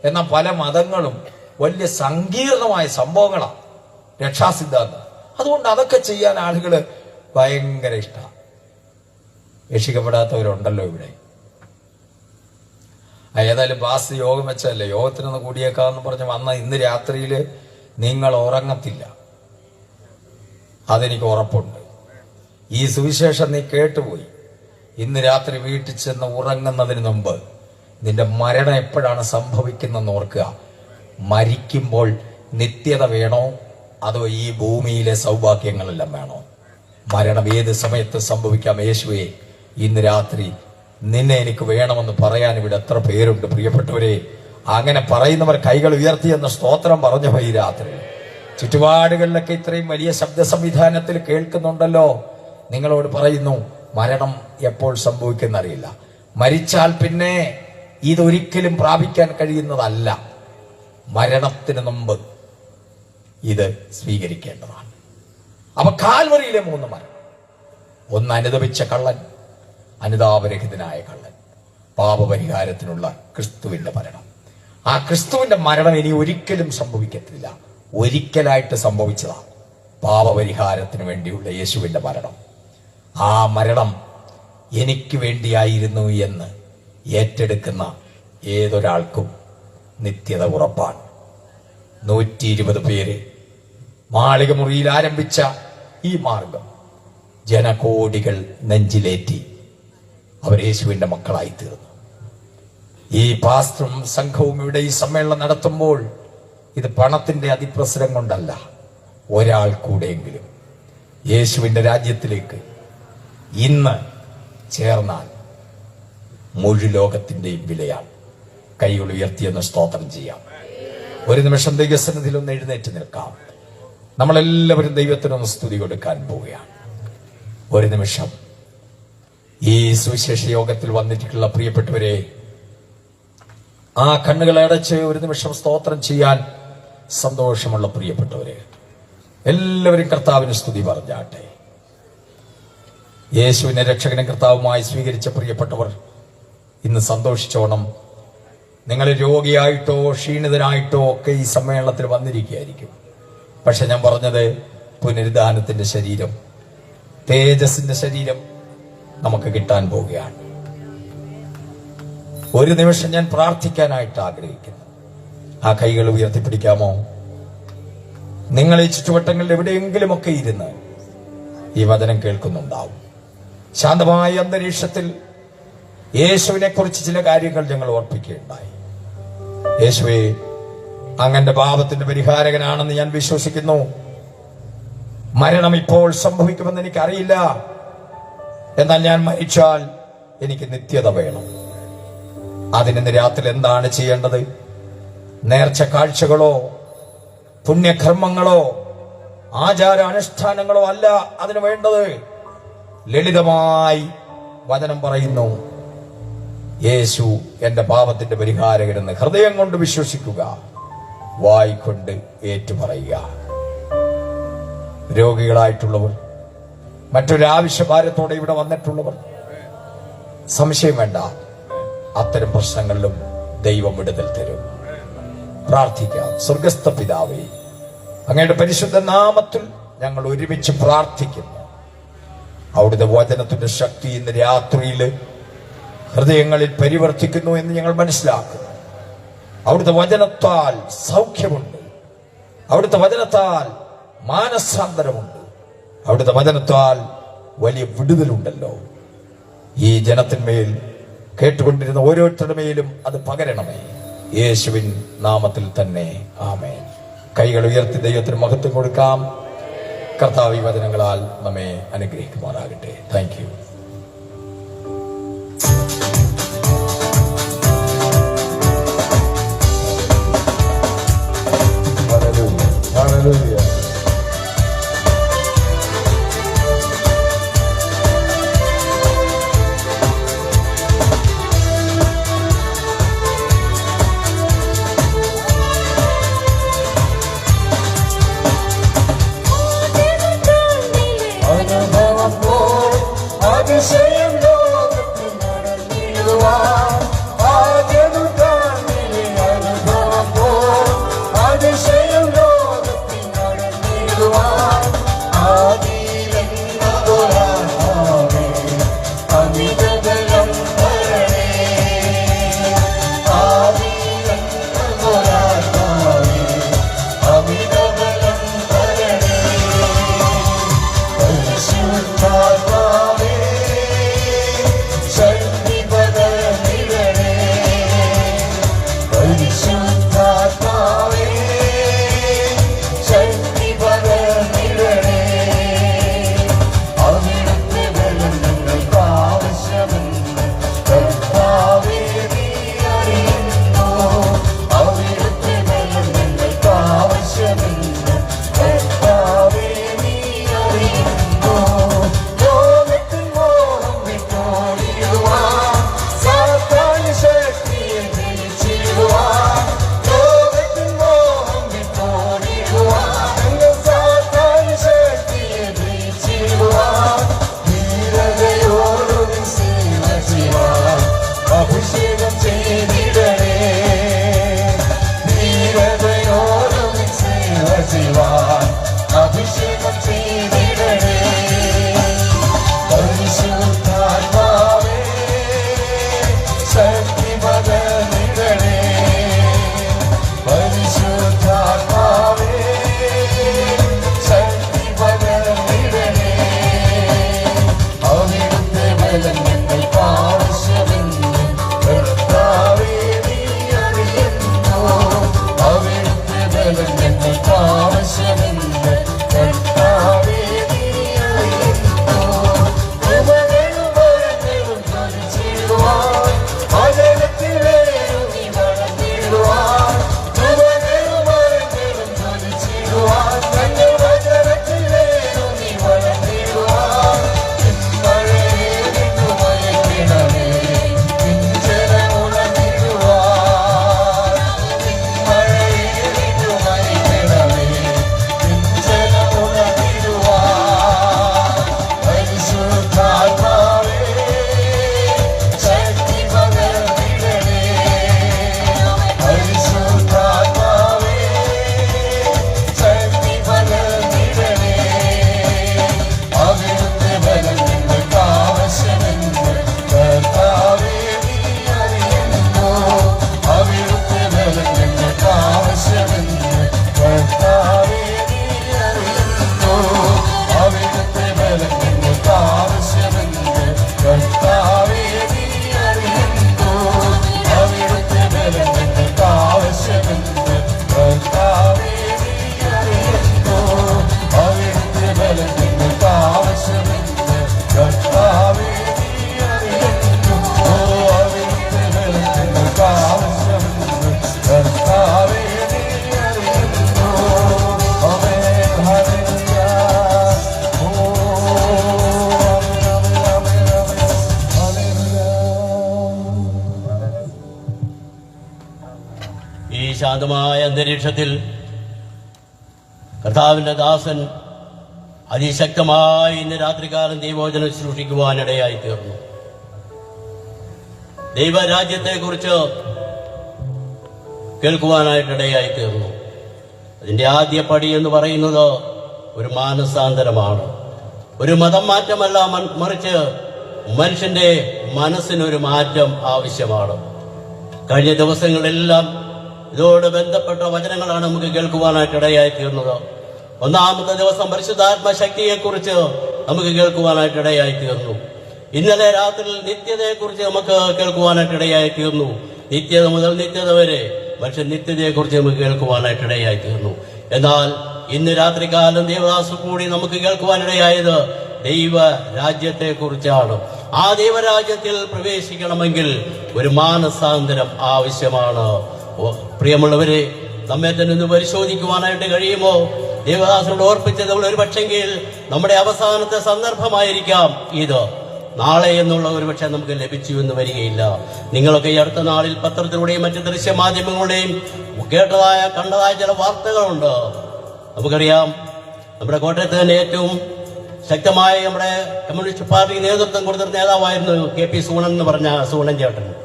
B: എന്നാൽ പല മതങ്ങളും വലിയ സങ്കീർണമായ സംഭവങ്ങളാണ് രക്ഷാസിദ്ധാന്തം. അതുകൊണ്ട് അതൊക്കെ ചെയ്യാൻ ആളുകള് ഭയങ്കര ഇഷ്ടമാണ്. രക്ഷിക്കപ്പെടാത്തവരുണ്ടല്ലോ ഇവിടെ. ഏതായാലും ബാസ് യോഗം വെച്ചല്ലേ, യോഗത്തിനൊന്ന് കൂടിയേക്കാന്ന് പറഞ്ഞ് വന്ന ഇന്ന് രാത്രിയിൽ നിങ്ങൾ ഉറങ്ങത്തില്ല, അതെനിക്ക് ഉറപ്പുണ്ട്. ഈ സുവിശേഷം നീ കേട്ടുപോയി, ഇന്ന് രാത്രി വീട്ടിൽ ചെന്ന് ഉറങ്ങുന്നതിന് മുമ്പ് നിന്റെ മരണം എപ്പോഴാണ് സംഭവിക്കുന്നതെന്ന് ഓർക്കുക. മരിക്കുമ്പോൾ നിത്യത വേണോ അതോ ഈ ഭൂമിയിലെ സൗഭാഗ്യങ്ങളെല്ലാം വേണോ? മരണം ഏത് സമയത്ത് സംഭവിക്കാം. യേശുവേ, ഇന്ന് രാത്രി നിന്നെ എനിക്ക് വേണമെന്ന് പറയാൻ ഇവിടെ എത്ര പേരുണ്ട് പ്രിയപ്പെട്ടവരെ. അങ്ങനെ പറയുന്നവർ കൈകൾ ഉയർത്തിയെന്ന സ്തോത്രം പറഞ്ഞു ഈ രാത്രി. ചുറ്റുപാടുകളിലൊക്കെ ഇത്രയും വലിയ ശബ്ദ സംവിധാനത്തിൽ കേൾക്കുന്നുണ്ടല്ലോ. നിങ്ങളോട് പറയുന്നു, മരണം എപ്പോൾ സംഭവിക്കുന്നറിയില്ല. മരിച്ചാൽ പിന്നെ ഇതൊരിക്കലും പ്രാപിക്കാൻ കഴിയുന്നതല്ല. മരണത്തിന് മുമ്പ് ഇത് സ്വീകരിക്കേണ്ടതാണ്. അപ്പൊ കാൽവറിയിലെ 3 മരണം: ഒന്ന് അനുദപിച്ച കള്ളൻ, അനുതാപരഹിതനായ കള്ളൻ, പാപപരിഹാരത്തിനുള്ള ക്രിസ്തുവിന്റെ മരണം. ആ ക്രിസ്തുവിന്റെ മരണം ഇനി ഒരിക്കലും സംഭവിക്കത്തില്ല, ഒരിക്കലായിട്ട് സംഭവിച്ചതാണ് പാപപരിഹാരത്തിന് വേണ്ടിയുള്ള യേശുവിന്റെ മരണം. ആ മരണം എനിക്ക് വേണ്ടിയായിരുന്നു എന്ന് ഏറ്റെടുക്കുന്ന ഏതൊരാൾക്കും നിത്യത ഉറപ്പാണ്. 120 പേര് മാളിക മുറിയിൽ ആരംഭിച്ച ഈ മാർഗം ജനകോടികൾ നെഞ്ചിലേറ്റി അവർ യേശുവിന്റെ മക്കളായി തീർന്നു. ഈ പാസ്റ്ററും സംഘവും ഇവിടെ ഈ സമ്മേളനം നടത്തുമ്പോൾ ഇത് പണത്തിന്റെ അതിപ്രസരം കൊണ്ടല്ല, ഒരാൾ കൂടെയെങ്കിലും യേശുവിന്റെ രാജ്യത്തിലേക്ക് ഇന്ന് ചേർന്നാൽ മുഴു ലോകത്തിന്റെയും വിലയാണ്. കൈകൾ ഉയർത്തിയെന്ന് സ്തോത്രം ചെയ്യാം. ഒരു നിമിഷം ദൈവസന്നിധിയിൽ ഒന്ന് എഴുന്നേറ്റ് നിൽക്കാം. നമ്മളെല്ലാവരും ദൈവത്തിനൊന്ന് സ്തുതി കൊടുക്കാൻ പോവുകയാണ്. ഒരു നിമിഷം ഈ സുവിശേഷ യോഗത്തിൽ വന്നിട്ടുള്ള പ്രിയപ്പെട്ടവരെ, ആ കണ്ണുകളെ അടച്ച് ഒരു നിമിഷം സ്തോത്രം ചെയ്യാൻ സന്തോഷമുള്ള പ്രിയപ്പെട്ടവരെ, എല്ലാവരും കർത്താവിന് സ്തുതി പറഞ്ഞാട്ടെ. യേശുവിനെ രക്ഷകനും കർത്താവുമായി സ്വീകരിച്ച പ്രിയപ്പെട്ടവർ ഇന്ന് സന്തോഷിച്ചോണം. നിങ്ങൾ രോഗിയായിട്ടോ ക്ഷീണിതനായിട്ടോ ഒക്കെ ഈ സമ്മേളനത്തിൽ വന്നിരിക്കുകയായിരിക്കും. പക്ഷെ ഞാൻ പറഞ്ഞത് പുനരുദ്ധാനത്തിന്റെ ശരീരം, തേജസ്സിന്റെ ശരീരം നമുക്ക് കിട്ടാൻ പോവുകയാണ്. ഒരു നിമിഷം ഞാൻ പ്രാർത്ഥിക്കാനായിട്ട് ആഗ്രഹിക്കുന്നു. ആ കൈകൾ ഉയർത്തിപ്പിടിക്കാമോ? നിങ്ങൾ ഈ ചുറ്റുവട്ടങ്ങളിൽ എവിടെയെങ്കിലുമൊക്കെ ഇരുന്ന് ഈ വചനം കേൾക്കുന്നുണ്ടാവും. ശാന്തമായ അന്തരീക്ഷത്തിൽ യേശുവിനെ കുറിച്ച് ചില കാര്യങ്ങൾ ഞങ്ങൾ ഓർപ്പിക്കുകയുണ്ടായി. യേശുവേ, അങ്ങന്റെ പാപത്തിന്റെ പരിഹാരകനാണെന്ന് ഞാൻ വിശ്വസിക്കുന്നു. മരണം ഇപ്പോൾ സംഭവിക്കുമെന്ന് എനിക്കറിയില്ല, എന്നാൽ ഞാൻ മരിച്ചാൽ എനിക്ക് നിത്യത വേണം. അതിന് രാത്രി എന്താണ് ചെയ്യേണ്ടത്? നേർച്ച കാഴ്ചകളോ പുണ്യകർമ്മങ്ങളോ ആചാരാനുഷ്ഠാനങ്ങളോ അല്ല അതിന് വേണ്ടത്. ലളിതമായി വചനം പറയുന്നു, യേശു എന്റെ പാപത്തിന്റെ പരിഹാരകനെന്ന് ഹൃദയം കൊണ്ട് വിശ്വസിക്കുക, വായിക്കൊണ്ട് ഏറ്റുപറയുക. രോഗികളായിട്ടുള്ളവർ, മറ്റൊരാവശ്യഭാരത്തോടെ ഇവിടെ വന്നിട്ടുള്ളവർ, സംശയം വേണ്ട, അത്തരം പ്രശ്നങ്ങളിലും ദൈവം വിടുതൽ തരും. പ്രാർത്ഥിക്കാം. സ്വർഗസ്ഥ പിതാവേ, അങ്ങയുടെ പരിശുദ്ധ നാമത്തിൽ ഞങ്ങൾ ഒരുമിച്ച് പ്രാർത്ഥിക്കുന്നു. അവിടുത്തെ വചനത്തിന്റെ ശക്തി ഇന്ന് രാത്രിയിൽ ഹൃദയങ്ങളിൽ പരിവർത്തിക്കുന്നു എന്ന് ഞങ്ങൾ മനസ്സിലാക്കുന്നു. അവിടുത്തെ വചനത്താൽ സൗഖ്യമുണ്ട്, അവിടുത്തെ വചനത്താൽ മാനസാന്തരമുണ്ട്, അവിടുത്തെ വചനത്താൽ വലിയ വിടുതലുണ്ടല്ലോ. ഈ ജനത്തിന്മേൽ, കേട്ടുകൊണ്ടിരുന്ന ഓരോരുത്തരുടെ മേലും അത് പകരണമേ, യേശുവിൻ നാമത്തിൽ തന്നെ ആമേൻ. കൈകൾ ഉയർത്തി ദൈവത്തിന് മഹത്വം കൊടുക്കാം. കർത്താവ് ഈ വചനങ്ങളാൽ നമ്മെ അനുഗ്രഹിക്കുമാറാകട്ടെ. Thank you. Hallelujah. ശക്തി പകർന്നിടണേ. പരിശുദ്ധാത്മാവേ ശക്തി പകർന്നിടണേ. അവിടുത്തെ ബലം ഞങ്ങൾക്ക് ആവശ്യമെന്ന് കർത്താവേ നീ അറിയുന്നു. അവിടുത്തെ ബലം ഞങ്ങൾക്ക് ആവശ്യമെന്ന് കർത്താവേ നീ അറിയുന്നു. കൃപകളും വരങ്ങളും ജ്വലിച്ചിടുവാൻ അകലത്തിലേറി വളർന്നിടുവാൻ. കൃപകളും വരങ്ങളും ജ്വലിച്ചിടുവാൻ ഞങ്ങൾ വചനത്തിലേറി വളർന്നിടുവാൻ. മഴയെ വിട്ടുമയക്കിടണേ പിഞ്ചലമുണർന്നിടുവാൻ. മഴയെ വിട്ടുമയക്കിടണേ പിഞ്ചലമുണർന്നിടുവാൻ. പരിശുദ്ധാത്മാവേ ശക്തി പകർന്നിടണേ. പരിശുദ്ധാത്മാവേ ശക്തി പകർന്നിടണേ. അവിടുത്തെ ബലം ഞങ്ങൾക്ക് ആവശ്യമെന്ന് കർത്താവേ നീ അറിയുന്നു. അവിടുത്തെ ബലം ഞങ്ങൾക്ക് ആവശ്യമെന്ന് കർത്താവേ നീ അറിയുന്നു. അവിടുത്തെ ബലം ഞങ്ങൾക്ക് ആവശ്യമെന്ന് കർത്താവേ നീ അറിയുന്നു. അവിടുത്തെ ബലം ഞങ്ങൾക്ക് ആവശ്യമെന്ന് കർത്താവേ നീ അറിയുന്നു. അവിടുത്തെ ബലം ഞങ്ങൾക്ക് ആവശ്യമെന്ന് കർത്താവേ നീ അറിയുന്നു. അവിടുത്തെ ബലം ഞങ്ങൾക്ക് ആവശ്യമെന്ന് കർത്താവേ നീ അറിയുന്നു. ആമേൻ. ഹല്ലേലൂയ. ആമേൻ. ഹല്ലേലൂയ.
A: ഈ ശാന്തമായ അന്തരീക്ഷത്തിൽ കർത്താവിന്റെ ദാസൻ അതിശക്തമായി ഇന്ന് രാത്രികാലം ദൈവവചനം സൃഷ്ടിക്കുവാനിടയായി തീർന്നു. ദൈവരാജ്യത്തെക്കുറിച്ച് കേൾക്കുവാനായിട്ടിടയായി തീർന്നു. അതിന്റെ ആദ്യ പടി എന്ന് പറയുന്നത് ഒരു മാനസാന്തരമാണ്. ഒരു മതം മാറ്റമല്ല, മറിച്ച് മനുഷ്യന്റെ മനസ്സിനൊരു മാറ്റം ആവശ്യമാണ്. കഴിഞ്ഞ ദിവസങ്ങളെല്ലാം ഇതോട് ബന്ധപ്പെട്ട വചനങ്ങളാണ് നമുക്ക് കേൾക്കുവാനായിട്ടിടയായി തീർന്നത്. ഒന്നാമത്തെ ദിവസം പരിശുദ്ധാത്മ ശക്തിയെക്കുറിച്ച് നമുക്ക് കേൾക്കുവാനായിട്ടിടയായി തീർന്നു. ഇന്നലെ രാത്രിയിൽ നിത്യതയെക്കുറിച്ച് നമുക്ക് കേൾക്കുവാനായിട്ടിടയായി തീർന്നു. നിത്യത മുതൽ നിത്യത വരെ മനുഷ്യൻ നിത്യതയെക്കുറിച്ച് നമുക്ക് കേൾക്കുവാനായിട്ടിടയായി തീർന്നു. എന്നാൽ ഇന്ന് രാത്രികാലം ദേവദാസ് കൂടി നമുക്ക് കേൾക്കുവാനിടയായത് ദൈവ രാജ്യത്തെക്കുറിച്ചാണ്. ആ ദൈവരാജ്യത്തിൽ പ്രവേശിക്കണമെങ്കിൽ ഒരു മാനസാന്തരം ആവശ്യമാണ്. പ്രിയമുള്ളവരെ, നമ്മെ തന്നെ ഒന്ന് പരിശോധിക്കുവാനായിട്ട് കഴിയുമോ? ദേവദാസനോട് ഓർപ്പിച്ചത് ഒരു പക്ഷെങ്കിൽ നമ്മുടെ അവസാനത്തെ സന്ദർഭമായിരിക്കാം ഇത്. നാളെ എന്നുള്ള ഒരു പക്ഷെ നമുക്ക് ലഭിച്ചു എന്ന് വരികയില്ല. നിങ്ങളൊക്കെ ഈ അടുത്ത നാളിൽ പത്രത്തിലൂടെയും മറ്റ് ദൃശ്യമാധ്യമങ്ങളുടെയും കേട്ടതായ കണ്ടതായ ചില വാർത്തകളുണ്ട്. നമുക്കറിയാം, നമ്മുടെ കോട്ടയത്ത് തന്നെ ഏറ്റവും ശക്തമായ നമ്മുടെ കമ്മ്യൂണിസ്റ്റ് പാർട്ടിക്ക് നേതൃത്വം കൊടുത്തൊരു നേതാവായിരുന്നു KP സൂണൻ എന്ന് പറഞ്ഞ സൂണൻ ചേട്ടൻ.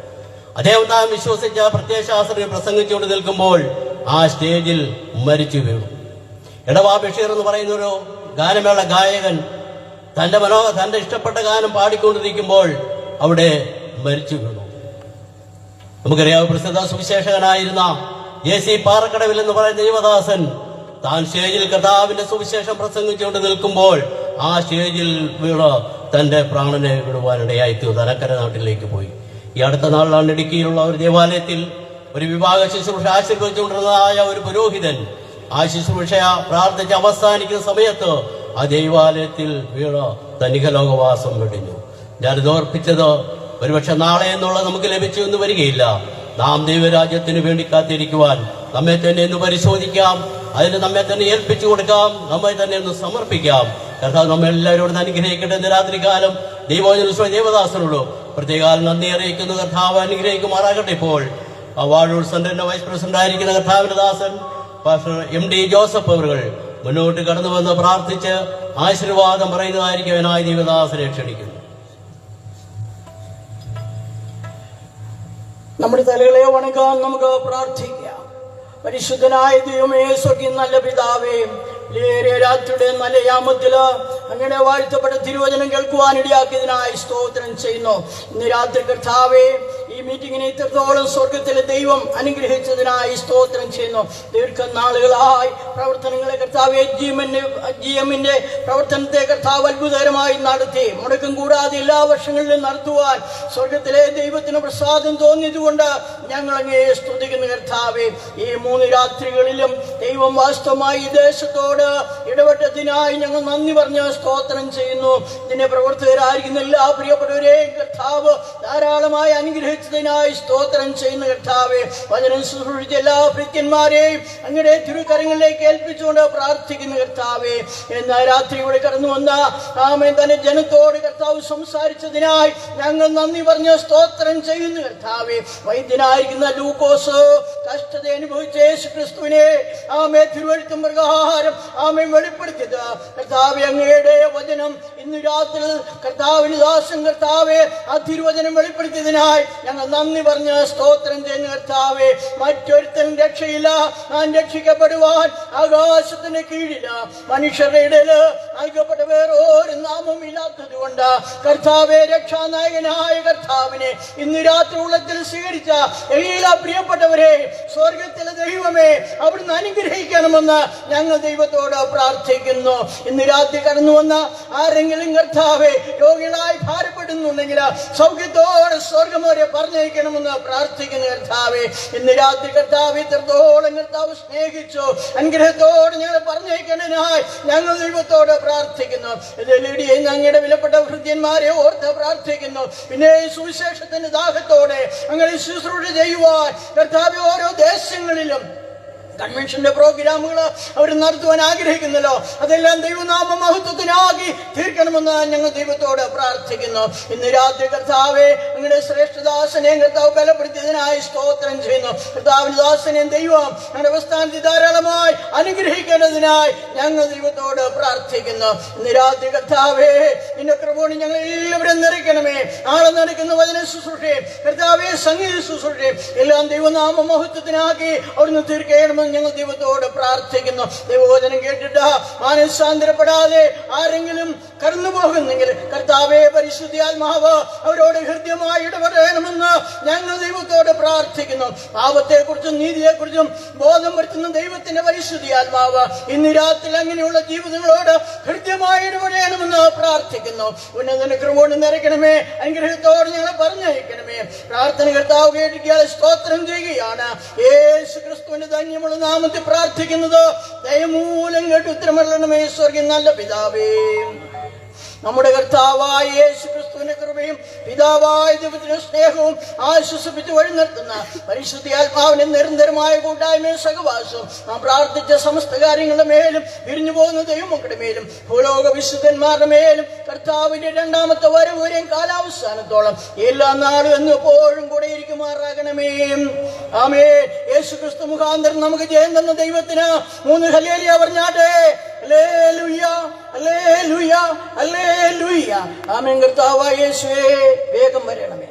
A: അദ്ദേഹം താൻ വിശ്വസിച്ച പ്രത്യയശാസ്ത്രം പ്രസംഗിച്ചുകൊണ്ട് നിൽക്കുമ്പോൾ ആ സ്റ്റേജിൽ മരിച്ചു വീണു. എടവാ ബഷീർ എന്ന് പറയുന്ന ഒരു ഗാനമേള ഗായകൻ തന്റെ ഇഷ്ടപ്പെട്ട ഗാനം പാടിക്കൊണ്ടിരിക്കുമ്പോൾ അവിടെ മരിച്ചു വീണു. നമുക്കറിയാം, പ്രസിദ്ധ സുവിശേഷകനായിരുന്ന JC പാറക്കടവിൽ എന്ന് പറയുന്ന ദൈവദാസൻ താൻ സ്റ്റേജിൽ കർത്താവിന്റെ സുവിശേഷം പ്രസംഗിച്ചുകൊണ്ട് നിൽക്കുമ്പോൾ ആ സ്റ്റേജിൽ വീണ് തന്റെ പ്രാണനെ വിടുവാനിടയായി തീർന്നു. അനക്കര നാട്ടിലേക്ക് പോയി. ഈ അടുത്ത നാളിലാണ് ഇടുക്കിയിലുള്ള ഒരു ദേവാലയത്തിൽ ഒരു വിവാഹ ശുശ്രൂഷ ആശീർവദിച്ചുകൊണ്ടിരുന്നതായ ഒരു പുരോഹിതൻ ആ ശുശ്രൂഷ പ്രാർത്ഥിച്ച് അവസാനിക്കുന്ന സമയത്ത് ആ ദൈവാലയത്തിൽ വീണ് തനികലോകവാസം വെടിഞ്ഞു. ഞാനിത് ഓർപ്പിച്ചത് ഒരുപക്ഷെ നാളെ എന്നുള്ളത് നമുക്ക് ലഭിച്ചു എന്ന് വരികയില്ല. നാം ദൈവരാജ്യത്തിന് വേണ്ടി കാത്തിരിക്കുവാൻ നമ്മെ തന്നെ ഒന്ന് പരിശോധിക്കാം, അതിന് നമ്മെ തന്നെ ഏൽപ്പിച്ചു കൊടുക്കാം, നമ്മെ തന്നെ ഒന്ന് സമർപ്പിക്കാം. കർത്താവ് നമ്മെ എല്ലാവരോടും അനുഗ്രഹിക്കട്ടെ. ഇന്ന് രാത്രികാലം ദേവദാസനോട് പ്രത്യേകാലം നന്ദി അറിയിക്കുന്നു. കർത്താവ് അനുഗ്രഹിക്കുമാറാകട്ടെ. ഇപ്പോൾ വാഴൂർ സെന്ററിന്റെ വൈസ് പ്രസിഡന്റ് ആയിരിക്കുന്ന കർത്താവിന്റെ ദാസൻ പാസ്റ്റർ MD ജോസഫ് അവർ മുന്നോട്ട് കടന്നു വന്ന് പ്രാർത്ഥിച്ച് ആശീർവാദം പറയുന്നതായിരിക്കും അവനായ ദൈവദാസനെ ക്ഷണിക്കുന്നു.
C: നമ്മുടെ തലകളെ വണങ്ങാൻ നമുക്ക് പ്രാർത്ഥിക്കാം. പരിശുദ്ധനായ ദൈവമേ, സ്വർഗ്ഗീയ നല്ല പിതാവേ, രാത്രിയുടെ നല്ല യാമത്തില് അങ്ങനെ വാഴ്ത്തപ്പെട്ട തിരുവചനം കേൾക്കുവാൻ ഇടയാക്കിയതിനായി സ്തോത്രം ചെയ്യുന്നു. ഇന്ന് രാത്രി കർത്താവേ, ഈ മീറ്റിങ്ങിനെ ഇത്രത്തോളം സ്വർഗത്തിലെ ദൈവം അനുഗ്രഹിച്ചതിനായി സ്തോത്രം ചെയ്യുന്നു. ദീർഘനാളുകളായി പ്രവർത്തനങ്ങളെ കർത്താവെ GM-ന്റെ പ്രവർത്തനത്തെ കർത്താവ് അത്ഭുതകരമായി നടത്തി. മുടക്കം കൂടാതെ എല്ലാ വർഷങ്ങളിലും നടത്തുവാൻ സ്വർഗത്തിലെ ദൈവത്തിന് പ്രസാദം തോന്നിയതുകൊണ്ട് ഞങ്ങൾ അങ്ങയെ സ്തുതിക്കുന്നു കർത്താവെ. ഈ 3 രാത്രികളിലും ദൈവം വാസ്തവമായി ഈ ദേശത്തോട് ഇടപെട്ടതിനായി ഞങ്ങൾ നന്ദി പറഞ്ഞ് സ്തോത്രം ചെയ്യുന്നു. ഇതിന്റെ പ്രവർത്തകരായിരിക്കുന്ന എല്ലാ പ്രിയപ്പെട്ടവരെയും കർത്താവ് ധാരാളമായി അനുഗ്രഹിച്ചതിനായി സ്തോത്രം ചെയ്യുന്ന കർത്താവെ. വചനം ശുശ്രൂഷിച്ച എല്ലാ ഭൃത്യന്മാരെയും അങ്ങയുടെ തിരുക്കരങ്ങളിലേക്ക് ഏൽപ്പിച്ചുകൊണ്ട് പ്രാർത്ഥിക്കുന്ന കർത്താവെ. എന്നാൽ രാത്രി ഇവിടെ കടന്നു വന്ന തന്നെ ജനത്തോട് കർത്താവ് സംസാരിച്ചതിനായി ഞങ്ങൾ നന്ദി പറഞ്ഞ് സ്തോത്രം ചെയ്യുന്നു കർത്താവെ. വൈദ്യനായിരിക്കുന്ന ലൂക്കോസ് കഷ്ടത അനുഭവിച്ച യേശു ക്രിസ്തുവിനെ തിരുവഴുത്തും പ്രകാരം വെളിപ്പെടുത്തിയത് കർത്താവെ. അങ്ങയുടെ വചനം ഇന്ന് രാത്രി കർത്താവിന് ദാസൻ കർത്താവെ ആ തിരുവചനം വെളിപ്പെടുത്തിയതിനായി ഞങ്ങൾ നന്ദി പറഞ്ഞ് സ്തോത്രം ചെയ്യുന്ന കർത്താവെ. മറ്റൊരുത്തനും രക്ഷയില്ല, ഞാൻ രക്ഷിക്കപ്പെടുവാൻ ആകാശത്തിന് കീഴില്ല മനുഷ്യരുടെ ഇടയില് നൽകപ്പെട്ട വേറെ ഒരു നാമം ഇല്ലാത്തത് കൊണ്ട് കർത്താവെ, രക്ഷാനായകനായ കർത്താവിനെ ഇന്ന് രാത്രി ഉള്ളത്തിൽ സ്വീകരിച്ച എല്ലാ പ്രിയപ്പെട്ടവരെ സ്വർഗത്തിലെ ദൈവമേ അവിടുന്ന് അനുഗ്രഹിക്കണമെന്ന് ഞങ്ങൾ ദൈവത്തോട് പ്രാർത്ഥിക്കുന്നു. ഇന്ന് രാത്രി കടന്നു വന്ന ആരെങ്കിലും കർത്താവെ രോഗികളായി ഭാരപ്പെടുന്നുണ്ടെങ്കിൽ സൗഖ്യത്തോടെ സ്വർഗം വരെ പറഞ്ഞയക്കണമെന്ന് പ്രാർത്ഥിക്കുന്നു കർത്താവെ. ഇന്ന് രാത്രി കർത്താവ് ഇത്രത്തോളം കർത്താവ് സ്നേഹിച്ചു അനുഗ്രഹത്തോടെ ഞങ്ങളെ പറഞ്ഞയക്കണനായി ഞങ്ങൾ ദൈവത്തോട് പ്രാർത്ഥിക്കുന്നു. ഇതിലൂടെ ഞങ്ങളുടെ വിലപ്പെട്ട ഹൃദയന്മാരെ ഓർത്ത് പ്രാർത്ഥിക്കുന്നു. പിന്നെ സുവിശേഷത്തിന്റെ ദാഹത്തോടെ അങ്ങനെ ശുശ്രൂഷ ചെയ്യുവാൻ കർത്താവ് ഓരോ ദേശങ്ങളിലും കൺവെൻഷന്റെ പ്രോഗ്രാമുകൾ അവർ നടത്തുവാൻ ആഗ്രഹിക്കുന്നല്ലോ, അതെല്ലാം ദൈവനാമ മഹത്വത്തിനാക്കി തീർക്കണമെന്ന് ഞങ്ങൾ ദൈവത്തോട് പ്രാർത്ഥിക്കുന്നു. ഇന്ന് രാത്രി കർത്താവെ അങ്ങയുടെ ശ്രേഷ്ഠദാസനെ കർത്താവ് ബലപ്പെടുത്തിയതിനായി സ്തോത്രം ചെയ്യുന്നു. കർത്താവിന്റെ ദാസനെയും ദൈവം ഞങ്ങളുടെ പ്രസ്ഥാനത്തിൽ ധാരാളമായി അനുഗ്രഹിക്കേണ്ടതിനായി ഞങ്ങൾ ദൈവത്തോട് പ്രാർത്ഥിക്കുന്നു. ഇന്ന് രാത്രി കർത്താവെ നിന്റെ കൃപയോടെ ഞങ്ങൾ എല്ലാവരും നിറയ്ക്കണമേ. നാളെ നടക്കുന്ന വചന ശുശ്രൂഷയും കർത്താവെ സംഗീത ശുശ്രൂഷയും എല്ലാം ദൈവനാമ മഹത്വത്തിനാക്കി അവിടുന്ന് തീർക്കണമെന്ന് ഞങ്ങൾ ദൈവത്തോട് പ്രാർത്ഥിക്കുന്നു. ദൈവവചനം കേട്ടിട്ട് മാനസാന്തരപ്പെടാതെ ആരെങ്കിലും കടന്നു പോകുന്നെങ്കിൽ കർത്താവെ പരിശുദ്ധാത്മാവ് അവരോട് ഹൃദ്യമായി ഇടപെടണമെന്ന് ഞങ്ങൾ ദൈവത്തോട് പ്രാർത്ഥിക്കുന്നു. പാപത്തെക്കുറിച്ചും നീതിയെക്കുറിച്ചും ബോധം വരുത്തുന്ന ദൈവത്തിന്റെ പരിശുദ്ധാത്മാവ് ഇന്ന് രാത്രി അങ്ങനെയുള്ള ജീവിതങ്ങളോട് ഹൃദ്യമായി ഇടപെടണമെന്ന് പ്രാർത്ഥിക്കുന്നു. ഉന്നതന്റെ കൃപ നിറയ്ക്കണമേ, അനുഗ്രഹത്തോട് ഞങ്ങളെ പറഞ്ഞയക്കണമേ. പ്രാർത്ഥന കർത്താവ് കേട്ടിരിക്കാൻ സ്തോത്രം ചെയ്യുകയാണ്. യേശു ക്രിസ്തുവിന്റെ ധന്യമുള്ള നാമത്തിൽ പ്രാർത്ഥിക്കുന്നത് ദയമൂലം കേട്ട് ഉത്തരമരണമേ സ്വർഗ്ഗ നല്ല പിതാവേ. നമ്മുടെ കർത്താവായ യേശു ക്രിസ്തുവിന്റെ കൃപയും പിതാവായ ദൈവത്തിന്റെ സ്നേഹവും ആശ്വസിപ്പിച്ച് വഴി നിർത്തുന്ന പരിശുദ്ധാത്മാവിന്റെ നിരന്തരമായ കൂട്ടായ്മയും സഹവാസവും നാം പ്രാർത്ഥിച്ച സമസ്ത കാര്യങ്ങളുടെ മേലും വിരിഞ്ഞു പോകുന്ന ദൈവമക്കളുടെ മേലും ഭൂലോക വിശുദ്ധന്മാരുടെ മേലും കർത്താവിന്റെ രണ്ടാമത്തെ വരവരെയും കാലാവസാനത്തോളം എല്ലാ നാളും എന്നെപ്പോഴും കൂടെ ഇരിക്കുമാറാകണമേ. ആമേൻ. യേശു ക്രിസ്തു മുഖാന്തരം നമുക്ക് ജയം തന്ന ദൈവത്തിന് 3 ഹല്ലേലൂയ പറഞ്ഞാട്ടെ. ഹല്ലേലൂയ, ഹല്ലേലൂയ, ഹല്ലേലൂയ. ആമേൻ. കർത്താവായ യേശുവേ വേഗം വരണമേ.